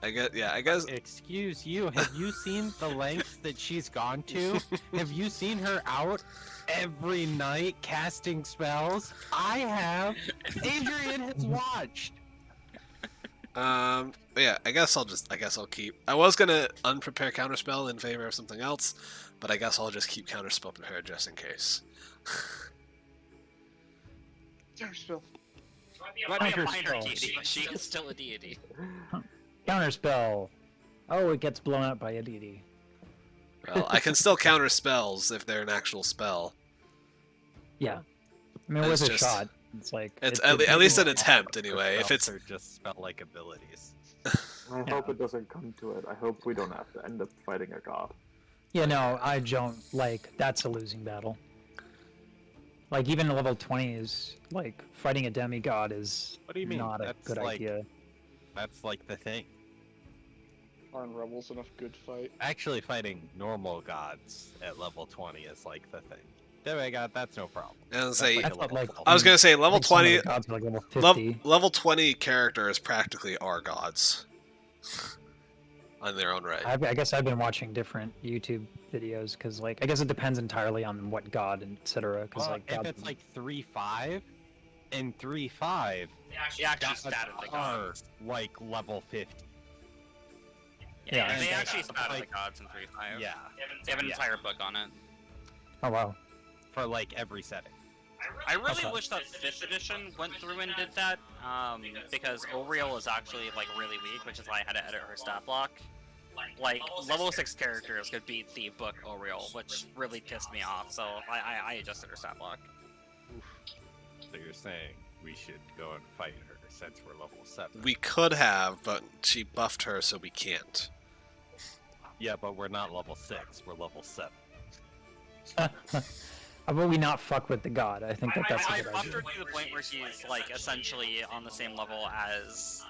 I guess. Excuse you, have you seen the lengths that she's gone to? Have you seen her out every night casting spells? I have. Adrian has watched. But yeah, I guess I'll keep. I was gonna unprepare counterspell in favor of something else, but I guess I'll just keep counterspell prepared just in case. Counterspell. Might be a minor Counterspell. deity, but she is still a deity. Counterspell. Oh, it gets blown up by a deity. Well, I can still counter spells if they're an actual spell. Yeah. I mean, it It's was a just- shot. It's like It's it- at least an it- attempt anyway. If Spells it's are just spell-like abilities. I hope it doesn't come to it. I hope we don't have to end up fighting a god. Yeah, no, I don't like. That's a losing battle. Like even level 20 is like fighting a demigod is What do you mean? not a That's good like- idea. That's like the thing. Aren't rebels enough good fight? Actually, fighting normal gods at level 20 is like the thing. Demigod, that's no problem. I was That's say, like I a thought, level like, 12. I was gonna say level I think some of the 20. gods are like level 50. Level 20 characters practically are gods on their own right. I guess I've been watching different YouTube videos because, like, I guess it depends entirely on what god and etc. Because, Well, like, if gods- it's like 3-5, and 3-5 She actually statted the are gods. like level 50. Yeah, they and actually that's statted like- the gods in 3.5. Yeah, They have an Yeah. entire book on it. oh wow, for like every setting. I really Okay. wish that 5th edition went through and did that, because Oriel is actually like really weak, which is why I had to edit her stat block. Like level 6 characters could beat the book Oriel, which really pissed me off. So I adjusted her stat block. So you're saying we should go and fight her since we're level 7? We could have, but she buffed her, so we can't. Yeah, but we're not level 6. We're level 7. how about we not fuck with the god? I think that's I a good buffed idea. her to the point where she's like essentially on the same level as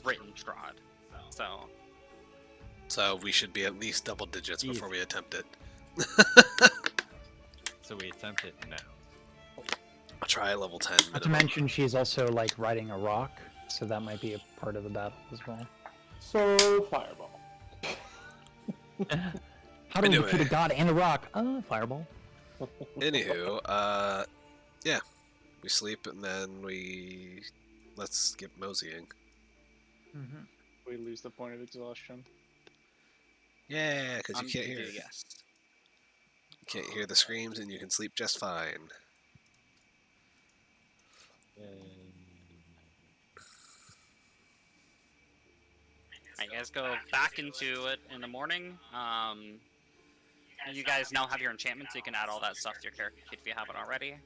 written Strahd. So So we should be at least double digits before we attempt it. So we attempt it now. I'll try level 10 Not to minimum. mention, she's also like riding a rock, so that might be a part of the battle as well. So, fireball. How do we Anyway. defeat a god and a rock? Fireball. Anywho, yeah, we sleep and then we let's get moseying. Mm-hmm. We lose the point of exhaustion. Yeah, because you can't hear it. Yes. You can't hear the screams, and you can sleep just fine. I guys go back into it in the morning. You guys now have your enchantments, so you can add all that stuff to your character sheet if you haven't already.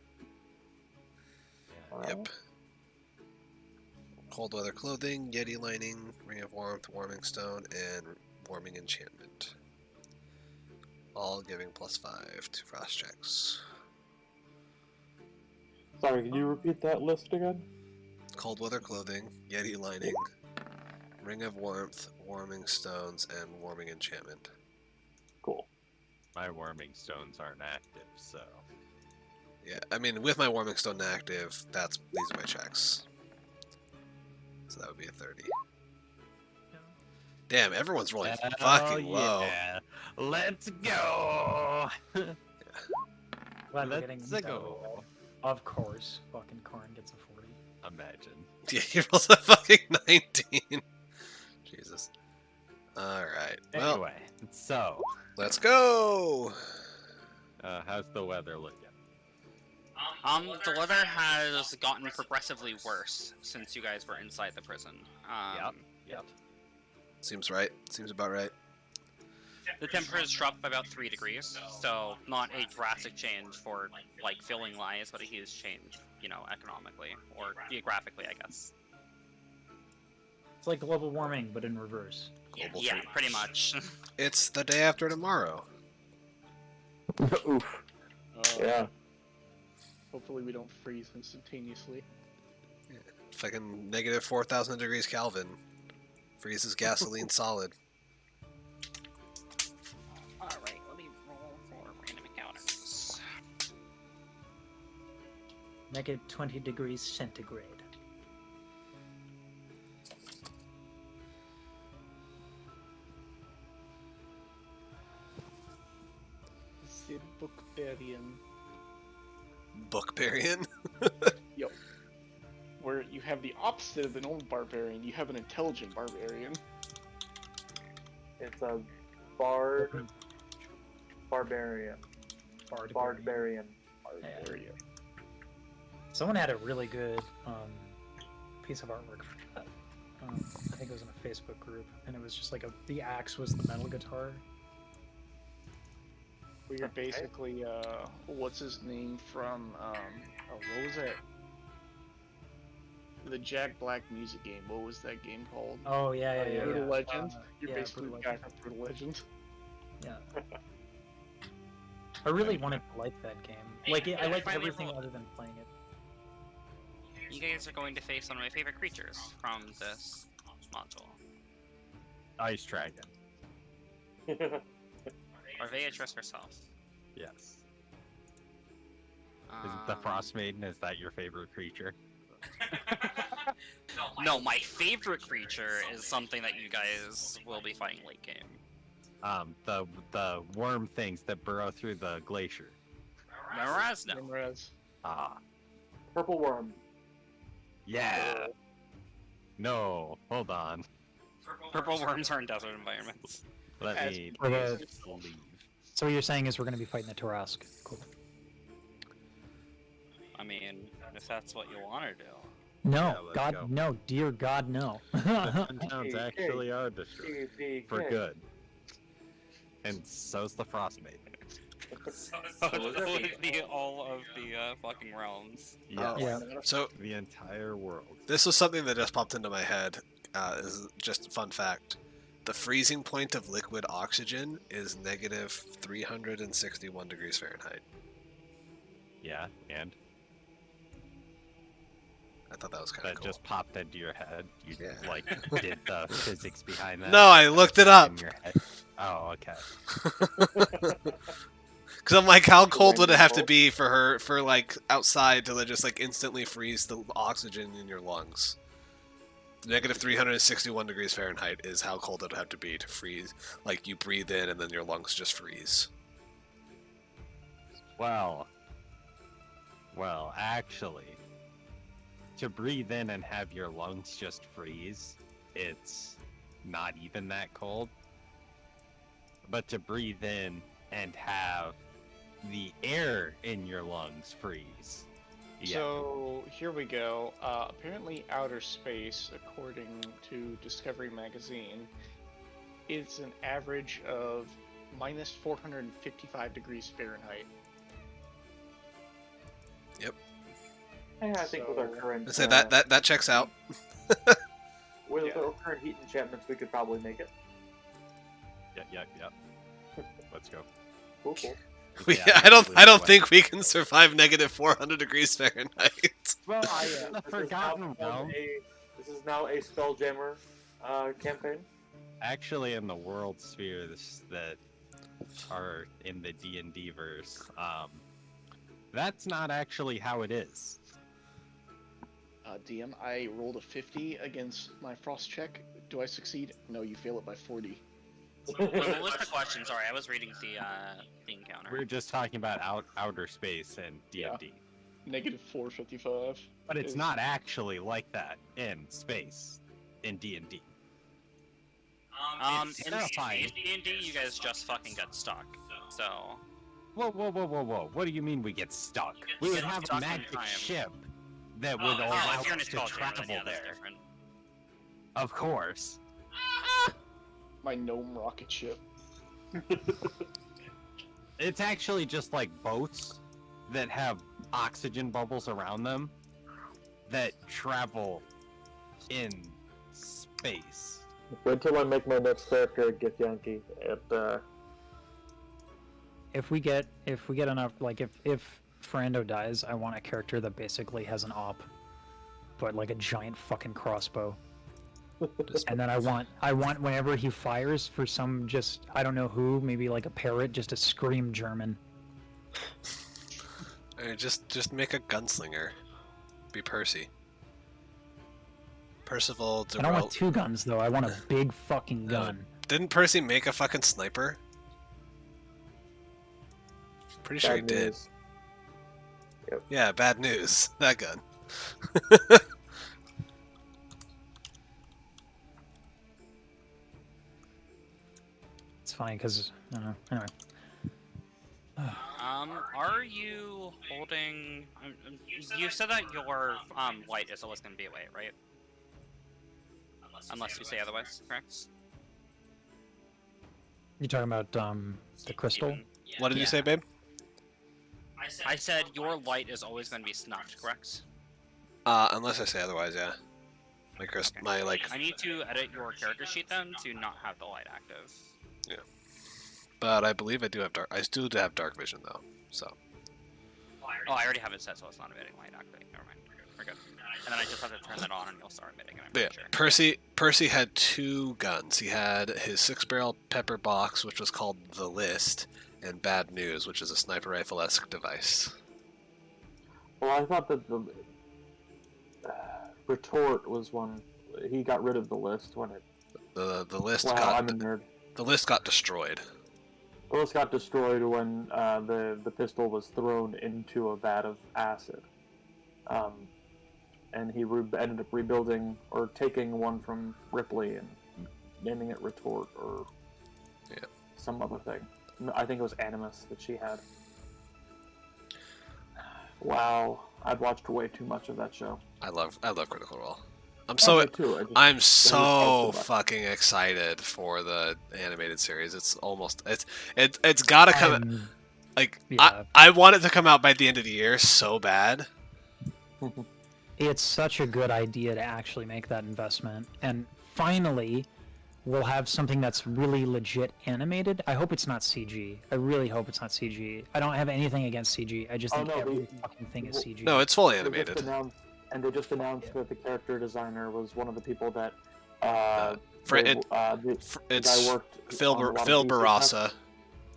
Yep. Cold weather clothing, Yeti lining, ring of warmth, warming stone, and warming enchantment. All giving +5 to frost checks. Sorry, can you repeat that list again? Cold weather clothing, Yeti lining, ring of warmth, warming stones, and warming enchantment. Cool. My warming stones aren't active, so Yeah, I mean, with my warming stone active, these are my checks. So that would be a 30. Damn, everyone's rolling fucking low. Yeah. Let's go. Glad we're getting Let's into go. Of course, fucking Karn gets a 40. Imagine. Yeah, he rolls a fucking 19. Jesus. Alright, well, Anyway, so let's go! how's the weather looking? The weather has gotten progressively worse since you guys were inside the prison. Yep. Seems right. Seems about right. The temperature has dropped by about 3 degrees, so not a drastic change for, like, filling lies, but a huge change, you know, economically, or geographically, I guess. It's like global warming, but in reverse. Global Yeah, freeze. pretty much. It's the day after tomorrow. Oof. Yeah. Hopefully we don't freeze instantaneously. Fucking negative 4,000 degrees Kelvin. Freezes gasoline solid. Alright, let me roll for random encounters. Negative 20 degrees centigrade. The Bookbarian. Bookbarian? Where you have the opposite of an old barbarian, you have an intelligent barbarian. It's a barbarian. Barbarian. Barbarian. Someone had a really good piece of artwork for that. I think it was in a Facebook group, and it was just like the axe was the metal guitar. Where you're basically, what's his name from, what was that? The Jack Black music game. What was that game called? Oh yeah. Brutal Legend. You're yeah, basically the Brutal guy from Brutal Legend. Yeah. I really wanted to like that game. Like I liked finally everything rolled. other than playing it. You guys are going to face one of my favorite creatures from this module. Ice Dragon. Arveatress herself. Yes. Is it the Frost Maiden? Is that your favorite creature? No, my favorite creature is something that you guys will be fighting late game. The worm things that burrow through the glacier. Marazno. Whereas, Ah, Purple worm. yeah. No, hold on. Purple worms are in desert environments. Let As me for the- leave. So what you're saying is we're going to be fighting the Tarask. Cool. I mean, if that's what you want to do. No, Yeah, let's God, go. no, dear God, no. The Towns actually are destroyed for good. And so's the Frost Maiden. all of the fucking realms. Yeah. Yeah. So, The entire world. this was something that just popped into my head. This is just a fun fact. The freezing point of liquid oxygen is negative 361 degrees Fahrenheit. Yeah, and I thought that was kind that of cool. just popped into your head. You Yeah. like did the physics behind that. No, I looked it up. In your head. Oh, okay. Because I'm like, how cold would it have to be for her, for like outside to just like instantly freeze the oxygen in your lungs? Negative 361 degrees Fahrenheit is how cold it would have to be to freeze. Like you breathe in and then your lungs just freeze. Well, actually, to breathe in and have your lungs just freeze, it's not even that cold. But to breathe in and have the air in your lungs freeze. Yeah. So here we go. Apparently, outer space, according to Discovery Magazine, is an average of minus 455 degrees Fahrenheit. Yep. Yeah, I think with our So- current I say that checks out. with Yeah. our current heat enchantments, we could probably make it. Yep. Let's go. Cool, cool. Yeah, I don't absolutely. think we can survive negative 400 degrees Fahrenheit. Well, The the Forgotten Realm. This is now a Spelljammer campaign. Actually, in the world spheres that are in the D&D verse, that's not actually how it is. DM, I rolled a 50 against my frost check. Do I succeed? No, you fail it by 40. What was the question? Sorry, I was reading the encounter. We're just talking about outer space and D&D. Negative 455. But it's is- not actually like that in space in D&D. In It's terrifying. D&D, you guys just fucking got stuck. So Whoa. What do you mean we get stuck? We would get have a stuck in magic time. ship that would allow if you're in a us to spell travel yeah, that's there. different. Of course. My gnome rocket ship. It's actually just like boats that have oxygen bubbles around them that travel in space. Wait till I make my next character a Githyanki. If we get enough, like if Ferrando dies, I want a character that basically has an op, but like a giant fucking crossbow. And then I want whenever he fires for some just I don't know who, maybe like a parrot, just to scream German. Or just make a gunslinger. Be Percy. Percival I don't want DeRoe. two guns though. I want a big fucking gun. Didn't Percy make a fucking sniper? Pretty sure he Bad did. news. Yeah, bad news. That gun. It's funny because I don't know. Anyway, Are you holding? You said that your light is always going to be away, right? Unless you say otherwise, correct? you talking about the crystal? What did you Yeah. say, babe? I said your light is always going to be snuffed, correct? Unless I say otherwise, yeah. My like, I need to edit your character sheet then to not have the light active. but I believe I do have dark. I still do have dark vision though. So Oh, I already have it set, so it's not emitting light active. Never mind. We're good. And then I just have to turn that on, and you'll start emitting it. I'm but yeah, pretty sure. Percy had two guns. He had his 6-barrel pepper box, which was called the List, and Bad News, which is a sniper rifle-esque device. Well, I thought that the retort was one. He got rid of the list when it. The list Wow, got I'm a nerd. the list got destroyed. The list got destroyed when the pistol was thrown into a vat of acid. And he ended up rebuilding or taking one from Ripley and naming it Retort or some other thing. I think it was Animus that she had. Wow, I've watched way too much of that show. I love Critical Role. I'm I so did too. I just- I'm so so much. fucking excited for the animated series. It's gotta come. I'm- Like yeah. I want it to come out by the end of the year so bad. It's such a good idea to actually make that investment, and finally, we'll have something that's really legit animated. I hope it's not CG. I really hope it's not CG. I don't have anything against CG. I just Oh, think no, every we- fucking thing is CG. No, it's fully They just animated. announced, and they just announced that the character designer was one of the people that Fr- the it- guy It's worked Phil on a lot of Phil DC Barasa stuff.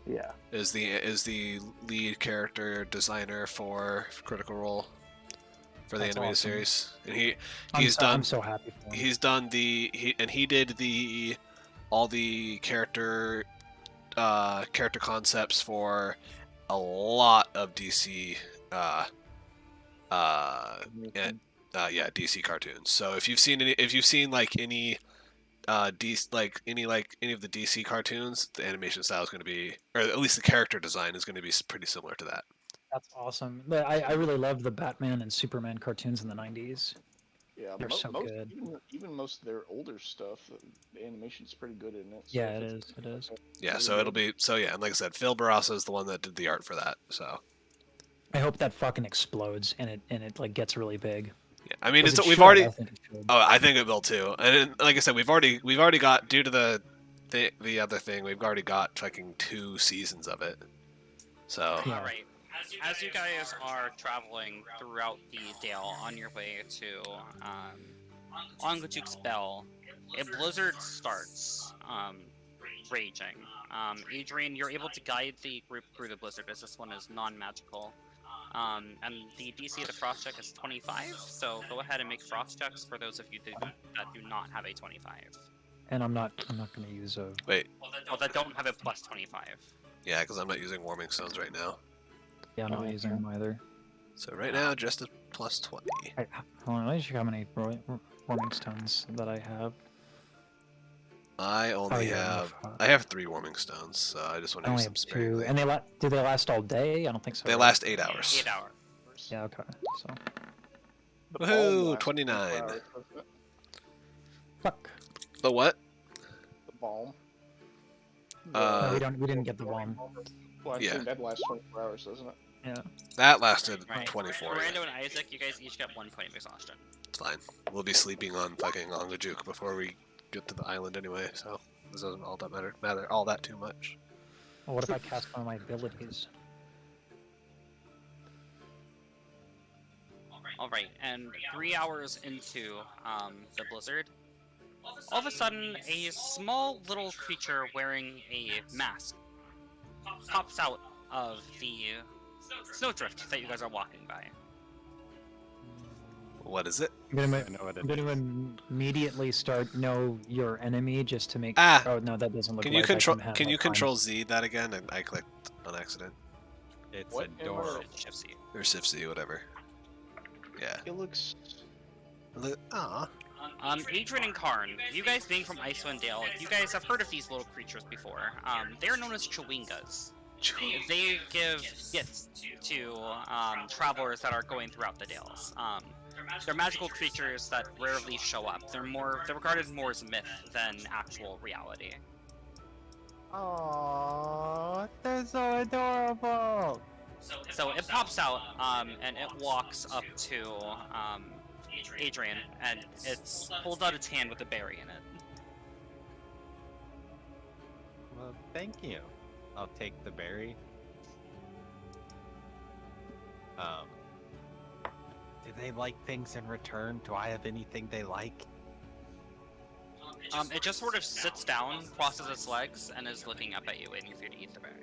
Yeah. is the lead character designer for Critical Role for the That's animated awesome. series, and I'm he's so, done I'm so happy for him. he's done he did all the character concepts for a lot of DC Yeah, DC cartoons. So if you've seen like any any of the DC cartoons, the animation style is going to be, or at least the character design is going to be pretty similar to that. That's awesome. But I really loved the Batman and Superman cartoons in the 90s. Yeah, They're so most good. even most of their older stuff, the animation's pretty good in it. So Yeah, if it it's- is. It is. Yeah, really so it'll good. be yeah, and like I said, Phil Barraza is the one that did the art for that. So I hope that fucking explodes and it like gets really big. yeah, I mean 'Cause it's it we've should, already. I think it should. Oh, I think it will too. And then, like I said, we've already got, due to the other thing, we've already got fucking 2 seasons of it. So Yeah. All right. As you guys are traveling throughout the Dale on your way to Ongatuk's Bell, a blizzard starts raging. Adrian, you're able to guide the group through the blizzard as this one is non-magical. And the DC of the frost check is 25, so go ahead and make frost checks for those of you that do not have a 25. And I'm not going to use a. wait, Well, that don't have a plus 25. yeah, because I'm not using warming stones right now. Yeah, I'm not using them either. So right now, just a plus 20. Hold on, let me check how many warming stones that I have. I only yeah, have enough. I have 3 warming stones, so I just want I to only use have some 2. sparingly. And do they last all day? I don't think so. They right? last 8 hours. 8 hours. Yeah, okay. So. The balm Woohoo! lasts 29. 24 hours, doesn't it? Fuck. The what? The balm. Uh, No, we didn't get the bomb. Well, I yeah. think that lasts 24 hours, doesn't it? Yeah. That lasted Right. 24. Miranda and Isaac, you guys each get 1 point of exhaustion. It's fine. We'll be sleeping on fucking Ongajuk before we get to the island anyway, so this doesn't all that matter all that too much. Well, what if I cast one of my abilities? Alright, and 3 hours into the blizzard, all of a sudden, a small little creature wearing a mask pops out of the snowdrift that you guys are walking by. What is it? I'm gonna, I know what it I'm gonna is. immediately start know your enemy just to make. Ah! Oh no, that doesn't look. Can like you I control have can my you time. control Z that again? And I clicked on accident. It's What? adorable. Shift C. Or Shift Z, whatever. Yeah. It looks. Ah. Adrian and Karn, you guys being from Icewind Dale, you guys have heard of these little creatures before. They are known as chewingas. They give gifts to travelers that are going throughout the Dales. They're magical creatures that rarely show up. They're regarded more as myth than actual reality. Aww, they're so adorable. So it pops out and it walks up to Adrian, and it's holds out its hand with a berry in it. Well, thank you. I'll take the berry. Do they like things in return? Do I have anything they like? It just sort of sits down, crosses its legs, and is looking up at you, waiting for you to eat the berry.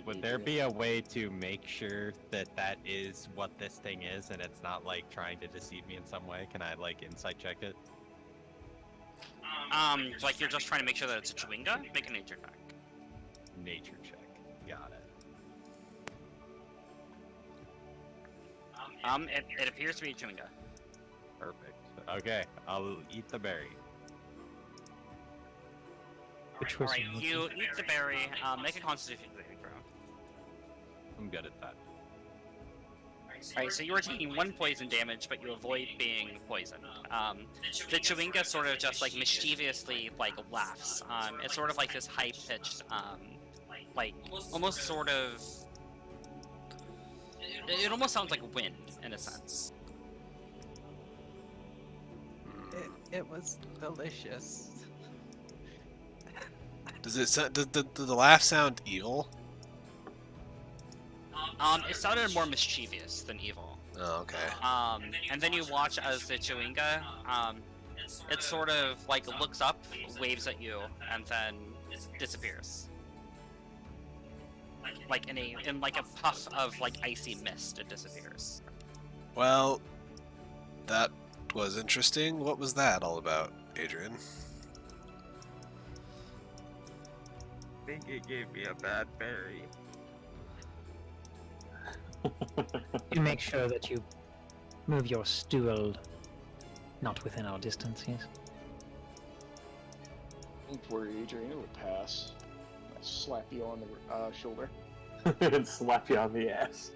Would there be a way to make sure that that is what this thing is and it's not like trying to deceive me in some way? Can I like insight check it? Like you're just trying to make sure that it's a chewinga? Make a nature check. Nature check. Got it. It appears to be a chewinga. Perfect. Okay, I'll eat the berry. Which was Alright, you eat the berry, make a constitution saving throw. I'm good at that. Alright, so you are taking 1 poison damage, but you avoid being poisoned. The chewinga sort of just like mischievously like laughs. It's sort of like this high-pitched, like almost sort of. It almost sounds like wind in a sense. It was delicious. Does it does the laugh sound evil? It sounded more mischievous than evil. Oh, okay. And then you watch as the chewinga, it sort of like looks up, waves at you, and then disappears. Like in like a puff of like icy mist, it disappears. Well, that was interesting. What was that all about, Adrian? think it gave me a bad berry. You make sure that you move your stool not within our distance, yes? Don't worry, Adrian, it would pass. I'll slap you on the shoulder. And slap you on the ass.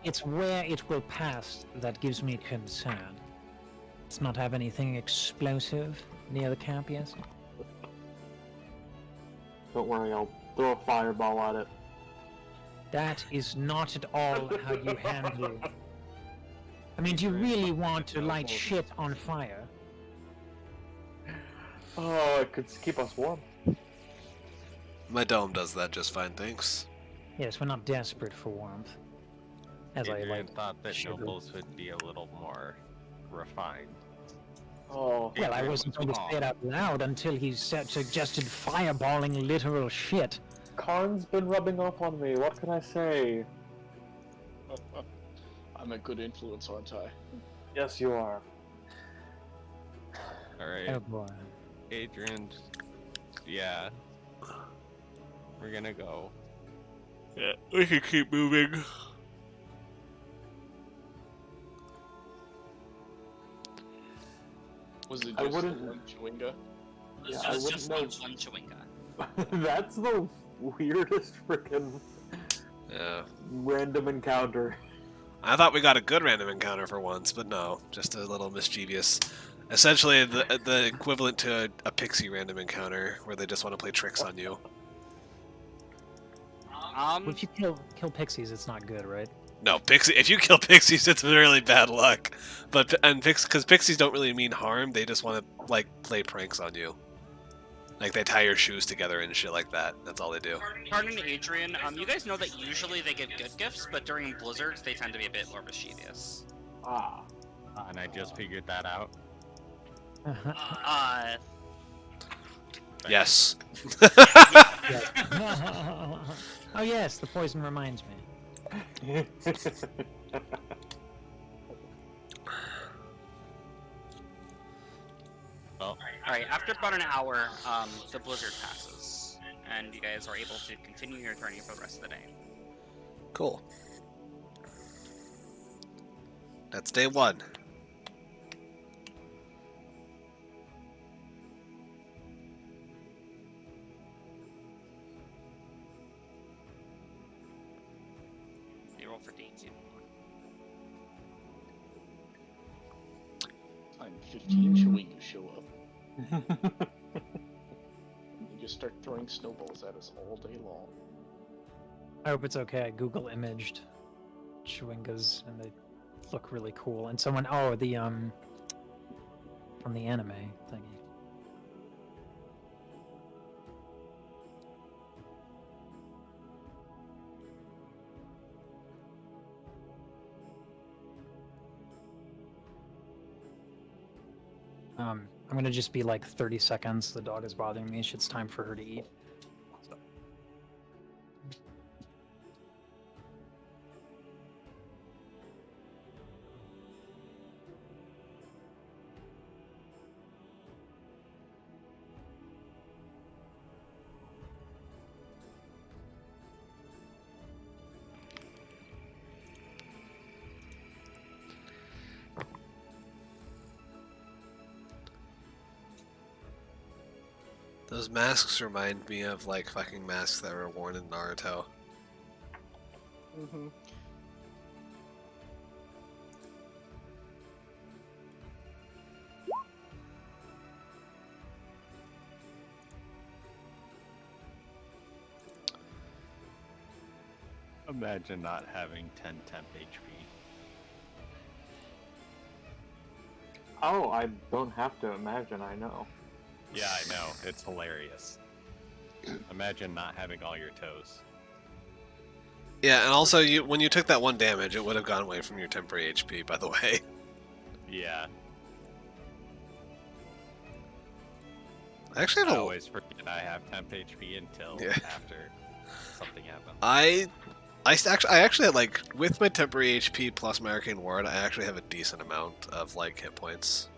It's where it will pass that gives me concern. Let's not have anything explosive near the camp, yes? Don't worry, I'll throw a fireball at it. That is not at all how you handle. I mean, do you really want to light shit on fire? Oh, it could keep us warm. My dome does that just fine, thanks. Yes, we're not desperate for warmth. As I Adrian like. thought that sugar. nobles would be a little more refined. Oh, Well, I wasn't going to say it out loud until he suggested fireballing literal shit. Karn's been rubbing off on me. What can I say? I'm a good influence, aren't I? Yes, you are. Alright, Oh boy. Adrian, yeah. We're gonna go. Yeah, we can keep moving. Was it I just wouldn't- one chewinga? Yeah, It's I just wouldn't one know. chewinga. That's the weirdest freaking Yeah. random encounter. I thought we got a good random encounter for once, but no, just a little mischievous. Essentially, the equivalent to a pixie random encounter, where they just want to play tricks on you. If you kill pixies, it's not good, right? No, pixie. If you kill pixies, it's really bad luck. But because pixies don't really mean harm, they just want to like play pranks on you. Like they tie your shoes together and shit like that. That's all they do. Pardon Adrian, you guys know that usually they give good gifts, but during blizzards they tend to be a bit more mischievous. Ah. And I just figured that out. Yes. Oh yes, the poison reminds me. Alright, after about an hour, the blizzard passes, and you guys are able to continue your journey for the rest of the day. Cool. That's day one. You roll for day 2. Time 15 chewingas show up. You just start throwing snowballs at us all day long. I hope it's okay. I Google imaged chewingas and they look really cool. And someone, the from the anime thingy. I'm gonna just be like 30 seconds. The dog is bothering me. It's time for her to eat. So. Those masks remind me of like fucking masks that were worn in Naruto. Mm-hmm. Imagine not having 10 temp HP. Oh, I don't have to imagine, I know. Yeah, I know. It's hilarious. Imagine not having all your toes. Yeah, and also when you took that one damage, it would have gone away from your temporary HP, by the way. Yeah. I actually I have a always forget I have temp HP until Yeah. after something happens. I actually like with my temporary HP plus my arcane ward, I actually have a decent amount of like hit points.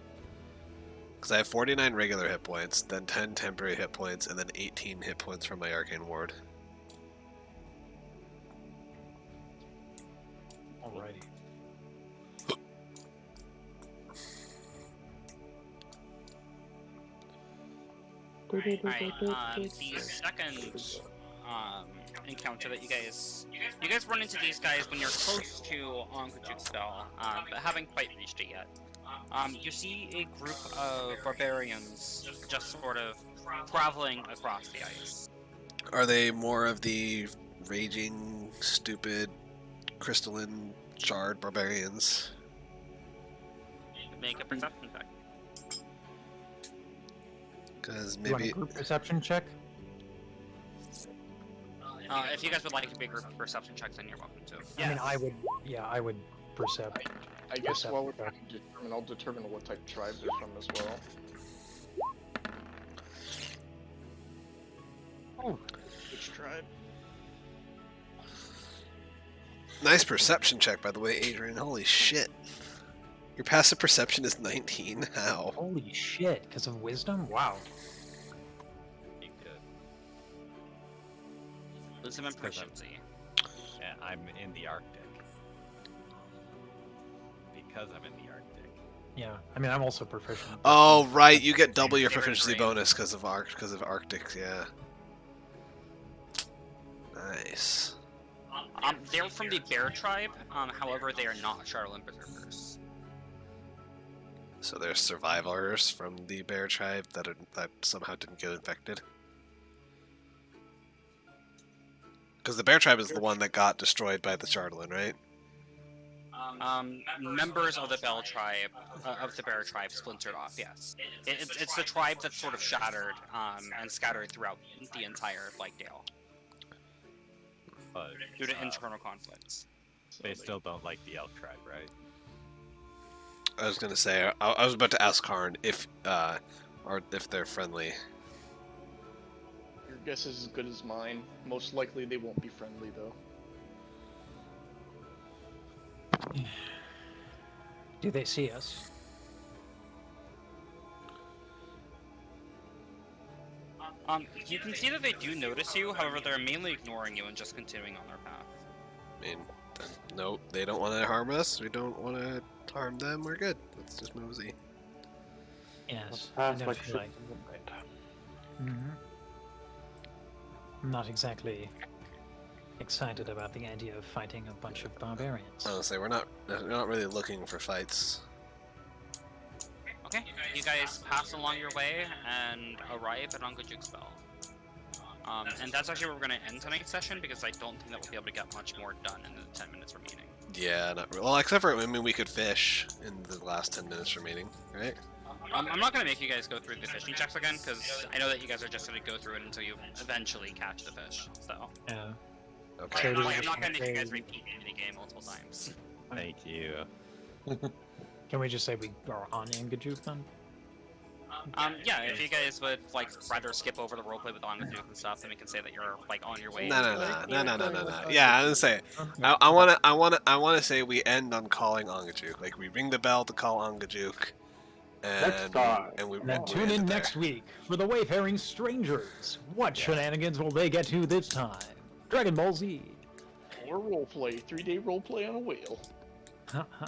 Because I have 49 regular hit points, then 10 temporary hit points, and then 18 hit points from my arcane ward. Alrighty. Alright, the second encounter that you guys run into these guys when you're close to Onkaju's spell, but haven't quite reached it yet. You see a group of barbarians just sort of traveling across the ice. Are they more of the raging, stupid, crystalline, shard barbarians? Make a perception check. Because You want a maybe... group perception check? If you guys would like to be group perception checks, then you're welcome to. I mean, I would. Yeah, I would percept. I guess Perception while we're check. I'll determine what type of tribe they're from as well. Oh, Which tribe? Nice perception check, by the way, Adrian. Holy shit. Your passive perception is 19? How? holy shit! Because of wisdom? Wow. Be good. Wisdom and proficiency. Yeah, I'm in the Arctic. Because I'm in the Arctic. Yeah, I mean, I'm also proficient. Oh, right. You get double your Favorite proficiency dream. bonus because of Arctic, yeah. Nice. They're from the bear tribe, however, they are not Charlatan Berserkers. So there's survivors from the bear tribe that somehow didn't get infected. Because the bear tribe is the one that got destroyed by the Chardalin, right? Members of the Bell tribe, of the bear tribe, splintered off. Yes, it's the tribe that's sort of shattered and scattered throughout the entire Dale But due to internal conflicts. they still don't like the elk tribe, right? I was gonna say, I was about to ask Karn if they're friendly. Your guess is as good as mine. Most likely they won't be friendly though. Do they see us? You can see that they do notice you, however, they're mainly ignoring you and just continuing on their path. I mean, no, they don't want to harm us. We don't want to harm them. We're good. Let's just mosey. Yes. Pass I like feel shit. like. I'm not exactly excited about the idea of fighting a bunch of barbarians. Honestly, we're not really looking for fights. Okay, you guys pass along your way and arrive at Onkaju's spell. And that's actually where we're going to end tonight's session because I don't think that we'll be able to get much more done in the 10 minutes remaining. Yeah, not really. Well, except for, I mean, we could fish in the last 10 minutes remaining, right? I'm not going to make you guys go through the fishing checks again because I know that you guys are just going to go through it until you eventually catch the fish. So, Yeah. Okay. So I'm not going to make you guys repeat the game multiple times. Thank you. Can we just say we are on Angajuk then? Yeah, if you guys would rather skip over the roleplay with Ongajuk and stuff, then we can say that you're on your way. No. Like, Yeah, I was gonna say, I wanna say we end on calling Ongajuk. Like we ring the bell to call Ongajuk, Next and time. and we And then we tune end in it there. next week for the Wayfaring Strangers. What shenanigans will they get to this time? Dragon Ball Z. Or roleplay, 3-day roleplay on a whale. Ha, ha.